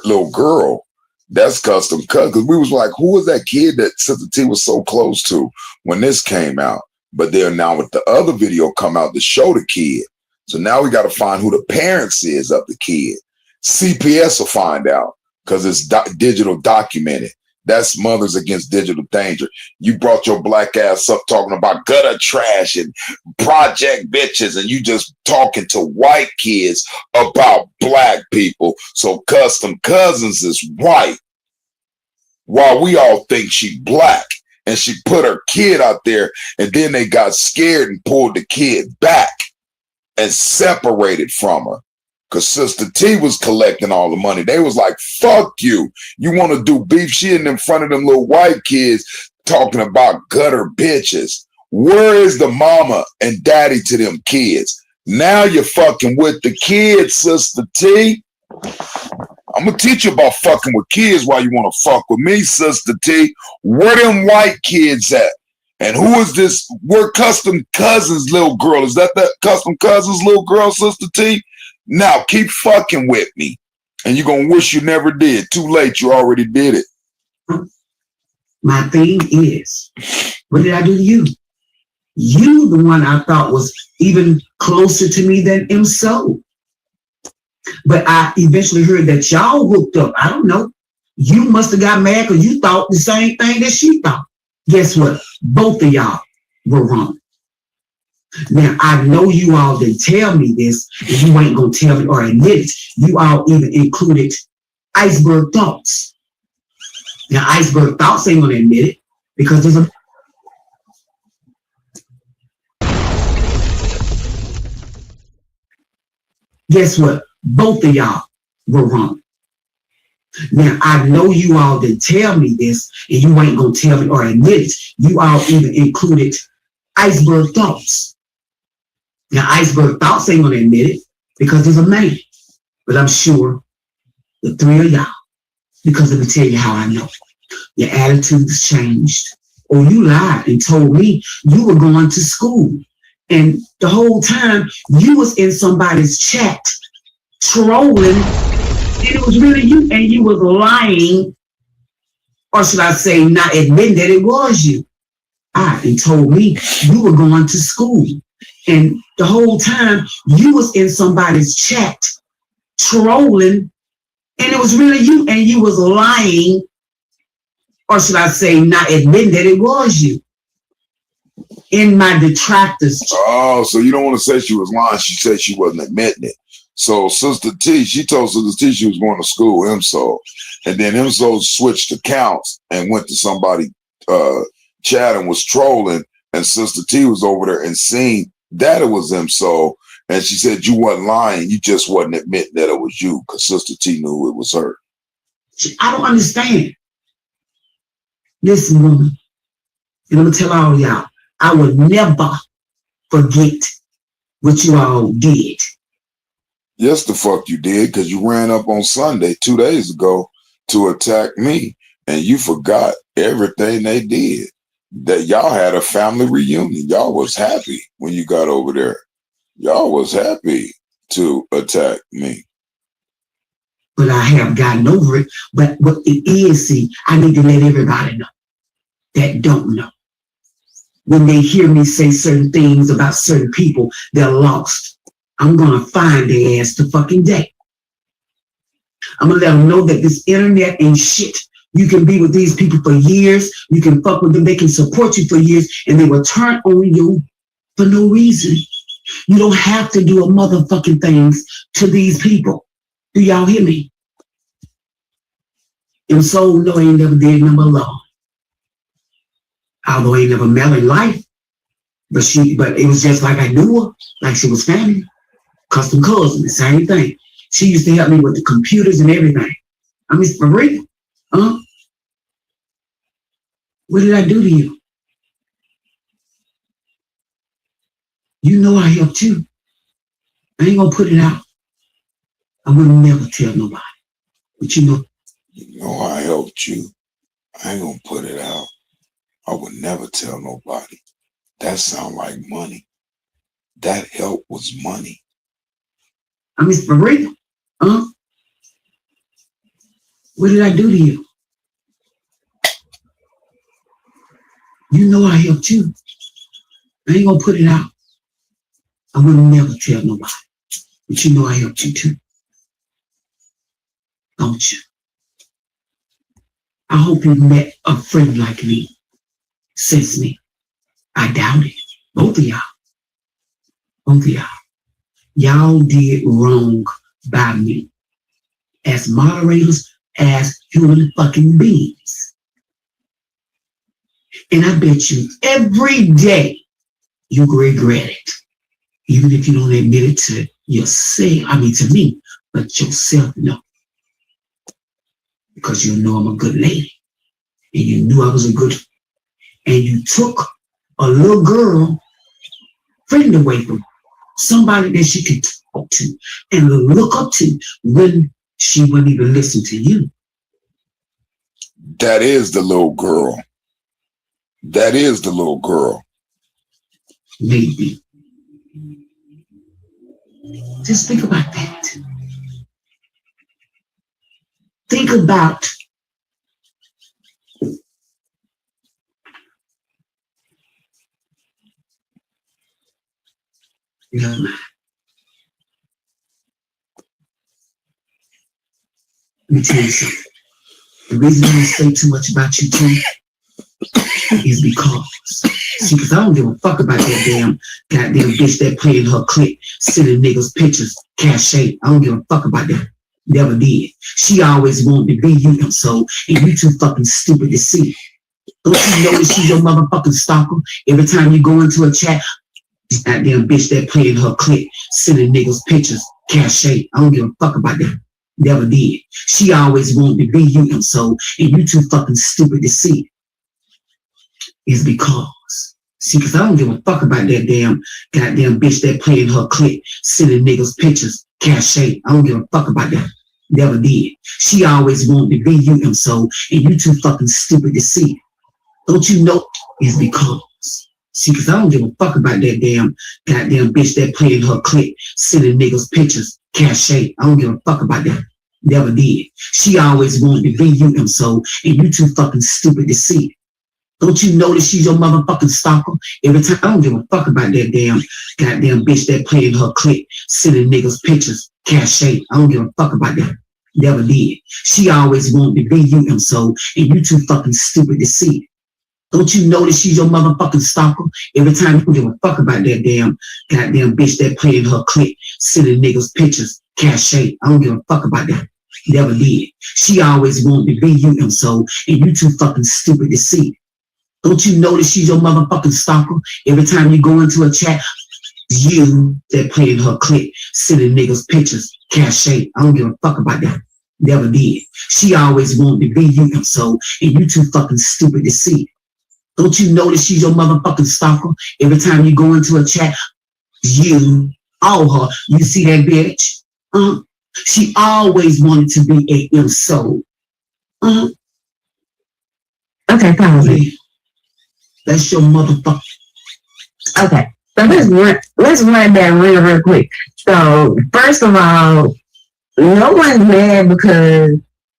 little girl, that's Custom Cousins. Because we was like, who was that kid that Sister T was so close to when this came out? But then now with the other video come out to show the kid. So now we got to find who the parents is of the kid. CPS will find out because it's digital documented. That's Mothers Against Digital Danger. You brought your black ass up talking about gutter trash and project bitches, and you just talking to white kids about black people. So Custom Cousins is white, while we all think she black, and she put her kid out there, and then they got scared and pulled the kid back and separated from her. Because Sister T was collecting all the money. They was like, fuck you. You want to do beef? She in front of them little white kids talking about gutter bitches. Where is the mama and daddy to them kids? Now you're fucking with the kids, Sister T. I'm going to teach you about fucking with kids while you want to fuck with me, Sister T. Where them white kids at? And who is this? Where Custom Cousins' little girl? Is that Custom Cousins' little girl, Sister T? Now keep fucking with me, and you're gonna wish you never did. Too late, you already did it. My thing is, what did I do to you? You, the one I thought was even closer to me than MSO. But I eventually heard that y'all hooked up. I don't know. You must have got mad because you thought the same thing that she thought. Guess what? Both of y'all were wrong. Now, I know you all didn't tell me this, and you ain't going to tell me or admit it. You all even included iceberg thoughts. Now, iceberg thoughts ain't going to admit it because there's a... Guess what? Both of y'all were wrong. Now, I know you all didn't tell me this, and you ain't going to tell me or admit it. You all even included iceberg thoughts. Now, iceberg thoughts ain't going to admit it because there's a man. But I'm sure the three of y'all, because let me tell you how I know. Your attitudes changed. Or you lied and told me you were going to school. And the whole time you was in somebody's chat trolling. And it was really you. And you was lying. Or should I say not admitting that it was you. And told me you were going to school. And the whole time you was in somebody's chat trolling, and it was really you, and you was lying or should I say, not admitting that it was you in my detractors. Oh, so you don't want to say she was lying. She said she wasn't admitting it. So Sister T, she told Sister T she was going to school with IMSO. And then IMSO switched accounts and went to somebody chat and was trolling. And Sister T was over there and seen that it was IMSO. And she said you wasn't lying. You just wasn't admitting that it was you because Sister T knew it was her. I don't understand. Listen, woman, and I'm going to tell all y'all, I will never forget what you all did. Yes, the fuck you did, because you ran up on Sunday 2 days ago to attack me, and you forgot everything they did. That y'all had a family reunion. Y'all was happy when you got over there. Y'all was happy to attack me. But I have gotten over it. But what it is, see, I need to let everybody know that don't know. When they hear me say certain things about certain people, they're lost. I'm going to find their ass the fucking day. I'm going to let them know that this internet ain't shit. You can be with these people for years. You can fuck with them. They can support you for years, and they will turn on you for no reason. You don't have to do a motherfucking things to these people. Do y'all hear me? And so, no, I ain't never did number alone. Although I ain't never met her in life, but it was just like I knew her, like she was family, custom cousin, the same thing. She used to help me with the computers and everything. I mean, for real, huh? What did I do to you? You know I helped you. I ain't gonna put it out. I would never tell nobody. But you know I helped you. I ain't gonna put it out. I would never tell nobody. That sound like money. That help was money. I mean, for real, huh? What did I do to you? You know I helped you. I ain't gonna put it out. I would never tell nobody. But you know I helped you too. Don't you? I hope you met a friend like me. Since me. I doubt it. Both of y'all. Both of y'all. Y'all did wrong by me. As moderators, as human fucking beings. And I bet you every day you regret it. Even if you don't admit it to yourself, I mean to me, but yourself, no. Because you know I'm a good lady. And you knew I was a good, and you took a little girl friend away from somebody that she could talk to and look up to when she wouldn't even listen to you. That is the little girl. That is the little girl. Maybe. Just think about that. Think about let me tell you something. The reason I don't say too much about you too is because, see, because I don't give a fuck about that goddamn bitch that playing her clip, sending niggas pictures, cachet. I don't give a fuck about that. Never did. She always wanted to be you, so, and you too fucking stupid to see. Don't you know that she's your motherfucking stalker? Every time you go into a chat, this goddamn bitch that playing her clip, sending niggas pictures, cachet. I don't give a fuck about that. Never did. She always wanted to be you, so, and you too fucking stupid to see. Is because, see, because I don't give a fuck about that goddamn bitch that playing her clip, sending niggas pictures, cachet. I don't give a fuck about that. Never did. She always wanted to be you, so, and you too fucking stupid to see. Don't you know? Is because, see, because I don't give a fuck about that goddamn bitch that playing her clip, sending niggas pictures, cachet. I don't give a fuck about that. Never did. She always wanted to be you, so, and you too fucking stupid to see. Don't you know that she's your motherfucking stalker? Every time, I don't give a fuck about that goddamn bitch that playing her clip, sending niggas pictures, cachet. I don't give a fuck about that. Never did. She always wanted to be you, so and you too fucking stupid to see it. Don't you know that she's your motherfucking stalker? Every time you give a fuck about that goddamn bitch that playing her clique, sending niggas pictures, cachet. I don't give a fuck about that. Never did. She always wanted to be you, so and you too fucking stupid to see it. Don't you know that she's your motherfucking stalker? Every time you go into a chat, you that playing her clique, sending niggas pictures, cachet. I don't give a fuck about that. Never did. She always wanted to be you, so and you too fucking stupid to see it. Don't you know that she's your motherfucking stalker? Every time you go into a chat, you see that bitch? She always wanted to be a soul. Okay, Kwame. That's your motherfucker. Okay, so let's run that real quick. So first of all, no one's mad because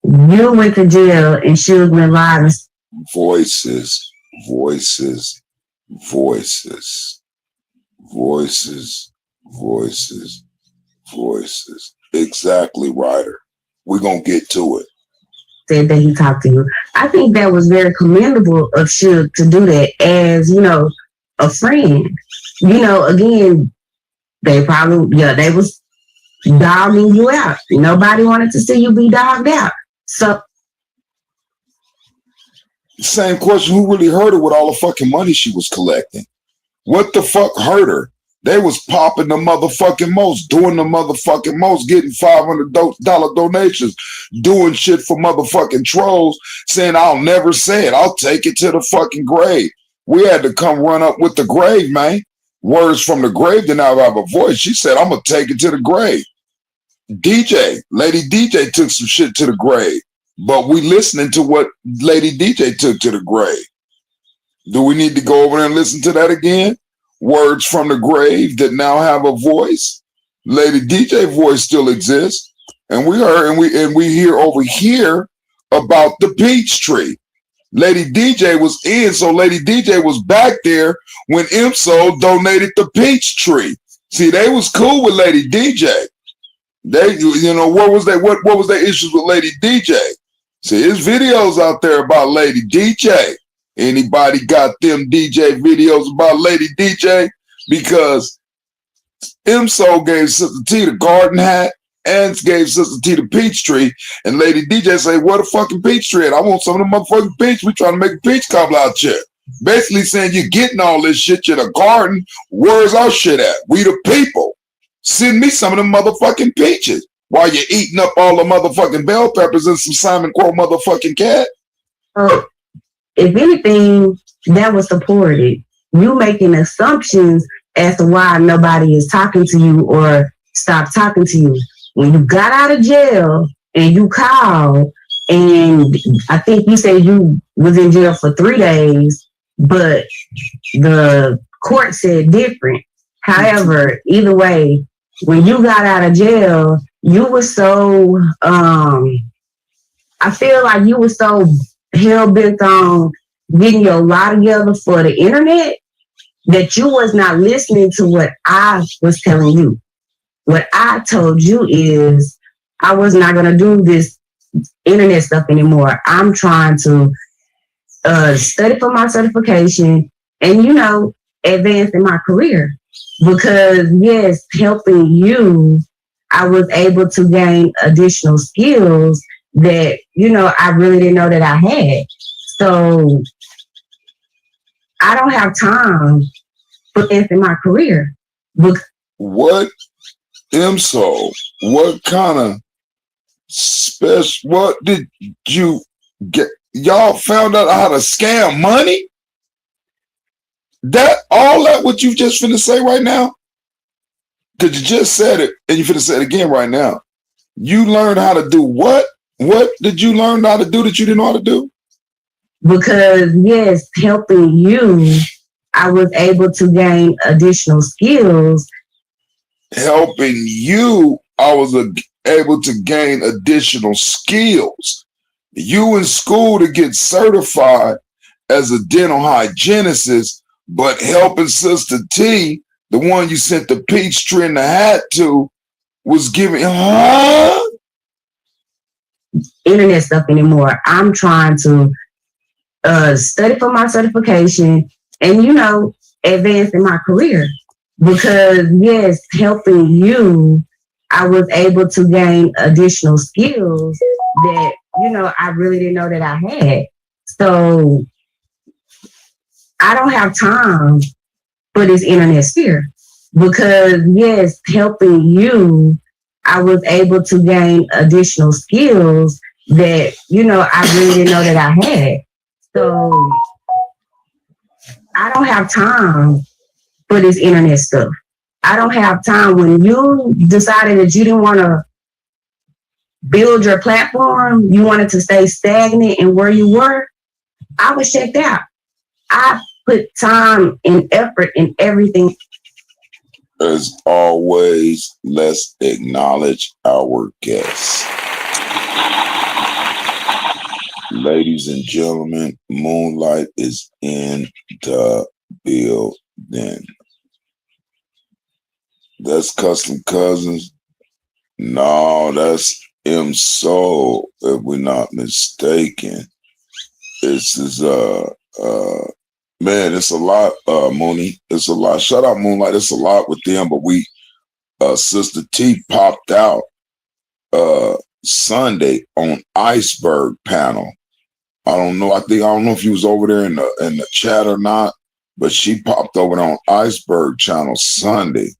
you went to jail and Suge went live. Voices. Exactly, Ryder. We're going to get to it. Said that he talked to you. I think that was very commendable of Suge to do that as, a friend. Again, they was dogging you out. Nobody wanted to see you be dogged out. So same question, who really hurt her with all the fucking money she was collecting? What the fuck hurt her? They was popping the motherfucking most, doing the motherfucking most, getting $500 donations, doing shit for motherfucking trolls, saying, I'll never say it. I'll take it to the fucking grave. We had to come run up with the grave, man. Words from the grave did not have a voice. She said, I'm going to take it to the grave. Lady DJ took some shit to the grave. But we listening to what Lady DJ took to the grave. Do we need to go over there and listen to that again? Words from the grave that now have a voice. Lady DJ voice still exists. And we heard and we hear over here about the peach tree. Lady DJ was in, so Lady DJ was back there when IMSO donated the peach tree. See, they was cool with Lady DJ. They, what was their issues with Lady DJ? See, there's videos out there about Lady DJ. Anybody got them DJ videos about Lady DJ? Because IMSO gave Sister T the garden hat and gave Sister T the peach tree. And Lady DJ say, what a fucking peach tree at? I want some of the motherfucking peach. We trying to make a peach cobbler out here. Basically saying you're getting all this shit in the garden. Where's our shit at? We the people. Send me some of them motherfucking peaches. While you're eating up all the motherfucking bell peppers and some Simon Crow motherfucking cat. If anything, that was supported. You making assumptions as to why nobody is talking to you or stopped talking to you. When you got out of jail and you called, and I think you said you was in jail for 3 days, but the court said different. However, either way, when you got out of jail, you were so, I feel like you were so hell-bent on getting your lie together for the internet that you was not listening to what I was telling you. What I told you is I was not going to do this internet stuff anymore. I'm trying to study for my certification and, advance in my career. Because, yes, helping you, I was able to gain additional skills that, I really didn't know that I had. So I don't have time for this in my career. What IMSO? What kind of special? What did you get? Y'all found out how to scam money? All that what you just finna say right now? Because you just said it and you finna say it again right now. You learned how to do what? What did you learn how to do that you didn't know how to do? Because, yes, helping you, I was able to gain additional skills. Helping you, I was able to gain additional skills. You in school to get certified as a dental hygienist, but helping Sister T, the one you sent the peach tree in the hat to, was giving, internet stuff anymore. I'm trying to study for my certification and, you know, advance in my career. Because, yes, helping you, I was able to gain additional skills that, you know, I really didn't know that I had. So I don't have time for this internet sphere. Because, yes, helping you, I was able to gain additional skills that, you know, I really didn't know that I had. So I don't have time for this internet stuff. I don't have time. When you decided that you didn't want to build your platform, you wanted to stay stagnant in where you were, I was checked out. I put time and effort in everything. As always, let's acknowledge our guests. Ladies and gentlemen, Moonlight is in the building. That's Custom Cousins. No, that's M Soul, if we're not mistaken. This is man, it's a lot, Mooney. It's a lot. Shout out Moonlight. It's a lot with them, but we Sister T popped out Sunday on Iceberg panel. I don't know if you was over there in the chat or not, but she popped over on Iceberg channel Sunday.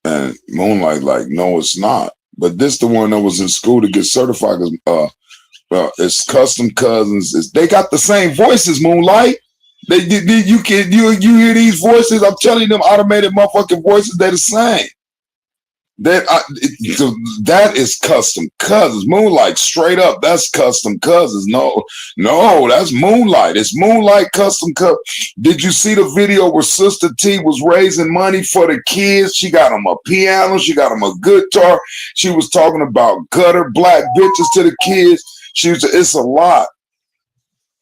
And Moonlight like, no, it's not. But this the one that was in school to get certified. It's Custom Cousins. They got the same voices, Moonlight. You hear these voices? I'm telling you, them automated motherfucking voices, they're the same. That is Custom Cousins. Moonlight, straight up, that's Custom Cousins. No, that's Moonlight. It's Moonlight Custom Cousins. Did you see the video where Sister T was raising money for the kids? She got them a piano, she got them a guitar. She was talking about gutter black bitches to the kids. It's a lot.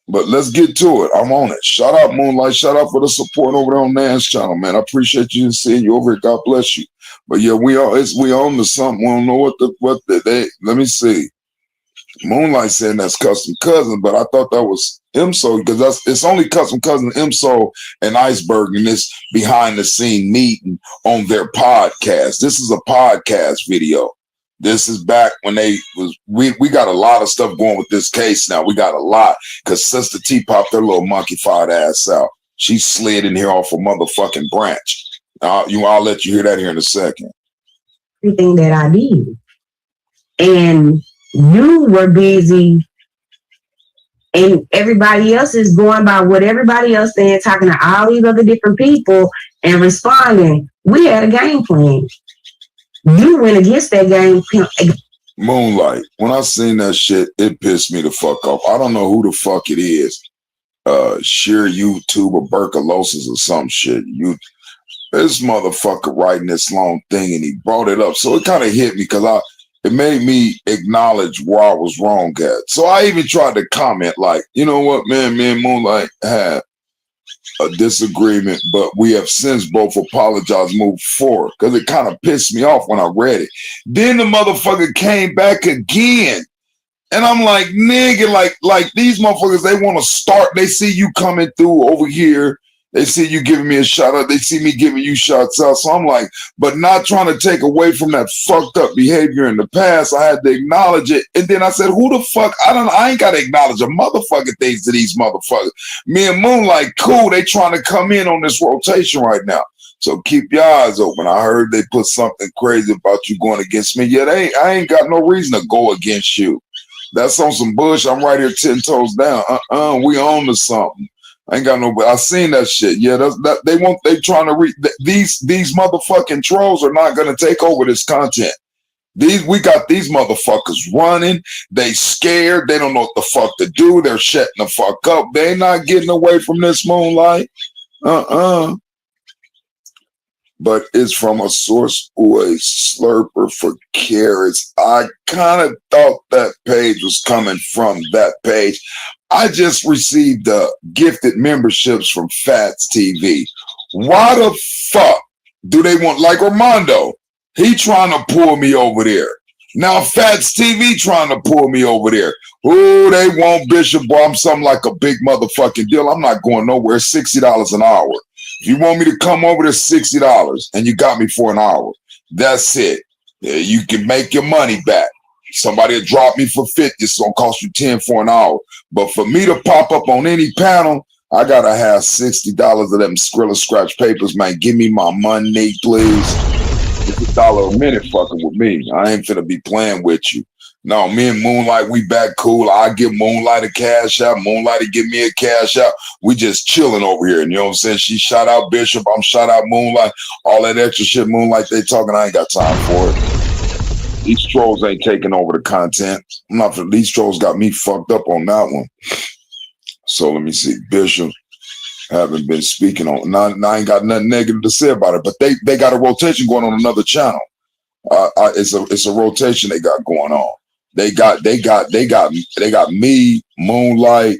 But let's get to it. I'm on it. Shout out Moonlight. Shout out for the support over there on Nan's channel, man. I appreciate you and seeing you over here. God bless you. But yeah, we on to something. We don't know what they let me see. Moonlight saying that's Custom Cousin, but I thought that was MSO because it's only Custom Cousin, MSO, and Iceberg in this behind the scene meeting on their podcast. This is a podcast video. This is back when we got a lot of stuff going with this case now. We got a lot because Sister T popped her little monkey-fied ass out. She slid in here off a motherfucking branch. I'll let you hear that here in a second. Everything that I did. And you were busy and everybody else is going by what everybody else saying, talking to all these other different people and responding. We had a game plan. You went against that game plan. Moonlight, when I seen that shit, it pissed me the fuck off. I don't know who the fuck it is. Sheer YouTube or Berkalosis or some shit. This motherfucker writing this long thing and he brought it up. So it kind of hit me because it made me acknowledge where I was wrong at. So I even tried to comment like, you know what, man, me and Moonlight had a disagreement, but we have since both apologized, moved forward. Because it kind of pissed me off when I read it. Then the motherfucker came back again. And I'm like, nigga, like these motherfuckers, they want to start. They see you coming through over here. They see you giving me a shout out. They see me giving you shots out. So I'm like, but not trying to take away from that fucked up behavior in the past. I had to acknowledge it. And then I said, who the fuck? I ain't got to acknowledge a motherfucking things to these motherfuckers. Me and Moonlight, cool. They trying to come in on this rotation right now. So keep your eyes open. I heard they put something crazy about you going against me. Yeah, I ain't got no reason to go against you. That's on some bullshit. I'm right here 10 toes down. We on to something. I ain't got no, but I seen that shit. Yeah, they trying to read these motherfucking trolls are not gonna take over this content. We got these motherfuckers running. They scared. They don't know what the fuck to do. They're shutting the fuck up. They not getting away from this Moonlight. But it's from a source or a slurper for carrots. I kind of thought that page was coming from that page. I just received gifted memberships from Fats TV. Why the fuck do they want, like Armando? He trying to pull me over there. Now Fats TV trying to pull me over there. Ooh, they want Bishop, boy. I'm something like a big motherfucking deal. I'm not going nowhere. $60 an hour. If you want me to come over, there's $60, and you got me for an hour. That's it. Yeah, you can make your money back. Somebody will drop me for 50. It's gonna cost you 10 for an hour. But for me to pop up on any panel, I gotta have $60 of them Skrilla scratch papers, man. Give me my money, please. It's $1 a minute fucking with me. I ain't finna be playing with you. No, me and Moonlight, we back cool. I give Moonlight a cash out. Moonlight to give me a cash out. We just chilling over here. And you know what I'm saying? She shout out Bishop. I'm shout out Moonlight. All that extra shit Moonlight they talking, I ain't got time for it. These trolls ain't taking over the content. I'm not for these trolls got me fucked up on that one. So let me see. Bishop haven't been speaking on. Now I ain't got nothing negative to say about it, but they got a rotation going on another channel. It's a rotation they got going on. They got me, Moonlight,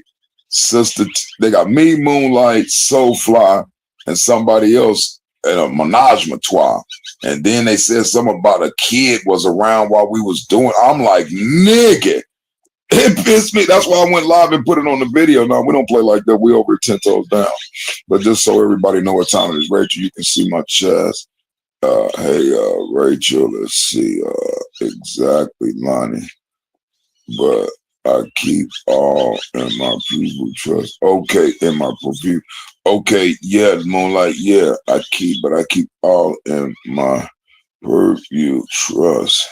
Sister. They got me, Moonlight, Soulfly, and somebody else in a menage a trois. And then they said something about a kid was around while we was doing. I'm like, nigga, it pissed me. That's why I went live and put it on the video. Now we don't play like that. We over 10 toes down. But just so everybody know what time it is, Rachel, you can see my chest. Hey, Rachel, let's see. Exactly, Lonnie. But I keep all in my people trust. Okay, in my purview. Okay, yeah, Moonlight, yeah, I keep all in my purview trust.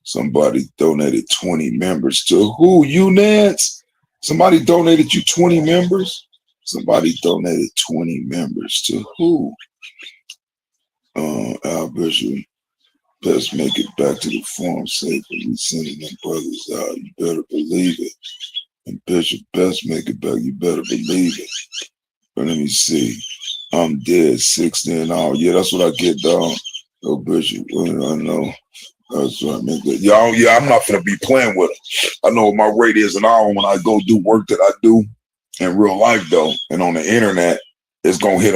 Somebody donated 20 members to who? You, Nance? Somebody donated you 20 members? Somebody donated 20 members to who? Al Bishop, best make it back to the farm safely. We sending them brothers out. You better believe it. And Bishop, best make it back. You better believe it. But let me see. I'm dead, 60 an hour. Yeah, that's what I get, dog. Oh, Bishop, I know. That's what I mean. Yeah, I'm not gonna be playing with them. I know what my rate is an hour when I go do work that I do in real life, though, and on the internet. It's gonna hit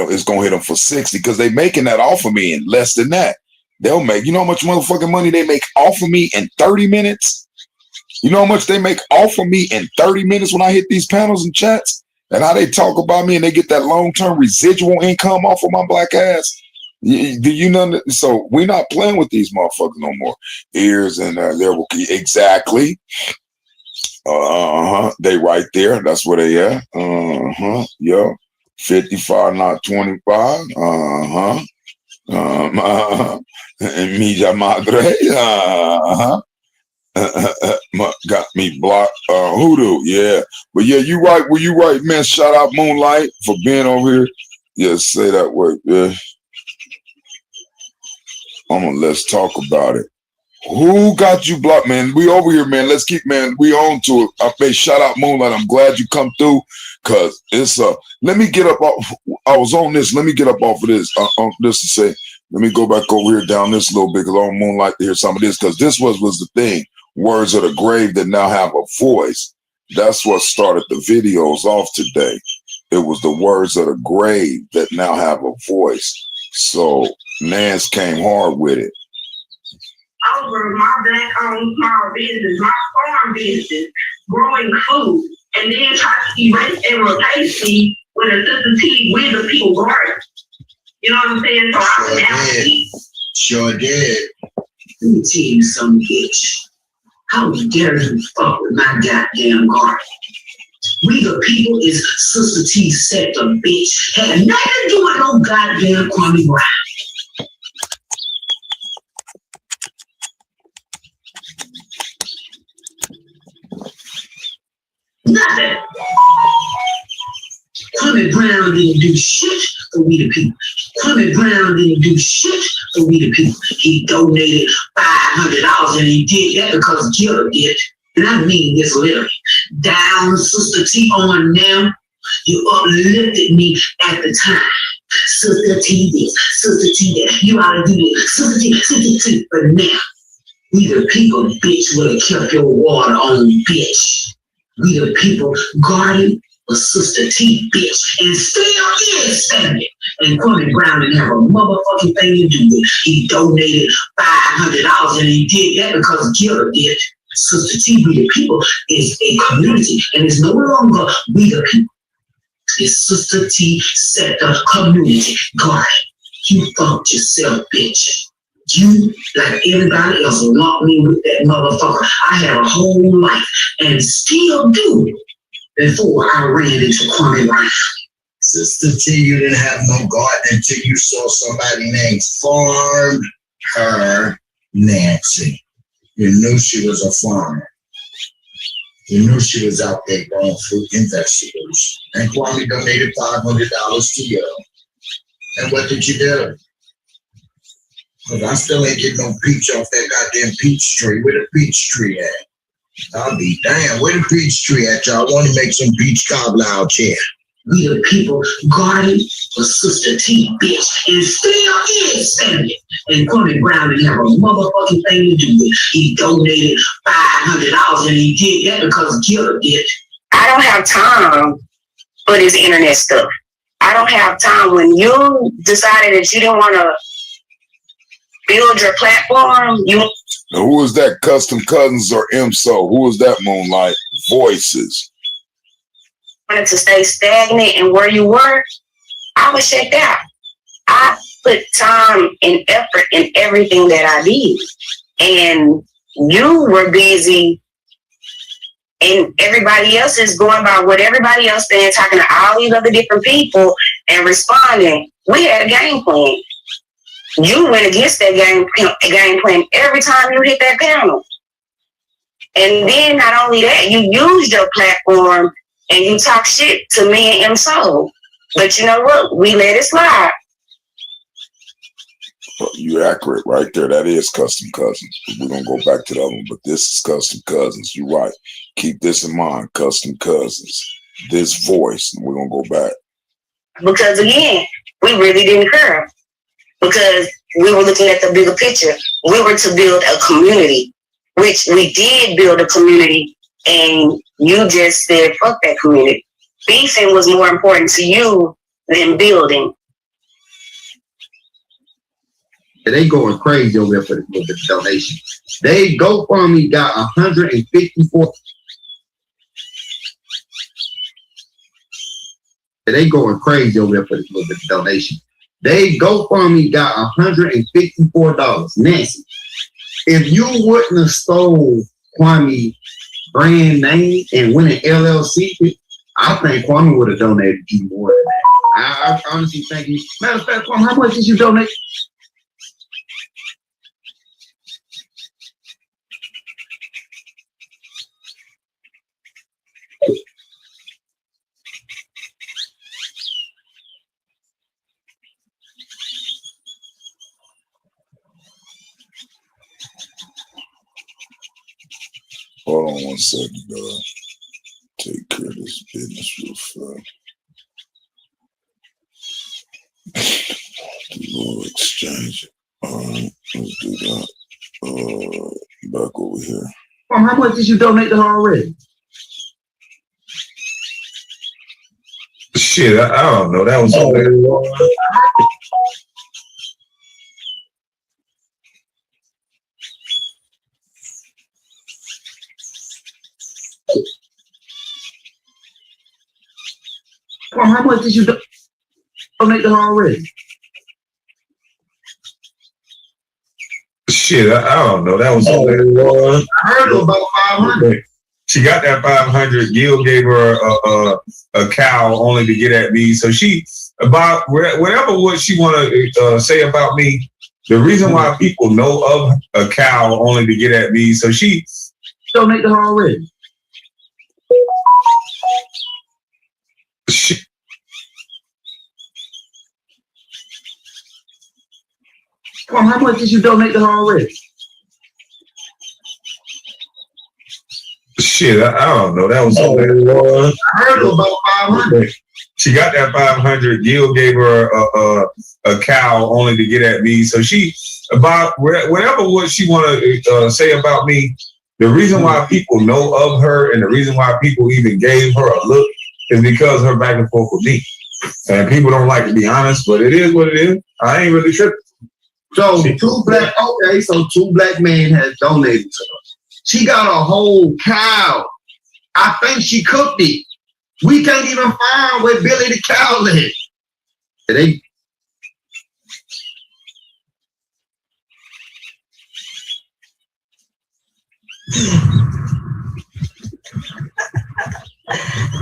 them for 60 because they making that off of me in less than that. They'll make, you know how much motherfucking money they make off of me in 30 minutes? You know how much they make off of me in 30 minutes when I hit these panels and chats? And how they talk about me and they get that long-term residual income off of my black ass? Do you know? So we're not playing with these motherfuckers no more. Ears and there exactly. They right there. That's where they at. Yeah. 55, not 25. Mija madre. Got me blocked. Hoodoo. Yeah. But yeah, you right. Well, you right, man. Shout out Moonlight for being over here. Yeah, say that word. Yeah. Let's talk about it. Who got you blocked, man? We over here, man. Let's keep, man. We on to it. I say shout out Moonlight. I'm glad you come through, cause it's let me get up off. I was on this. Let me get up off of this. This to say, let me go back over here down this a little bit, cause I want Moonlight to hear some of this, cause this was the thing. Words of the grave that now have a voice. That's what started the videos off today. It was the words of the grave that now have a voice. So Nance came hard with it. Over my black-owned small business, my farm business, growing food, and then try to erase and replace me with a Sister T with the people garden. You know what I'm saying? So I was now Sure did. Let me tell you something, bitch. How dare you fuck with my goddamn garden? We the people is Sister T sector, bitch. Had nothing to do with no goddamn Kwame Brown. Nothing. Kwame Brown didn't do shit for we the people. Kwame Brown didn't do shit for we the people. He donated $500 and he did that because Killer did. And I mean this literally. Down, Sister T on them. You uplifted me at the time. Sister T this, Sister T that. You ought to do this. Sister T. But now, we the people, bitch, would have kept your water on, bitch. We the people guarding a Sister T bitch and still is standing. And Kwame Brown didn't have a motherfucking thing to do with it. He donated $500 and he did that because Gilda did. Sister T, We the People is a community and it's no longer We the People. It's Sister T set the community. God, you fucked yourself, bitch. You, like everybody else, locked me with that motherfucker. I had a whole life and still do before I ran into Kwame Brown. Sister T, you didn't have no garden until you saw somebody named Farm Her Nancy. You knew she was a farmer. You knew she was out there growing fruit and vegetables. And Kwame donated $500 to you. And what did you do? Because I still ain't getting no peach off that goddamn peach tree. Where the peach tree at? I'll be damn. Where the peach tree at, y'all? I want to make some peach cobbler out here. We the people guarding for Sister T, bitch, and still is standing. And Kwame Brown didn't have a motherfucking thing to do with it. He donated $500 and he did that because Gilda did. I don't have time for this internet stuff. I don't have time. When you decided that you didn't want to build your platform, you. Now, who was that? Custom Cousins or MSO? Who was that? Moonlight Voices. Wanted to stay stagnant and where you were, I was checked out. I put time and effort in everything that I did. And you were busy and everybody else is going by what everybody else saying, talking to all these other different people and responding. We had a game plan. You went against that game plan every time you hit that panel. And then not only that, you used your platform and you talk shit to me and MSO. But you know what? We let it slide. Well, you're accurate right there. That is Custom Cousins. We're going to go back to the other one, but this is Custom Cousins. You're right. Keep this in mind, Custom Cousins. This voice, and we're going to go back. Because again, we really didn't care. Because we were looking at the bigger picture. We were to build a community, which we did build a community, and you just said, fuck that community. Beefing was more important to you than building. They going crazy over there for the donation. They GoFundMe got 154. They going crazy over there for the donation. They GoFundMe got $154. Nancy, if you wouldn't have stole Kwame brand name and went an LLC, I think Kwame would have donated you more than that. I honestly think you. Matter of fact, Kwame, how much did you donate? Hold on one second, take care of this business real fast. We'll exchange. All right, let's do that. Back over here. How much did you donate to her already? Shit, I don't know. That was How much did you donate to her already? Shit, I don't know. That was I heard about 500. She got that 500. Gil gave her a cow only to get at me. So she, about whatever what she want to say about me, the reason why people know of a cow only to get at me. So she donate to her already. How much did you donate to her already? Shit, I don't know. That was I heard about 500. She got that 500. Gil gave her a cow only to get at me. So she, about whatever what she want to say about me, the reason why people know of her and the reason why people even gave her a look is because of her back and forth with me. And people don't like to be honest, but it is what it is. I ain't really tripping. So two black men has donated to her. She got a whole cow. I think she cooked it. We can't even find where Billy the cow lives. They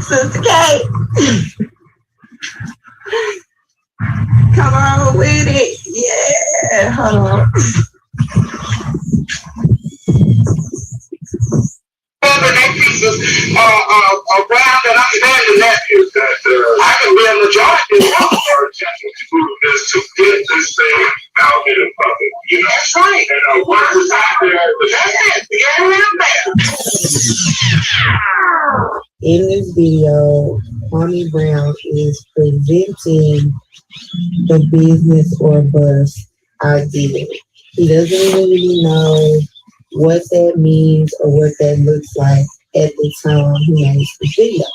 Sister Kate. Come on with it. Yeah. Hold on. Around that I'm standing at is that I can be a majority of our attention to get this thing out in the public. You know, that's right. And what was out there, that's it. In this video, Kwame Brown is presenting the business or bust idea. He doesn't really know what that means or what that looks like at the time he makes the video.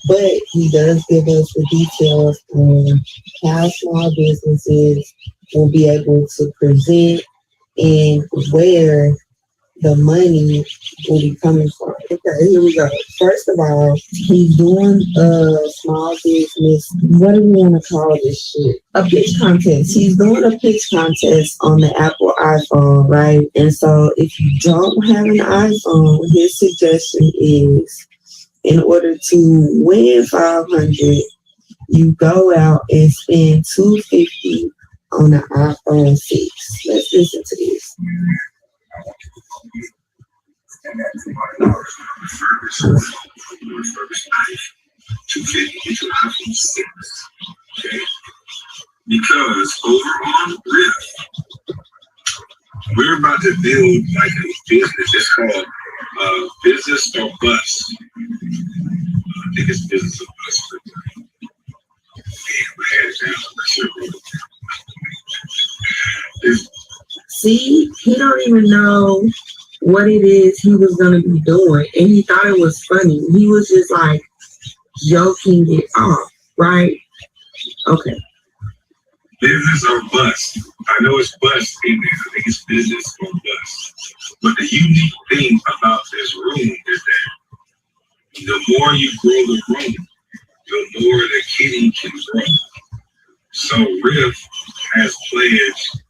But he does give us the details on how small businesses will be able to present and where the money will be coming from. Okay, here we go. First of all, he's doing a small business, what do we want to call this shit? A pitch contest. He's doing a pitch contest on the Apple iPhone, right? And so if you don't have an iPhone, his suggestion is in order to win 500, you go out and spend $250 on the iPhone 6. Let's listen to this. Because over on Rift, we're about to build like a business. It's called Business or Bust. I think it's Business or Bust. See, he don't even know what it is he was going to be doing, and he thought it was funny. He was just like joking it off, right? Okay. Business or bust. I know it's bust in there. I think it's business or bust. But the unique thing about this room is that the more you grow the room, the more the kitty can grow. So Riff has pledged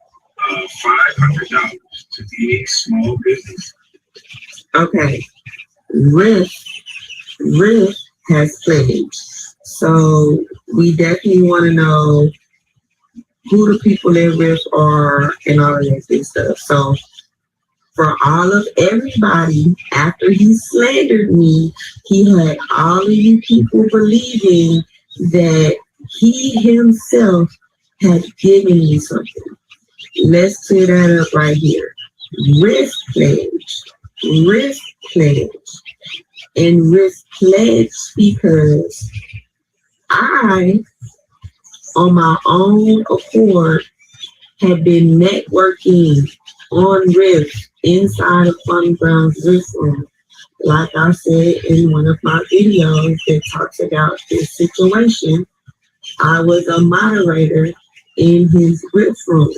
$500 to any small business. Okay. Riff has pledged. So we definitely want to know who the people at Riff are and all of that good stuff. So for all of everybody, after he slandered me, he had all of you people believing that he himself had given me something. Let's clear that up right here. Riff pledged, and Riff pledged because I, on my own accord, had been networking on Riff inside of Kwame Brown's Riff room. Like I said in one of my videos that talks about this situation, I was a moderator in his Riff room.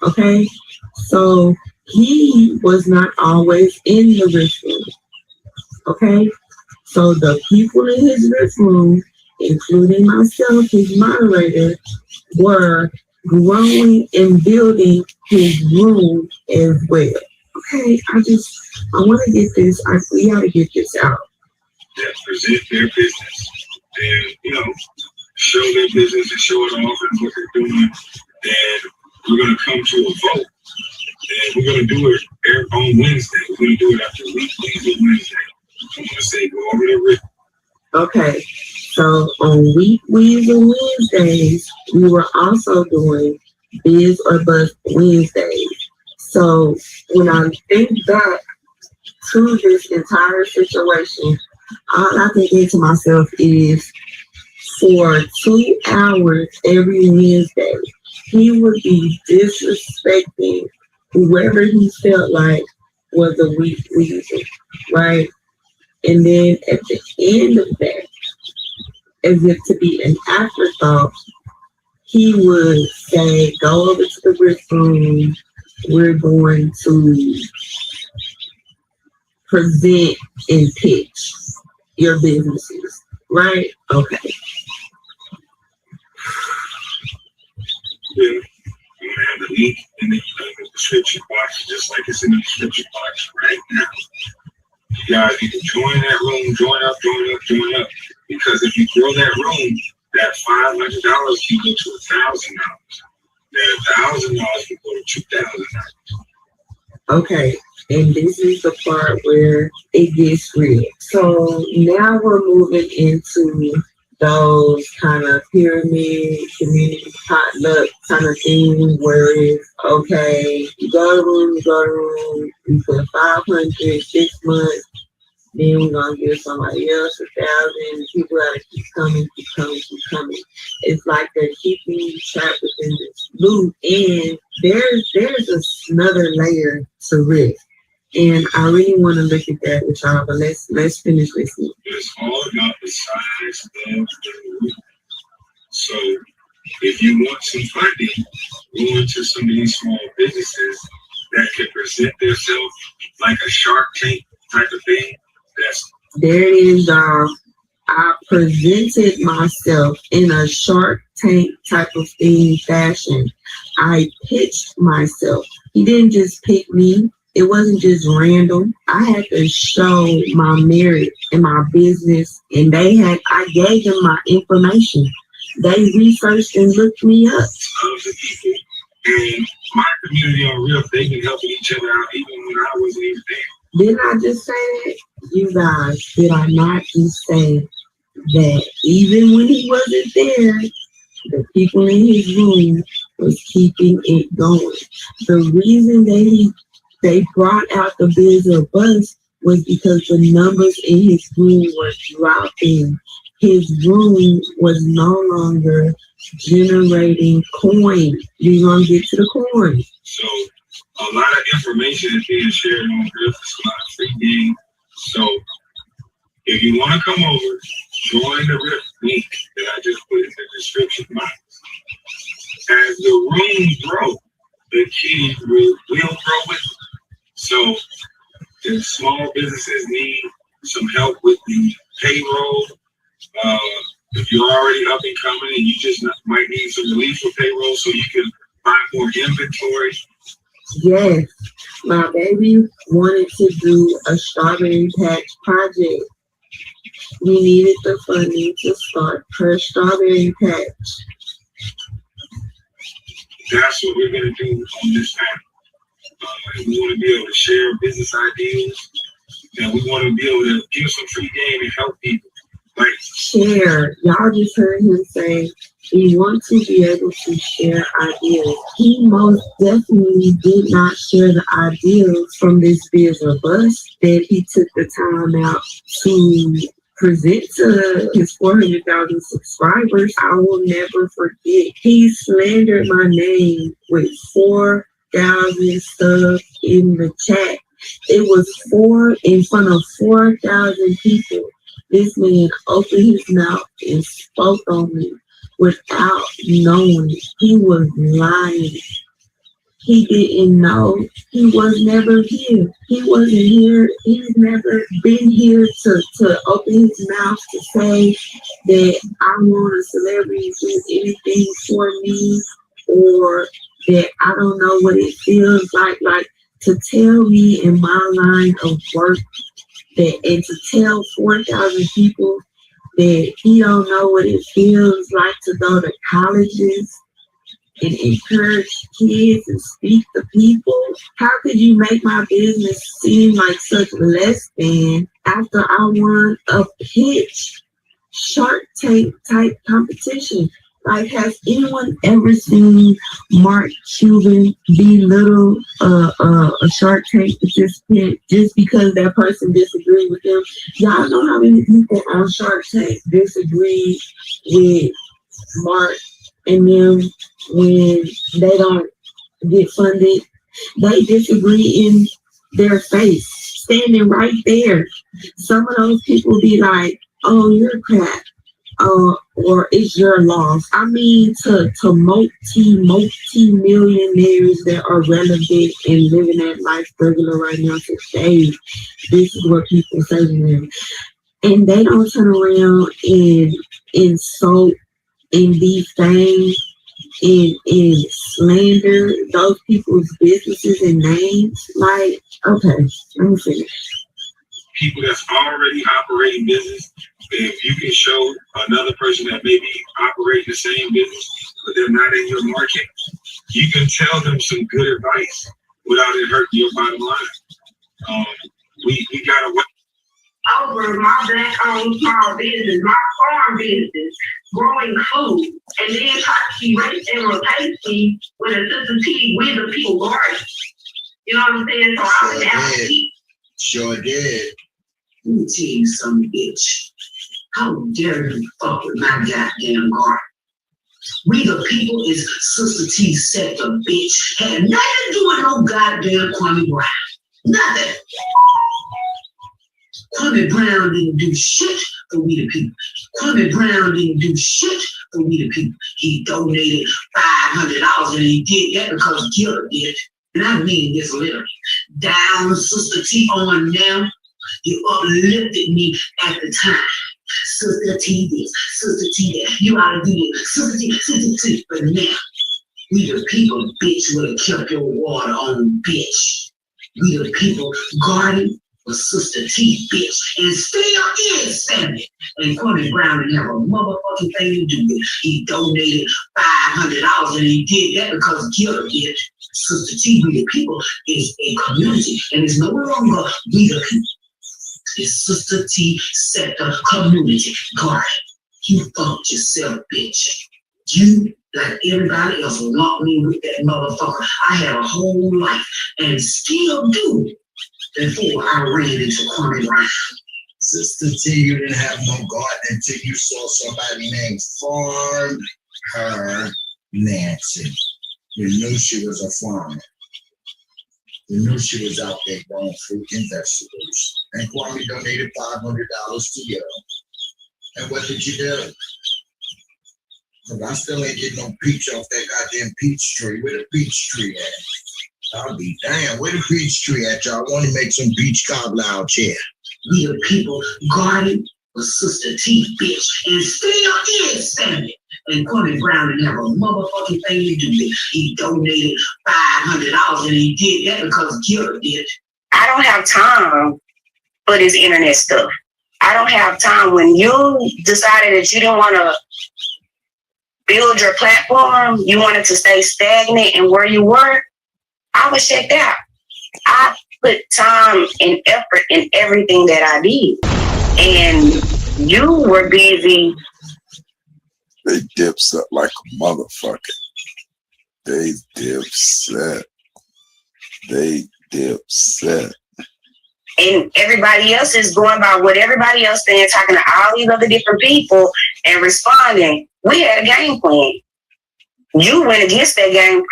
Okay, so he was not always in the Riff room. Okay, so the people in his Riff room, including myself, his moderator, were growing and building his room as well. Okay, I want to get this. We got to get this out. That present their business and show their business and show it off and what they're doing. And we're going to come to a vote. And we're going to do it on Wednesday. We're going to do it after weekdays on Wednesday. I'm going to say go over the Riff. Okay, so on weekdays and Wednesdays, we were also doing Biz or Bust Wednesdays. So when I think back to this entire situation, all I can think to myself is for 2 hours every Wednesday, he would be disrespecting whoever he felt like was a weak reason, right? And then at the end of that, as if to be an afterthought, he would say, go over to the risk room. We're going to present and pitch your businesses, right? Okay. Yeah. You have the link in the description box, just like it's in the description box right now. You guys need to join that room, join up. Because if you grow that room, that $500 can go to $1,000. That $1,000 can go to $2,000. Okay, and this is the part where it gets real. So now we're moving into those kind of pyramid, community potluck kind of thing where it's, okay, you go to room, you put 500, 6 months, then we're going to give somebody else 1,000. People got to keep coming. It's like they're keeping you trapped within this loop. And there's another layer to risk. And I really want to look at that with y'all, but let's finish listening. It's all about the size of the room. So if you want some funding, go into some of these small businesses that can present themselves like a Shark Tank type of thing. There it is, y'all. I presented myself in a Shark Tank type of thing fashion. I pitched myself. He didn't just pick me. It wasn't just random. I had to show my merit in my business, and I gave them my information. They researched and looked me up. Tons of people in my community on Real, they've been helping each other out even when I wasn't even there. Didn't I just say that? You guys, did I not just say that even when he wasn't there, the people in his room was keeping it going? The reason that they brought out the biz or bust was because the numbers in his room were dropping. His room was no longer generating coin. We're going to get to the coin. So a lot of information is being shared on Real. It's a lot of free game. So if you want to come over, join the Real link that I just put in the description box. As the room grows, the key will grow with it. So if small businesses need some help with the payroll, if you're already up and coming and you just might need some relief for payroll so you can buy more inventory. Yes, my baby wanted to do a strawberry patch project. We needed the funding to start her strawberry patch. That's what we're going to do on this panel. We want to be able to share business ideas, and we want to be able to give some free game and help people. Like share. Y'all just heard him say we want to be able to share ideas. He most definitely did not share the ideas from this biz or bust that he took the time out to present to his 400,000 subscribers. I will never forget. He slandered my name with 4,000 subs in the chat. It was in front of 4,000 people. This man opened his mouth and spoke on me without knowing. He was lying. He didn't know. He was never here. He wasn't here. He's never been here to open his mouth to say that I want a celebrity to do anything for me, or that I don't know what it feels like to tell me in my line of work that, and to tell 4,000 people that he don't know what it feels like to go to colleges and encourage kids and speak to people. How could you make my business seem like such less than after I won a pitch Shark Tank type competition? Like, has anyone ever seen Mark Cuban belittle a Shark Tank participant just because that person disagreed with them? Y'all know how many people on Shark Tank disagree with Mark and them when they don't get funded? They disagree in their face, standing right there. Some of those people be like, "Oh, you're crap. or it's your loss. I mean, to multi-millionaires that are relevant and living that life regular right now today, this is what people say to them. And they don't turn around and insult and defame and slander those people's businesses and names. Like, okay, let me finish. People that's already operating business, if you can show another person that may be operating the same business, but they're not in your market, you can tell them some good advice without it hurting your bottom line. We gotta work over my black-owned small business, my farm business, growing food, and then try to erase and replace me with a assistant with the people garden. You know what I'm saying? So I would have to keep. Sure did. Let me tell you something, bitch. How dare you fuck with my goddamn garden? We the people is Sister T sector, bitch. Had nothing to do with no goddamn Kwame Brown. Nothing. Kwame Brown didn't do shit for we the people. Kwame Brown didn't do shit for we the people. He donated $500 and he did that because Gilda did it. And I mean this literally. Down, Sister T on now. You uplifted me at the time. Sister T this, Sister T that. You ought to do this. Sister T. But now, we the people, bitch, would have kept your water on, bitch. We the people guarding for Sister T, bitch, and still is standing. And Kwame Brown didn't have a motherfucking thing to do with it. He donated $500 and he did that because Gilda did it. Sister T, we the people, is a community, and it's no longer we the people. It's Sister T sector community guard. You fucked yourself, bitch. You, like everybody else, locked me with that motherfucker. I had a whole life and still do before I ran into Kwame Brown. Sister T, you didn't have no garden until you saw somebody named Farm Her Nancy. You knew she was a farmer. You knew she was out there growing fruit and vegetables. And Kwame donated $500 to you. And what did you do? Because I still ain't getting no peach off that goddamn peach tree. Where the peach tree at? I'll be damn. Where the peach tree at, y'all? I want to make some peach cobbler out here. We the people guarding for Sister T, bitch, and still is standing. And Kwame Brown didn't have a motherfucking thing to do with it. He donated $500 and he did that because Gilda did it. I don't have time for this internet stuff. I don't have time. When you decided that you didn't want to build your platform, you wanted to stay stagnant and where you were, I was checked out. I put time and effort in everything that I did. And you were busy. They dipset like a motherfucker. They dipset. And everybody else is going by what everybody else saying, talking to all these other different people and responding. We had a game plan. You went against that game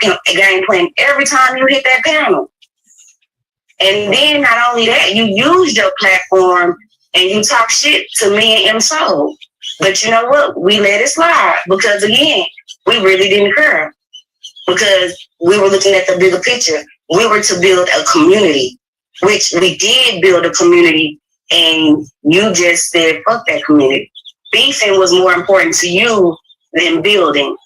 plan every time you hit that panel. And then not only that, you used your platform and you talk shit to me and M Soul. But you know what? We let it slide because, again, we really didn't care because we were looking at the bigger picture. We were to build a community, which we did build a community, and you just said, fuck that community. Beefing was more important to you than building.